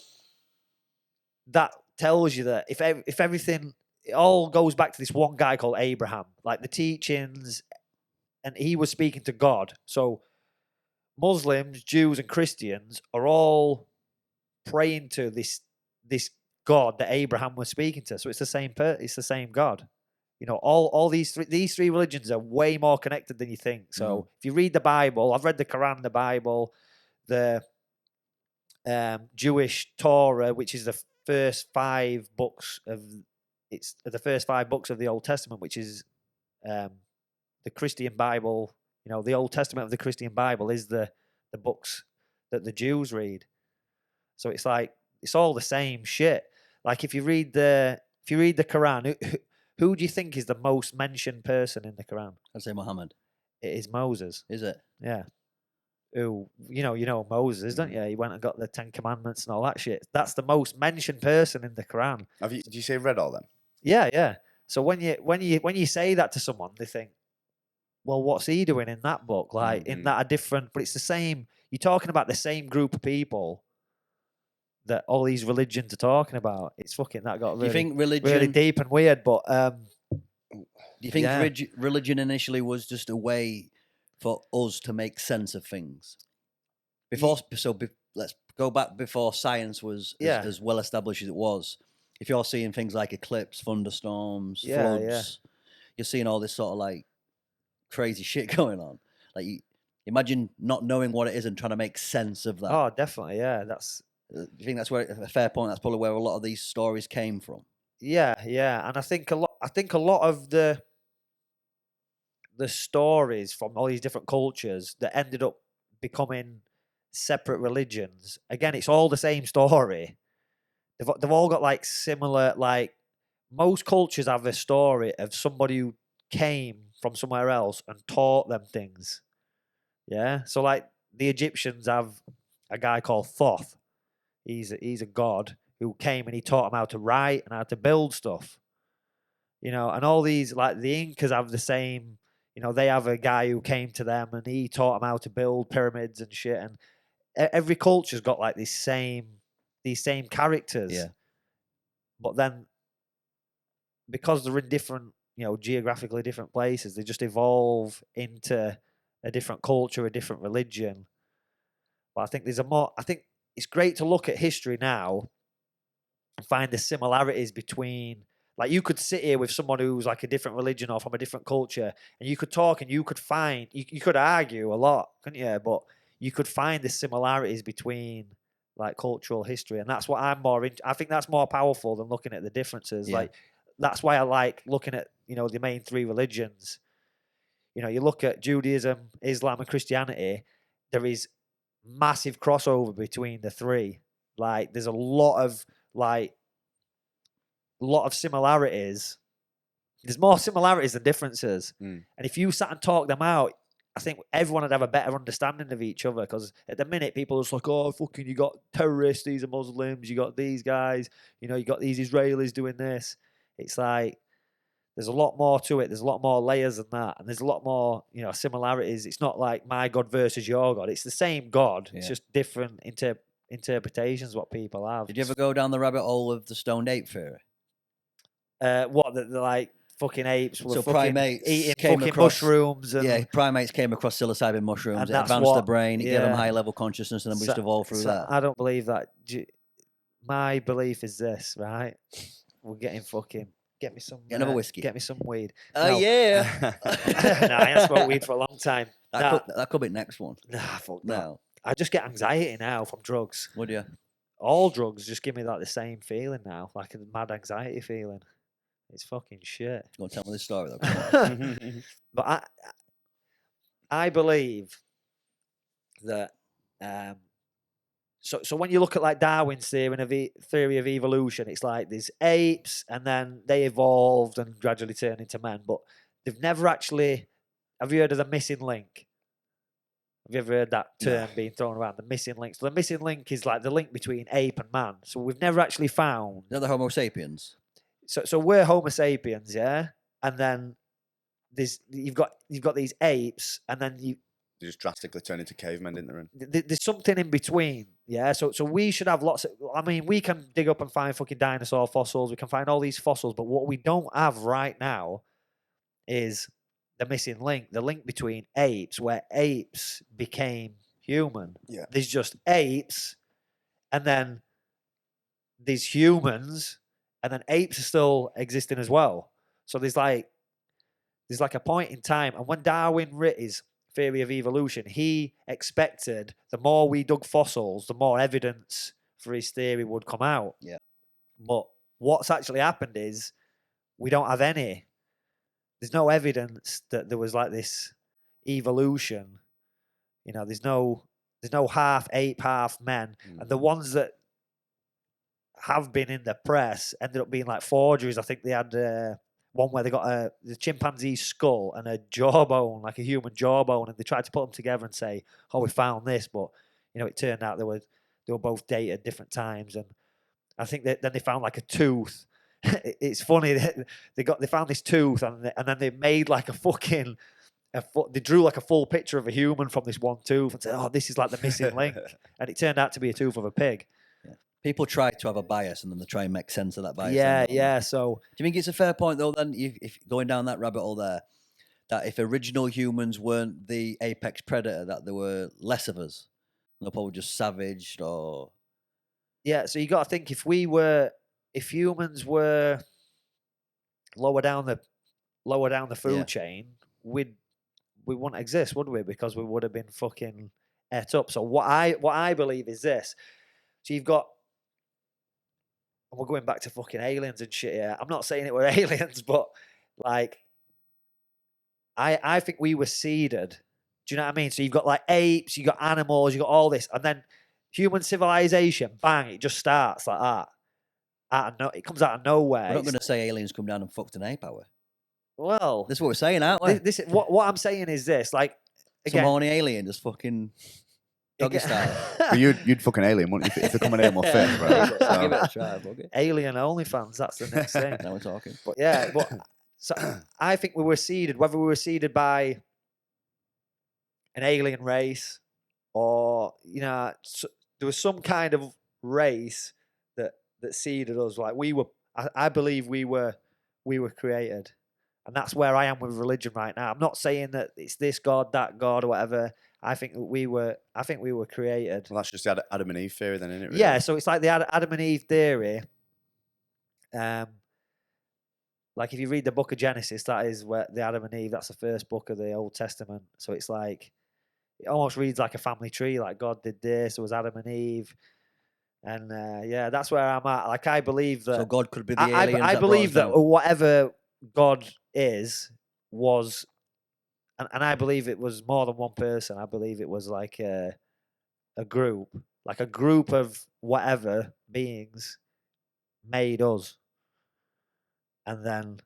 that tells you that if everything, it all goes back to this one guy called Abraham, like the teachings, and he was speaking to God. So Muslims, Jews, and Christians are all praying to this God that Abraham was speaking to. So it's the same it's the same God. You know, all these three religions are way more connected than you think. So if you read the Bible, I've read the Quran, the Bible, the Jewish Torah, which is the first 5 books of the first 5 books of the Old Testament, which is the Christian Bible. You know, the Old Testament of the Christian Bible is the books that the Jews read. So it's like it's all the same shit. Like if you read the Quran, who do you think is the most mentioned person in the Quran? I'd say Muhammad. It is Moses. Is it? Yeah. Who you know Moses, don't you? He went and got the 10 Commandments and all that shit. That's the most mentioned person in the Quran. Did you say read all them? Yeah, yeah. So when you say that to someone, they think, well, what's he doing in that book? Like in that a different, but it's the same. You're talking about the same group of people that all these religions are talking about. It's fucking that got really, Do you think religion really deep and weird. But do you think religion initially was just a way for us to make sense of things? Let's go back before science was as well established as it was. If you're seeing things like eclipse, thunderstorms, floods, you're seeing all this sort of like crazy shit going on. Like, imagine not knowing what it is and trying to make sense of that. Oh, definitely, yeah. That's. Do you think that's where a fair point? That's probably where a lot of these stories came from. Yeah, yeah, and I think a lot of the stories from all these different cultures that ended up becoming separate religions. Again, it's all the same story. They've all got like similar, like most cultures have a story of somebody who came from somewhere else and taught them things. Yeah. So like the Egyptians have a guy called Thoth. He's a god who came and he taught them how to write and how to build stuff. You know, and all these, like the Incas have the same, you know, they have a guy who came to them and he taught them how to build pyramids and shit. And every culture's got like these same characters. Yeah. But then because they're in different, you know, geographically different places, they just evolve into a different culture, a different religion. But I think I think it's great to look at history now and find the similarities between, like you could sit here with someone who's like a different religion or from a different culture and you could talk and you could find, you could argue a lot, couldn't you? But you could find the similarities between like cultural history. And that's what I'm I think that's more powerful than looking at the differences. Yeah. Like, that's why I like looking at, you know, the main 3 religions. You know, you look at Judaism, Islam, and Christianity, there is massive crossover between the 3. Like, there's a lot of similarities. There's more similarities than differences. And if you sat and talked them out, I think everyone would have a better understanding of each other. Because at the minute, people are just like, oh, fucking, you got terrorists, these are Muslims, you got these guys, you know, you got these Israelis doing this. It's like, there's a lot more to it. There's a lot more layers than that. And there's a lot more, you know, similarities. It's not like my God versus your God. It's the same God. Yeah. It's just different interpretations what people have. Did you ever go down the rabbit hole of the stoned ape theory? What, the like fucking apes were primates eating came fucking across, mushrooms. And, primates came across psilocybin mushrooms. It advanced the brain. It gave them high level consciousness, and then we just evolved through that. I don't believe that. My belief is this, right? We're getting fucking... Get me some... Get another whiskey. Get me some weed. Oh, yeah. No, I haven't smoked weed for a long time. That could be next one. Nah, fuck no. I just get anxiety now from drugs. Would you? All drugs just give me like the same feeling now, like a mad anxiety feeling. It's fucking shit. Go on, tell me this story though. Come on. But I believe that so when you look at like Darwin's theory of evolution, it's like there's apes and then they evolved and gradually turned into men, but they've never actually. Have you heard of the missing link? Have you ever heard that term being thrown around? The missing link. So the missing link is like the link between ape and man. So we've never actually found. Is that the Homo sapiens? So we're Homo sapiens, yeah, and then you've got these apes, and then They just drastically turned into cavemen, didn't they? there's something in between, yeah. So we should have lots of. I mean, we can dig up and find fucking dinosaur fossils. We can find all these fossils, but what we don't have right now is the missing link, the link between apes, where apes became human. Yeah. There's just apes, and then there's humans, and then apes are still existing as well. So there's like a point in time, and when Darwin wrote his theory of evolution, he expected the more we dug fossils, the more evidence for his theory would come out. Yeah. But what's actually happened is we don't have any. There's no evidence that there was like this evolution. You know, there's no half ape, half men. And the ones that have been in the press ended up being like forgeries. I think they had one where they got the chimpanzee skull and a jawbone, like a human jawbone, and they tried to put them together and say, "Oh, we found this," but you know, it turned out they were both dated at different times. And I think that then they found like a tooth. It's funny that they found this tooth and then they made like they drew like a full picture of a human from this one tooth and said, "Oh, this is like the missing link," and it turned out to be a tooth of a pig. Yeah. People try to have a bias and then they try and make sense of that bias. Yeah. So do you think it's a fair point though? Then, if going down that rabbit hole there, that if original humans weren't the apex predator, that there were less of us, they're probably just savaged or. Yeah. So you got to think if humans were lower down the food chain, we wouldn't exist, would we? Because we would have been fucking ate up. So what I believe is this. So you've got, and we're going back to fucking aliens and shit here. I'm not saying it were aliens, but like, I think we were seeded. Do you know what I mean? So you've got like apes, you got animals, you got all this, and then human civilization, bang, it just starts like that. It comes out of nowhere. We're not going to say aliens come down and fucked an ape, are we? Well, this is what we're saying, aren't we? This what I'm saying is this: like, again, some horny alien just fucking doggy style. But you'd fucking alien, wouldn't you? If they come an alien more fit, right? So. Give it a try, buggy. Alien OnlyFans. That's the next thing. Now we're talking. But yeah, so I think we were seeded, whether we were seeded by an alien race or there was some kind of race that seeded us. Like I believe we were created, and that's where I am with religion right now. I'm not saying that it's this God, that God, or whatever. I think we were created. Well, that's just the Adam and Eve theory, then, isn't it? Really? Yeah, so it's like the Adam and Eve theory. Like if you read the book of Genesis, that is where the Adam and Eve. That's the first book of the Old Testament. So it's like it almost reads like a family tree. Like God did this. There was Adam and Eve. And yeah, that's where I'm at. Like I believe that. So God could be the aliens. I believe that whatever God was, and I believe it was more than one person. I believe it was like a group of whatever beings made us, and then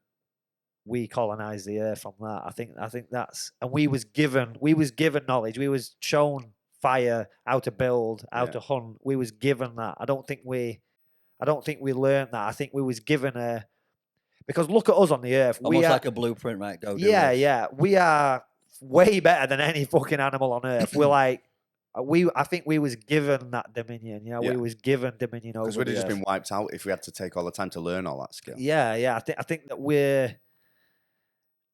we colonized the earth from that. I think that's, and we was given knowledge. We was shown fire, how to build, how to hunt. We was given that. I don't think we learned that. I think we was given because look at us on the earth. Almost like a blueprint, right? Go do this. Yeah. We are way better than any fucking animal on earth. We're like, I think we was given that dominion. We was given dominion over. Because we'd have just been wiped out if we had to take all the time to learn all that skill. Yeah. I think that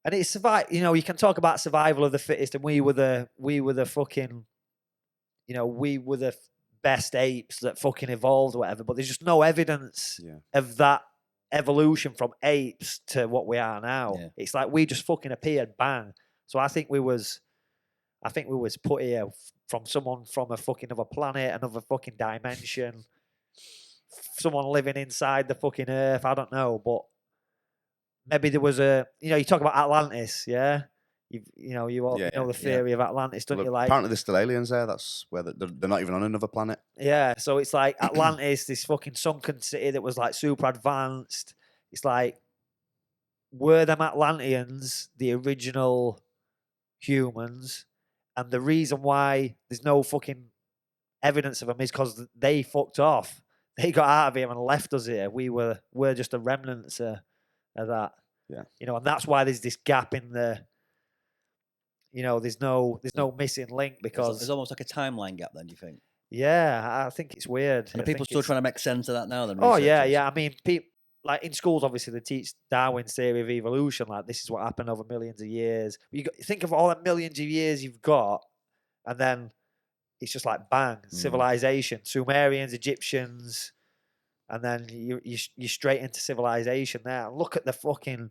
and it's survive. You can talk about survival of the fittest, and we were the fucking. We were the best apes that fucking evolved or whatever, but there's just no evidence of that evolution from apes to what we are now. Yeah. It's like we just fucking appeared, bang. So I think we was I think we was put here from someone from a fucking other planet, another fucking dimension, someone living inside the fucking earth. I don't know, but maybe there was a, you talk about Atlantis, yeah? You all Yeah, know the theory of Atlantis, don't Well, you? Like, apparently there's still aliens there. That's where they're not even on another planet. yeah, so it's like Atlantis, this fucking sunken city that was like super advanced. It's like, were them Atlanteans the original humans? And the reason why there's no fucking evidence of them is because they fucked off. They got out of here and left us here. We're just the remnants of that. Yeah. And that's why there's this gap in the. There's no missing link because It's almost like a timeline gap. Then, do you think? yeah, I think it's weird. And I are people think still it's- trying to make sense of that now? Then, Oh yeah, researchers? yeah. I mean, people like in schools, obviously they teach Darwin's theory of evolution. Like this is what happened over millions of years. Think of all the millions of years you've got, and then it's just like bang, civilization, Sumerians, Egyptians, and then you straight into civilization there. Look at the fucking.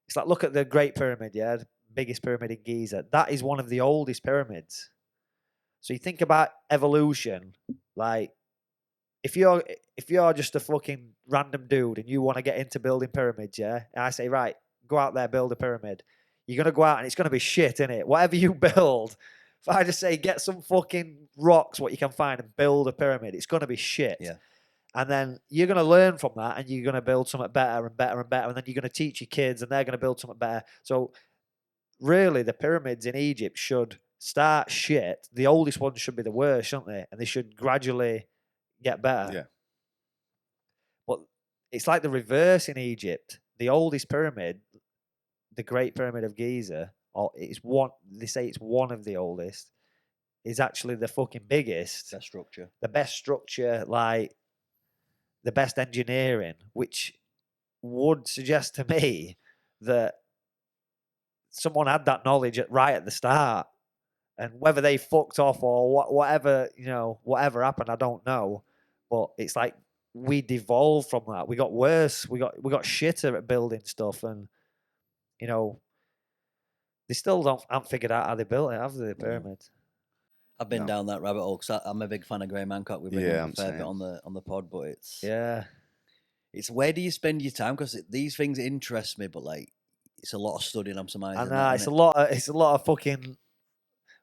It's like look at the Great Pyramid, yeah, the biggest pyramid in Giza. That is one of the oldest pyramids. So you think about evolution, like if you're just a fucking random dude and you want to get into building pyramids, yeah, and I say right, go out there, build a pyramid. You're gonna go out and it's gonna be shit, innit? Whatever you build, if I just say get some fucking rocks, what you can find, and build a pyramid, it's gonna be shit. Yeah. And then you're gonna learn from that, and you're gonna build something better and better and better, and then you're gonna teach your kids, and they're gonna build something better. So really, the pyramids in Egypt should start shit. The oldest ones should be the worst, shouldn't they? And they should gradually get better. Yeah. But it's like the reverse in Egypt. The oldest pyramid, the Great Pyramid of Giza, or it's one. They say it's one of the oldest. Is actually the fucking biggest, That structure. the best structure, like the best engineering, which would suggest to me that someone had that knowledge right at the start. And whether they fucked off or whatever, whatever happened, I don't know. But it's like we devolved from that. We got worse. We got shitter at building stuff, and they still haven't figured out how they built it, have they? The pyramids. I've been No. down that rabbit hole because I'm a big fan of Graham Hancock. We bring him Yeah, a I'm fair bit saying. on the pod, but it's where do you spend your time? Because these things interest me, but like it's a lot of studying. I'm surmising. I know it's a lot. It's a lot of fucking.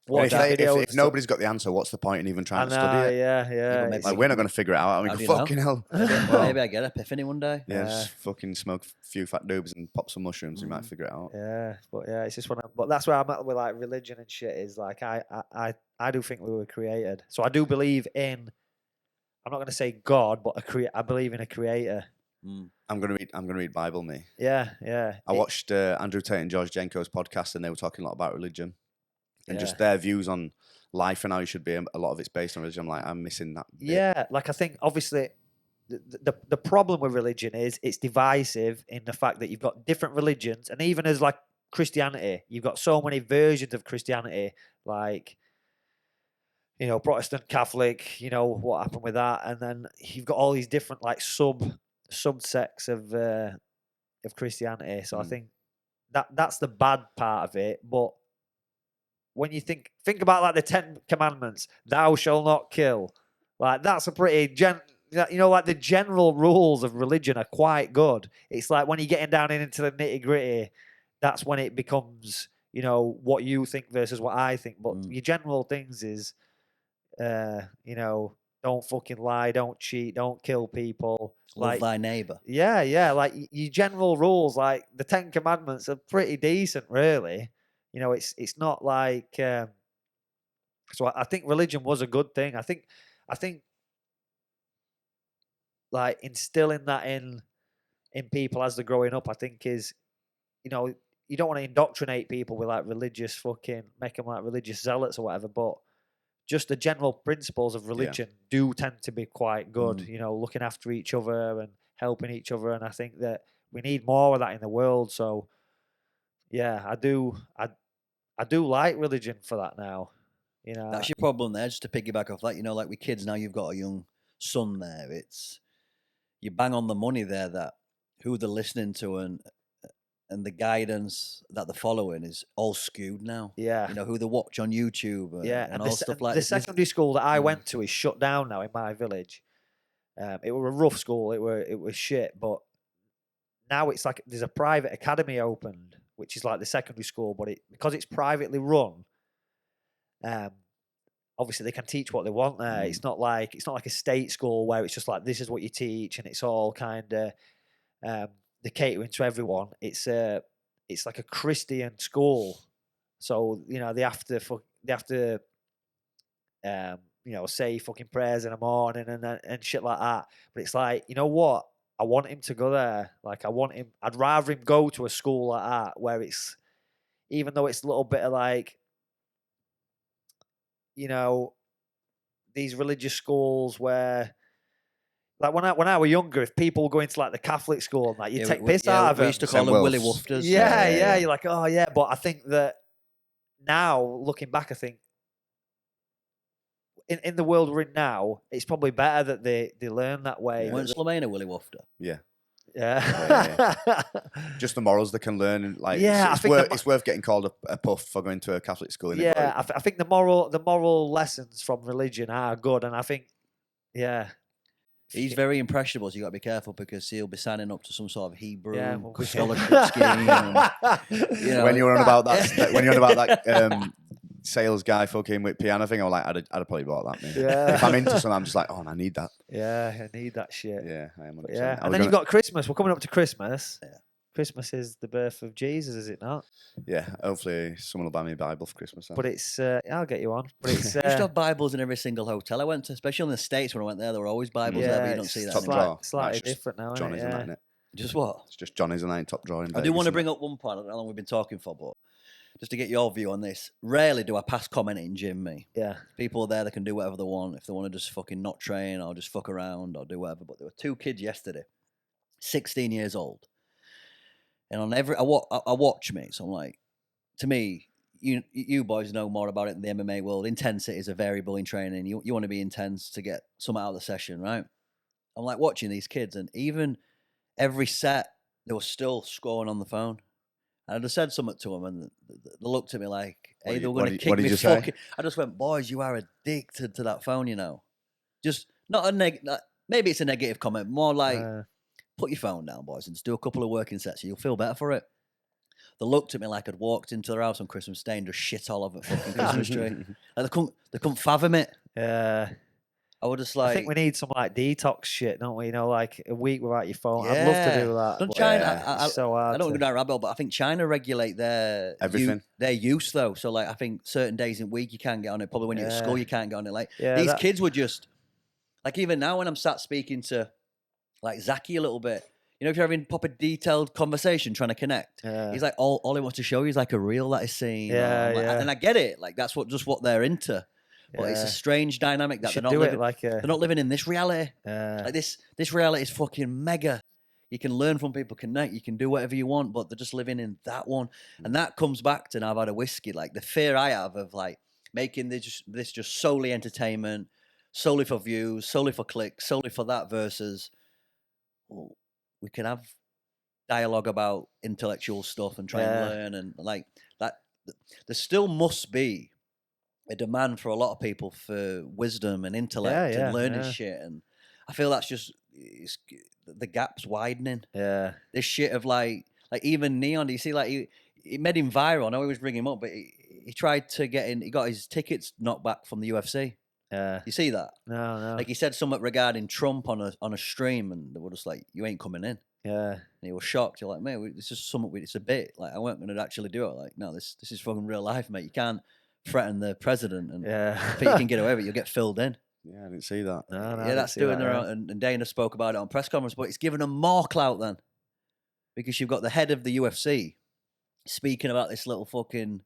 Well, Watching if videos. nobody's got the answer, what's the point in even I trying know, to study it? yeah. but maybe- Like, we're not going to figure it out. I How mean, do you know? fucking hell. Maybe I get epiphany one day. Yeah, just fucking smoke a few fat doobs and pop some mushrooms. You might figure it out. Yeah, but yeah, it's just but that's where I'm at with like religion and shit. Is like I do think we were created. So I do believe in. I'm not going to say God, but I believe in a creator. I'm gonna read Bible. Me. Yeah. I watched Andrew Tate and George Jenko's podcast, and they were talking a lot about religion and just their views on life and how you should be. A lot of it's based on religion. I'm like, I'm missing that bit. Yeah, like I think obviously the problem with religion is it's divisive in the fact that you've got different religions, and even as like Christianity, you've got so many versions of Christianity, like Protestant, Catholic, what happened with that, and then you've got all these different like subsects of Christianity. So I think that's the bad part of it. But when you think about like the 10 commandments, thou shalt not kill, like that's a pretty like the general rules of religion are quite good. It's like when you're getting down into the nitty gritty, that's when it becomes what you think versus what I think. But your general things is don't fucking lie, don't cheat, don't kill people, Love thy neighbor. Yeah, like your general rules, like the 10 commandments, are pretty decent, really. It's not like. So I think religion was a good thing. I think, like instilling that in people as they're growing up, I think is, you don't want to indoctrinate people with like religious fucking, make them like religious zealots or whatever, but just the general principles of religion do tend to be quite good. Looking after each other and helping each other, and I think that we need more of that in the world. So, yeah, I do like religion for that now. That's your problem there. Just to piggyback off that, like with kids now, you've got a young son there. It's you bang on the money there that who they're listening to and and the guidance that they're following is all skewed now. Yeah. You know, who they watch on YouTube Yeah, and all stuff like the this. secondary school that I went to is shut down now in my village. It were a rough school. It was shit, but now it's like there's a private academy opened, which is like the secondary school, but because it's privately run, obviously they can teach what they want there. It's not like a state school where it's just like this is what you teach and it's all kind of the catering to everyone. It's like a Christian school, so you know they have to say fucking prayers in the morning and shit like that. But it's like, you know what? I want him to go there. Like I'd rather him go to a school like that where it's, even though it's a little bit of like, you know, these religious schools where, like when I was younger, if people were going to like the Catholic school and that, you take piss out of we them. used to call St. them Willy Wilf's. Wofters. Yeah, you're like, oh yeah, but I think that now looking back, I think in the world we're in now, it's probably better that they learn that way. Yeah. Weren't Slovenia Willy Wofter? Yeah. Yeah. Just the morals they can learn, and like Yeah, it's worth getting called a puff for going to a Catholic school. Innit? Yeah, I think the moral lessons from religion are good, and I think, yeah, He's very impressionable, so you got to be careful because he'll be signing up to some sort of Hebrew we'll be- scholarship scheme. And, you know, when you're on about that, when you're on about that sales guy fucking with piano thing, I'm like, I'd have probably bought that. Mate. Yeah. If I'm into something, I'm just like, oh, I need that. Yeah, I need that shit. Yeah, I am. 100%. Yeah, I and was then you've got Christmas. We're coming up to Christmas. Yeah. Christmas is the birth of Jesus, is it not? Yeah, hopefully someone will buy me a Bible for Christmas. Then. But it's I'll get you on. But it's you used to have Bibles in every single hotel I went to, especially in the States when I went there. There were always Bibles there, but you don't see that top anymore. drawer. Slightly That's just different now, isn't Johnny's it? and Yeah. that, innit? Just what? It's just Johnny's and that in top drawer. In I do Vegas want to and bring that. up one point. I don't know how long we've been talking for, but just to get your view on this. Rarely do I pass commenting, Jim, me. Yeah. People are there, they can do whatever they want. If they want to just fucking not train or just fuck around or do whatever. But there were two kids yesterday, 16 years old. And on every, I watch me. So I'm like, to me, you boys know more about it in the MMA world. Intensity is a variable in training. You want to be intense to get something out of the session, right? I'm like watching these kids, and even every set, they were still scoring on the phone. And I just said something to them, and they looked at me like, hey, they were going to kick me fucking. I just went, boys, you are addicted to that phone, you know. Just not a maybe it's a negative comment, more like, put your phone down, boys, and just do a couple of working sets, and you'll feel better for it. They looked at me like I'd walked into their house on Christmas Day and just shit all over the fucking Christmas tree. Like they couldn't fathom it. Yeah. I would just like. I think we need some like detox shit, don't we? You know, like a week without your phone. I'd love to do that. Don't China? It's so hard. I don't go down rabbit hole, but I think China regulate their everything. Their use though. So like, I think certain days in the week you can't get on it. Probably when you're at school you can't get on it. Like these kids were just like, even now when I'm sat speaking to like Zaki a little bit. You know, if you're having proper detailed conversation trying to connect, he's like, all he wants to show you is like a reel that he's seen. And I get it. Like, that's what they're into. But it's a strange dynamic that they're not living in this reality. Like this reality is fucking mega. You can learn from people, connect, you can do whatever you want, but they're just living in that one. And that comes back to now I've had a whiskey. Like the fear I have of like making this just solely entertainment, solely for views, solely for clicks, solely for that versus... Well, we can have dialogue about intellectual stuff and try and learn and like that. There still must be a demand for a lot of people for wisdom and intellect and learning shit. And I feel that's just the gap's widening. Yeah. This shit of like even Neon, do you see like he made him viral. I know he was bringing him up, but he tried to get in. He got his tickets knocked back from the UFC. Yeah. You see that? No. Like he said something regarding Trump on a stream, and they were just like, "You ain't coming in." Yeah. And he was shocked. You're like, "Mate, it's just something. It's a bit. Like I weren't going to actually do it." Like, no, this is fucking real life, mate. You can't threaten the president, and but you can get away with it. You'll get filled in. Yeah, I didn't see that. No, yeah, that's doing their own. And Dana spoke about it on press conference, but it's given them more clout then, because you've got the head of the UFC speaking about this little fucking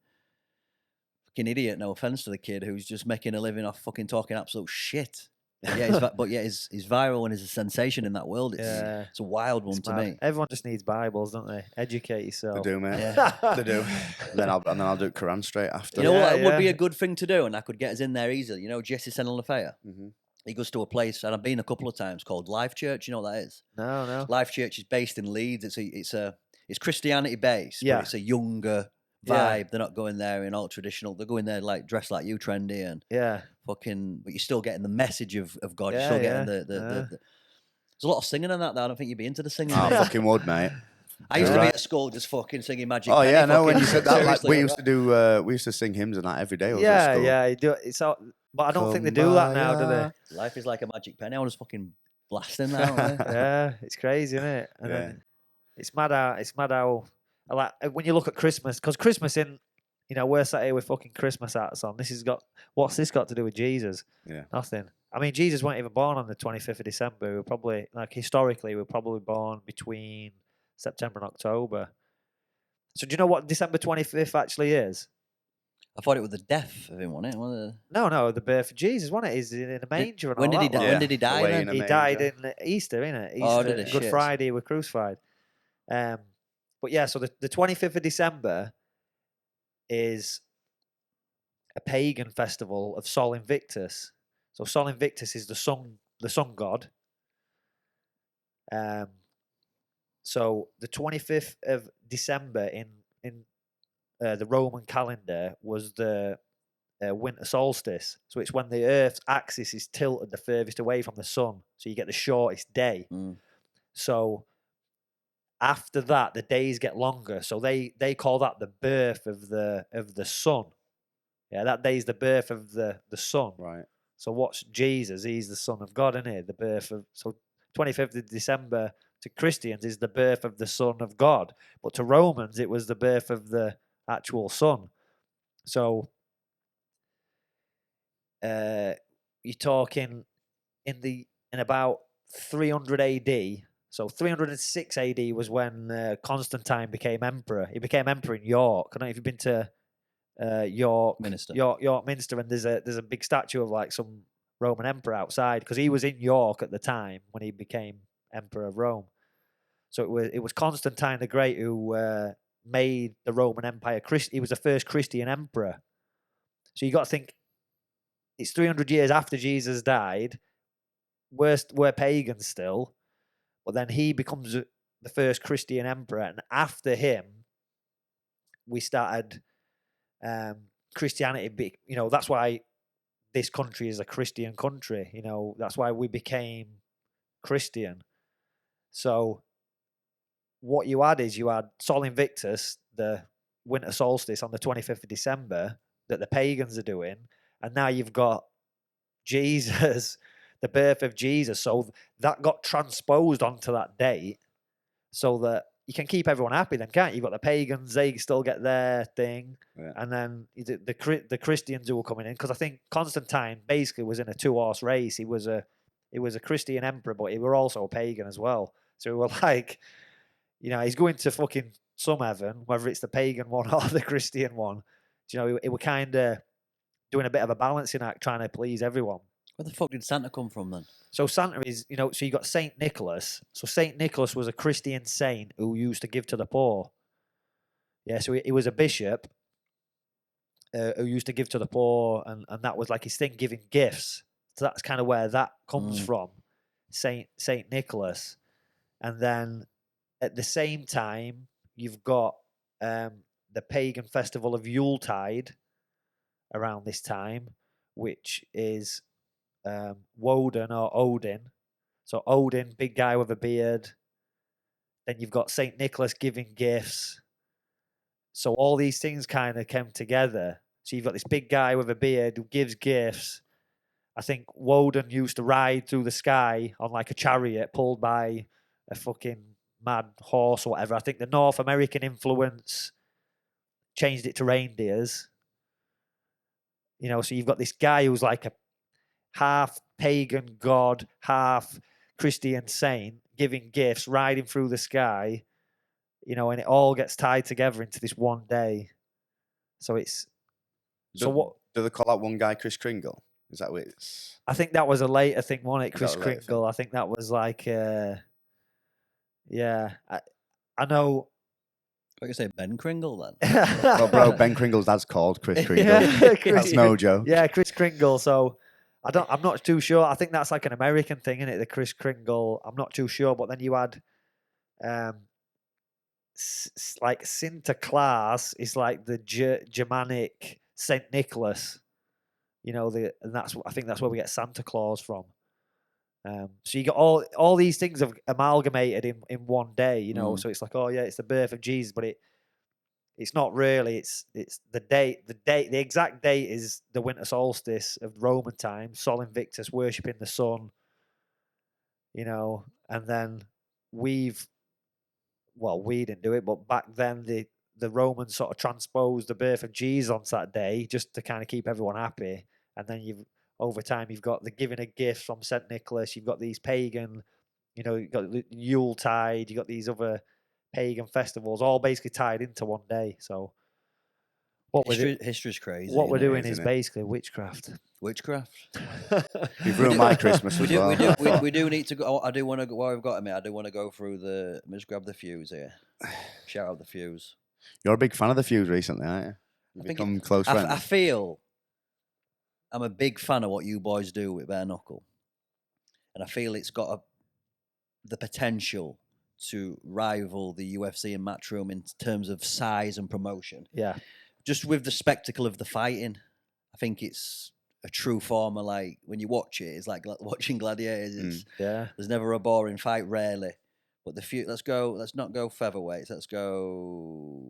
idiot, no offense to the kid, who's just making a living off fucking talking absolute shit. But he's viral and is a sensation in that world. It's a wild one to me. Everyone just needs Bibles, don't they? Educate yourself. They do, mate. Yeah. They do. And then I'll do Quran straight after. You know what? It would be a good thing to do, and I could get us in there easily. You know, Jesse Senolafea. Mm-hmm. He goes to a place, and I've been a couple of times, called Life Church. You know what that is? No. Life Church is based in Leeds. It's a it's Christianity based, Yeah. but it's a younger Yeah. vibe. They're not going there in all traditional. They're going there like dressed like you, trendy, and Yeah. fucking. But you're still getting the message of God. You're Yeah, still getting yeah, the. There's a lot of singing in that. Though. I don't think you'd be into the singing. I mate. fucking would, mate. I used You're to be right. at school just fucking singing Magic Oh Penny. yeah, no. When fucking- you said that, like seriously, we used to sing hymns and that every day. I was at Yeah, school. yeah. You do it. It's all, but I don't think they do that now, do they? Life is like a magic penny. I was fucking blasting that. aren't they? Yeah, it's crazy, isn't it? And Yeah. then it's mad how I like when you look at Christmas, because Christmas in, we're sat here with fucking Christmas hats on. What's this got to do with Jesus? Yeah. Nothing. I mean, Jesus wasn't even born on the 25th of December. We were probably, historically, we were probably born between September and October. So do you know what December 25th actually is? I thought it was the death of him, wasn't it? No, the birth of Jesus, wasn't it? He's in a manger and When all did he that die? lot. Yeah. When did he die? Away Then? in a He manger. died in Easter, innit? Easter, Oh, did he? Good Shit. Friday, we're crucified. But yeah, so the 25th of December is a pagan festival of Sol Invictus. So Sol Invictus is the sun god. So the 25th of December in the Roman calendar was the winter solstice. So it's when the Earth's axis is tilted the furthest away from the sun. So you get the shortest day. Mm. So after that, the days get longer. So they call that the birth of the sun. Yeah, that day is the birth of the sun. Right. So what's Jesus? He's the Son of God, isn't he? The birth of 25th of December to Christians is the birth of the Son of God, but to Romans it was the birth of the actual Son. So you're talking in about 300 AD. So 306 AD was when Constantine became emperor. He became emperor in York. I don't know if you've been to York Minster. York Minster, and there's a big statue of like some Roman emperor outside because he was in York at the time when he became emperor of Rome. So it was Constantine the Great who made the Roman Empire. He was the first Christian emperor. So you got to think it's 300 years after Jesus died. We're pagans still, but then he becomes the first Christian emperor, and after him, we started Christianity. That's why this country is a Christian country. That's why we became Christian. So what you had is you had Sol Invictus, the winter solstice on the 25th of December that the pagans are doing, and now you've got Jesus, the birth of Jesus. So that got transposed onto that date so that you can keep everyone happy then, can't you? You've got the pagans, they still get their thing. Yeah. And then the Christians who were coming in, because I think Constantine basically was in a 2-horse race. He was a Christian emperor, but he were also a pagan as well. So we were like, he's going to fucking some heaven, whether it's the pagan one or the Christian one. It were kind of doing a bit of a balancing act, trying to please everyone. Where the fuck did Santa come from then? So Santa is, so you got Saint Nicholas. So Saint Nicholas was a Christian saint who used to give to the poor. Yeah, so he was a bishop who used to give to the poor, and that was like his thing, giving gifts. So that's kind of where that comes from, Saint Nicholas. And then at the same time, you've got the pagan festival of Yuletide around this time, which is Woden or Odin. So Odin, big guy with a beard. Then you've got Saint Nicholas giving gifts. So all these things kind of came together. So you've got this big guy with a beard who gives gifts. I think Woden used to ride through the sky on like a chariot pulled by a fucking mad horse or whatever. I think the North American influence changed it to reindeers. So you've got this guy who's like a half pagan god, half Christian saint, giving gifts, riding through the sky, and it all gets tied together into this one day. So it's Do they call that one guy Chris Kringle? Is that what it's? I think that was a later thing, wasn't it? Is Chris that a later Kringle. I think that was like, yeah. I know. I could say Ben Kringle then. Well, bro, Ben Kringle's dad's called Chris Kringle. Yeah, That's no joke. Yeah, Chris Kringle. So I'm not too sure. I think that's like an American thing, isn't it? The Chris Kringle. I'm not too sure. But then you had like Sinterklaas is like the Germanic Saint Nicholas. And I think that's where we get Santa Claus from. So you got all these things have amalgamated in one day, So it's like, oh yeah, it's the birth of Jesus, but it's not really. It's the date. The exact date is the winter solstice of Roman time. Sol Invictus, worshipping the sun. And then we didn't do it, but back then the Romans sort of transposed the birth of Jesus onto that day just to kind of keep everyone happy. And then over time you've got the giving of gifts from Saint Nicholas. You've got these pagan, you've got the Yuletide. You've got these other pagan festivals, all basically tied into one day. So history's crazy. What we're doing is, is isn't it? basically witchcraft. Witchcraft. You've ruined my Christmas as well. We do need to go. I do want to go. While I've got him here, I do want to go through the. Let me just grab the fuse here. Shout out the fuse. You're a big fan of the Fuse recently, aren't you? You've become close friends. I feel I'm a big fan of what you boys do with Bare Knuckle, and I feel it's got the potential to rival the UFC and Matchroom in terms of size and promotion. Yeah. Just with the spectacle of the fighting, I think it's a true form of, like, when you watch it, it's like watching gladiators. Yeah. There's never a boring fight, rarely. But let's not go featherweights. Let's go.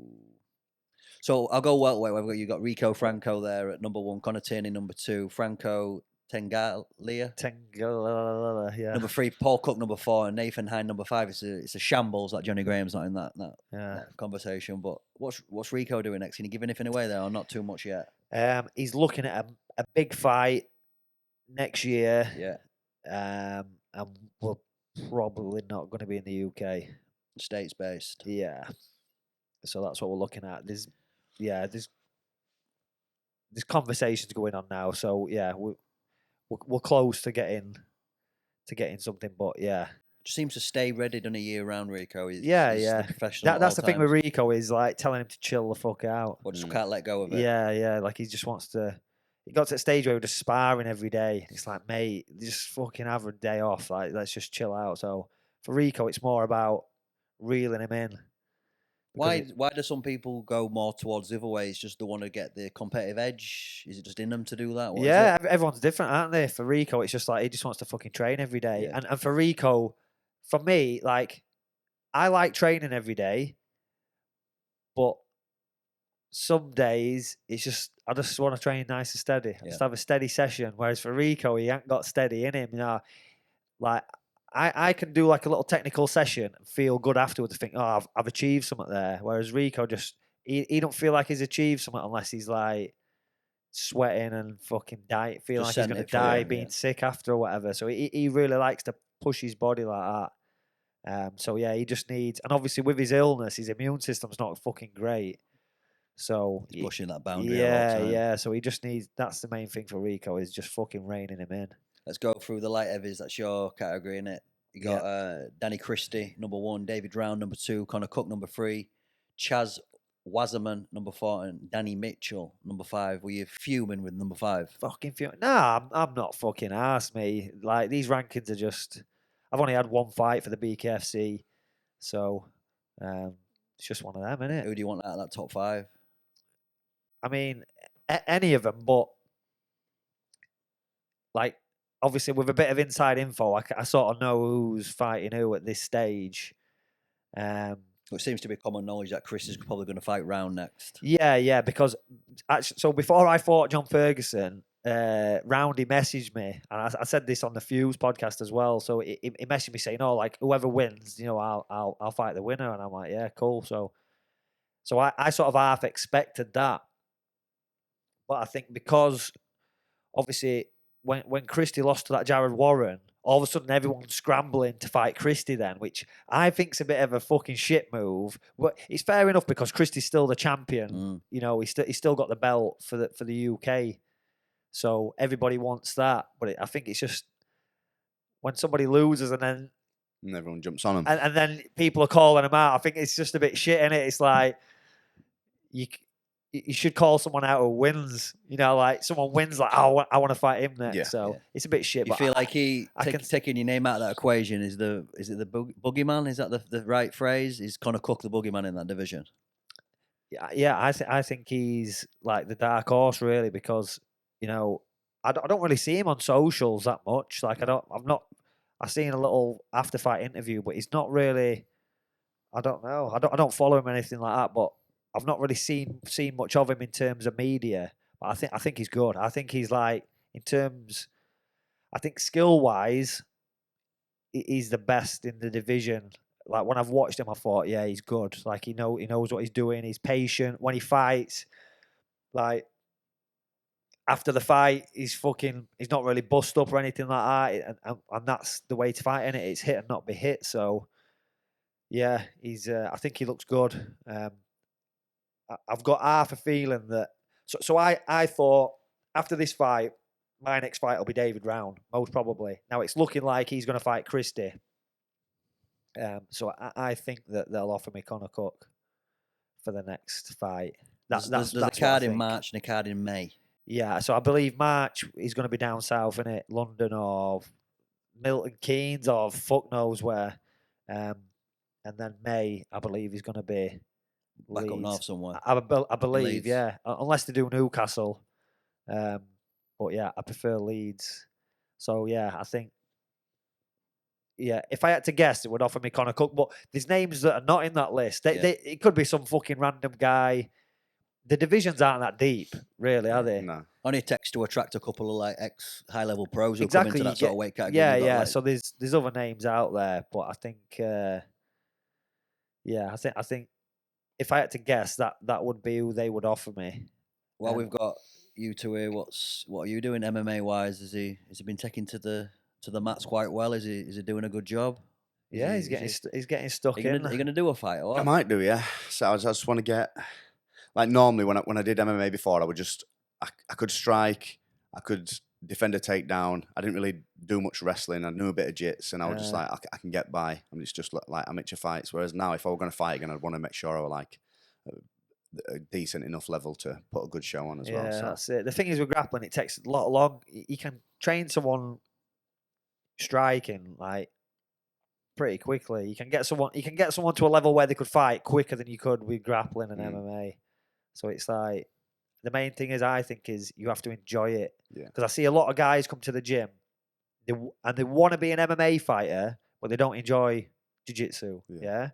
So I'll go welterweight. You got Rico Franco there at number 1, Conor Tierney number 2, Franco Tengalia, yeah. number 3, Paul Cook number 4, and Nathan Hine number 5. It's a shambles that Johnny Graham's not in that conversation. But what's Rico doing next? Can you give anything away there, or not too much yet? He's looking at a big fight next year. Yeah. And we're probably not going to be in the UK. States based. Yeah. So that's what we're looking at. There's conversations going on now. So yeah, we're close to getting something, but yeah. Just seems to stay ready on a year round, Rico. He's The professional. That's the thing with Rico, is like telling him to chill the fuck out. Or just can't let go of it. Yeah. Like he just wants to. He got to a stage where we're just sparring every day. It's like, mate, just fucking have a day off. Like, let's just chill out. So for Rico, it's more about reeling him in. Why do some people go more towards the other way? It's just they want to get the competitive edge? Is it just in them to do that? What everyone's different, aren't they? For Rico, it's just like he just wants to fucking train every day. Yeah. And for Rico, for me, like, I like training every day, but some days it's just I just want to train nice and steady. Just have a steady session. Whereas for Rico, he ain't got steady in him. Like I can do like a little technical session and feel good afterwards. Think, oh, I've achieved something there. Whereas Rico he don't feel like he's achieved something unless he's like sweating and fucking feeling like he's going to die, being sick after or whatever. So he really likes to push his body like that. So yeah, he just needs, and obviously with his illness, his immune system's not fucking great. So he's pushing that boundary. Yeah. So he just needs. That's the main thing for Rico, is just fucking reining him in. Let's go through the light heavies. That's your category, innit? You got Danny Christie, number 1, David Round, number 2, Conor Cook, number 3, Chaz Wasserman, number 4, and Danny Mitchell, number 5. Were you fuming with number 5? Fucking fuming? Nah, I'm not fucking arsed, me. Like, these rankings are just. I've only had one fight for the BKFC, so it's just one of them, innit? Who do you want out of that top 5? I mean, any of them, but like, obviously with a bit of inside info, I sort of know who's fighting who at this stage. It seems to be common knowledge that Chris is probably going to fight Round next. Yeah, because actually, so before I fought John Ferguson, Roundy messaged me, and I said this on the Fuse podcast as well. So he messaged me saying, "Oh, like, whoever wins, I'll fight the winner," and I'm like, "Yeah, cool." So I sort of half expected that. But I think because, obviously, when Christie lost to that Jared Warren, all of a sudden everyone's scrambling to fight Christie then, which I think's a bit of a fucking shit move. But it's fair enough because Christie's still the champion. He's still got the belt for the UK. So everybody wants that. But I think it's just when somebody loses and then everyone jumps on him. And then people are calling him out. I think it's just a bit shit, innit? It's like you should call someone out who wins. You know, like someone wins, like, oh, I want to fight him next. Yeah. So Yeah. it's a bit shit. You But feel like taking your name out of that equation is it the boogeyman? Is that the right phrase? Is Conor Cook the boogeyman in that division? yeah, I think he's like the dark horse really, because you know I don't really see him on socials that much. Like I've seen a little after fight interview, but he's not really. I don't know. I don't follow him or anything like that, but I've not really seen much of him in terms of media. But I think he's good. I think he's like in terms. I think skill wise, he's the best in the division. Like when I've watched him, I thought, yeah, he's good. Like he knows what he's doing. He's patient when he fights. Like after the fight, he's not really bust up or anything like that, and that's the way to fight, in it. It's hit and not be hit. So yeah, he's. I think he looks good. I've got half a feeling that. So I thought after this fight, my next fight will be David Round, most probably. Now it's looking like he's going to fight Christie. So I think that they'll offer me Conor Cook for the next fight. There's That's a what I card in think. March and a card in May. Yeah, so I believe March is going to be down south, in it, London or Milton Keynes or fuck knows where. And then May, I believe, is going to be Back up Leeds. north somewhere. I believe, Leeds. yeah. Unless they do Newcastle. But yeah, I prefer Leeds. So yeah, I think, yeah, if I had to guess, it would offer me Conor Cook. But there's names that are not in that list. It could be some fucking random guy. The divisions aren't that deep, really, are they? No. Only it takes to attract a couple of like high level pros who Exactly. come into that sort of weight category. Yeah, You've got, yeah. like, So there's other names out there, but I think, yeah, I think if I had to guess, that would be who they would offer me. while we've got you two here, what are you doing MMA wise? Has he been taken to the mats quite well? Is he doing a good job? Yeah, he's getting stuck in. Are you gonna do a fight or what? I might do, yeah. So I just want to get, like, normally when I did MMA before, I would just I could strike, I could defend a takedown. I didn't really do much wrestling. I knew a bit of jits, and I was just like, I can get by. And it's just like amateur fights. Whereas now, if I were going to fight again, I'd want to make sure I were like a decent enough level to put a good show on as well. So That's it. The thing is with grappling, it takes a lot long. You can train someone striking like pretty quickly. You can get someone to a level where they could fight quicker than you could with grappling and MMA. So it's like the main thing I think is you have to enjoy it. Yeah. Because I see a lot of guys come to the gym, and they want to be an MMA fighter, but they don't enjoy jiu-jitsu. Yeah.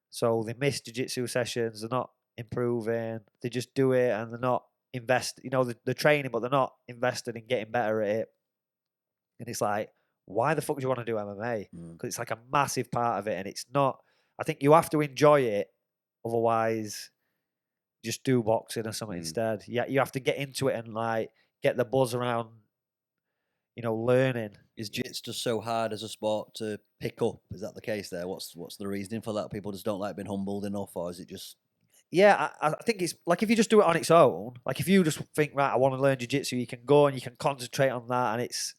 So they miss jiu-jitsu sessions. They're not improving. They just do it, and they're not they're training, but they're not invested in getting better at it. And it's like, why the fuck do you want to do MMA? Because it's like a massive part of it, and it's not. I think you have to enjoy it, otherwise, just do boxing or something instead. Yeah, you have to get into it and like get the buzz around, learning. Is jits just so hard as a sport to pick up? Is that the case there? What's the reasoning for that? People just don't like being humbled enough, or is it just? Yeah, I think it's like if you just do it on its own, like if you just think, right, I want to learn jiu-jitsu, you can go and you can concentrate on that, and it's,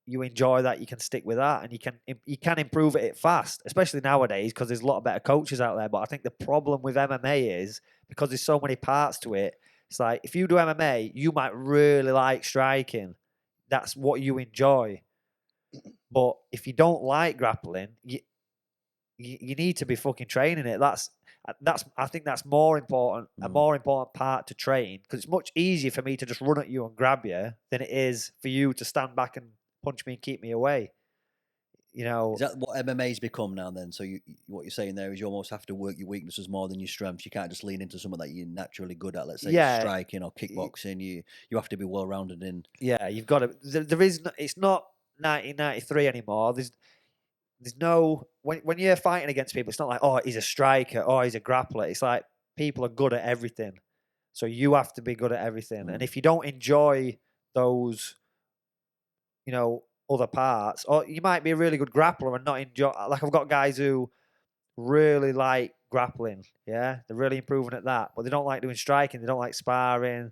you enjoy that, you can stick with that, and you can improve it fast, especially nowadays because there's a lot of better coaches out there. But I think the problem with MMA is because there's so many parts to it. It's like if you do MMA, you might really like striking. That's what you enjoy. But if you don't like grappling, you need to be fucking training it. I think that's more important, a more important part to train, because it's much easier for me to just run at you and grab you than it is for you to stand back and punch me and keep me away. Is that what MMA's become now then? So what you're saying there is you almost have to work your weaknesses more than your strengths. You can't just lean into something that you're naturally good at, let's say striking or kickboxing. You have to be well rounded in. Yeah, you've got to. It's not 1993 anymore. There's no when you're fighting against people, it's not like, oh, he's a striker, oh, he's a grappler. It's like people are good at everything, so you have to be good at everything. And if you don't enjoy those, other parts, or you might be a really good grappler and not enjoy. Like I've got guys who really like grappling, yeah, they're really improving at that, but they don't like doing striking, they don't like sparring,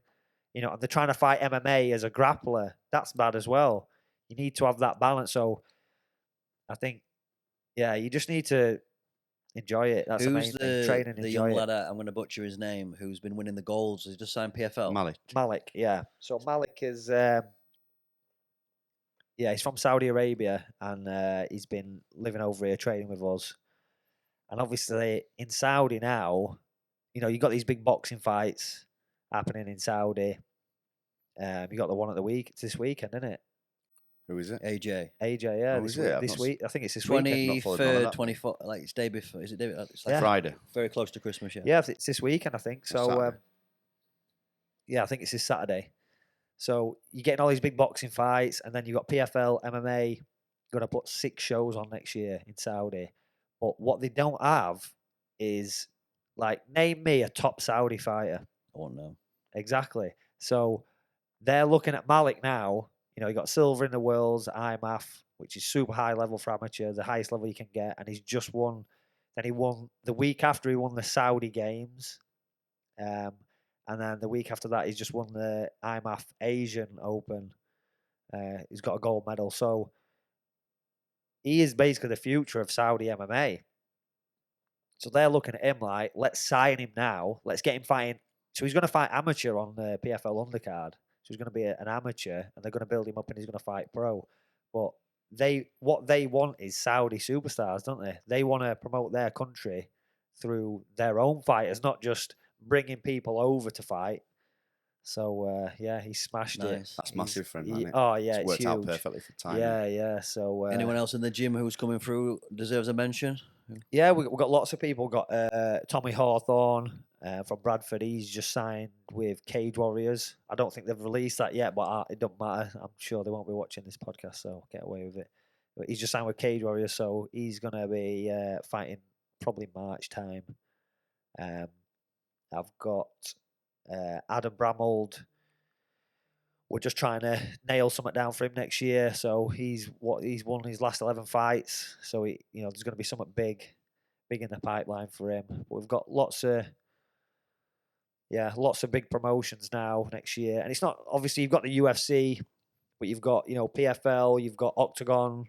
and they're trying to fight MMA as a grappler. That's bad as well. You need to have that balance. So I think, yeah, you just need to enjoy it. That's the main Who's thing. Train and the enjoy young it. lad? I'm going to butcher his name. Who's been winning the golds? He's just signed PFL. Malik. Malik, yeah. So Malik is, he's from Saudi Arabia, and he's been living over here training with us. And obviously in Saudi now, you've got these big boxing fights happening in Saudi. You got the one at the week. It's this weekend, isn't it? Who is it? AJ. AJ, yeah. Oh, this is it? week, I've this not week. I think it's this weekend. not followed none of 23rd, that. 24th, like it's day before. Is it day? It's like Yeah. Friday. very close to Christmas, yeah. Yeah, it's this weekend, I think. So, Saturday. I think it's this Saturday. So you're getting all these big boxing fights, and then you've got PFL, MMA, going to put 6 shows on next year in Saudi. But what they don't have is, like, name me a top Saudi fighter. I won't know. Exactly. So they're looking at Malik now. He got silver in the world's IMAF, which is super high level for amateur, the highest level you can get. And he's just won. Then he won the week after he won the Saudi Games. And then the week after that, he's just won the IMAF Asian Open. He's got a gold medal. So he is basically the future of Saudi MMA. So they're looking at him like, let's sign him now. Let's get him fighting. So he's going to fight amateur on the PFL undercard. So he's going to be an amateur, and they're going to build him up, and he's going to fight pro. But what they want is Saudi superstars, don't they? They want to promote their country through their own fighters, not just bringing people over to fight. So he smashed it. Nice. That's massive for him, isn't it? Oh yeah, It's it's worked out huge. perfectly for timing. Yeah. So Anyone else in the gym who's coming through deserves a mention? yeah, we've got lots of people. Got Tommy Hawthorne from Bradford. He's just signed with Cage Warriors. I don't think they've released that yet, but it don't matter. I'm sure they won't be watching this podcast, so get away with it. But he's just signed with Cage Warriors, so he's going to be fighting probably March time. I've got Adam Bramold. We're just trying to nail something down for him next year. So he's won his last 11 fights. So there's going to be something big in the pipeline for him. But we've got lots of big promotions now next year. And it's not, obviously you've got the UFC, but you've got PFL, you've got Octagon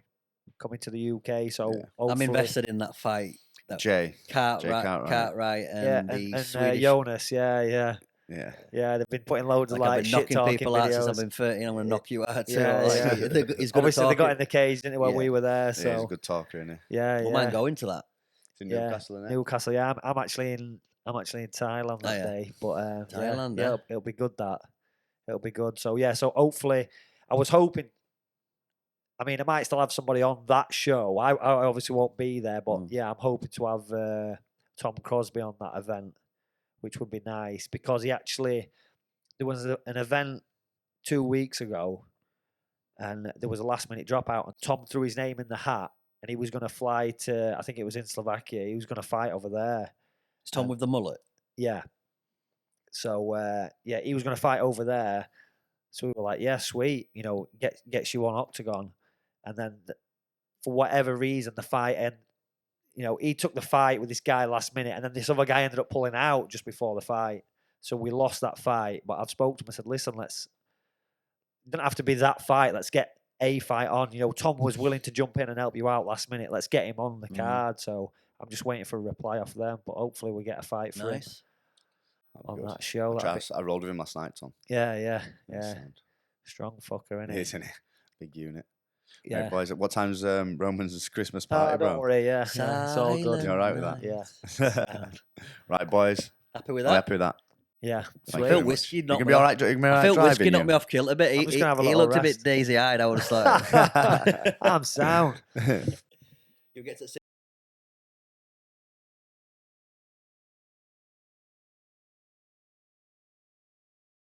coming to the UK. So Yeah. I'm invested in that fight. That Jay Cartwright. Cartwright and the Swedish. Jonas, yeah. Yeah. They've been putting loads of I've been shit knocking talking people out since videos. I've been 13. I'm going to knock you out too. Yeah, Like, yeah. He's good Obviously, at they got in talking. the cage, didn't they, when Yeah. we were there? So Yeah, he's a good talker, isn't he? yeah. Won't mind going to that. It's in Newcastle, isn't it? Newcastle. Yeah, I'm actually in Thailand that day, but Thailand, yeah, it'll be good. It'll be good. So yeah, so hopefully, I was hoping. I mean, I might still have somebody on that show. I obviously won't be there, but yeah, I'm hoping to have Tom Crosby on that event, which would be nice because there was an event 2 weeks ago, and there was a last minute dropout, and Tom threw his name in the hat, and he was going to fly to, I think it was in Slovakia. He was going to fight over there. It's Tom with the mullet. Yeah. So he was going to fight over there. So we were like, yeah, sweet. Gets you on Octagon, and then for whatever reason, the fight end. He took the fight with this guy last minute, and then this other guy ended up pulling out just before the fight. So we lost that fight. But I've spoke to him. I said, listen, it doesn't have to be that fight. Let's get a fight on. Tom was willing to jump in and help you out last minute. Let's get him on the card. So I'm just waiting for a reply off them. But hopefully we get a fight for him on that show. I rolled with him last night, Tom. Yeah. Sound. Strong fucker, isn't He he? is, isn't he? Big unit. Yeah. Right, boys, what time's Roman's Christmas Oh, party, don't bro? worry, yeah. It's all good. You all right with that? Yeah. Right, boys. Happy with I'm that? happy with that. Yeah. Thank Sweet. you I feel very much. whiskey You knocked can me be all off. right. You can be all I right feel driving, whiskey knocked you? me off kilter a bit. I'm just gonna have a He little looked a rest. bit daisy-eyed. I was like, I'm sound. you get to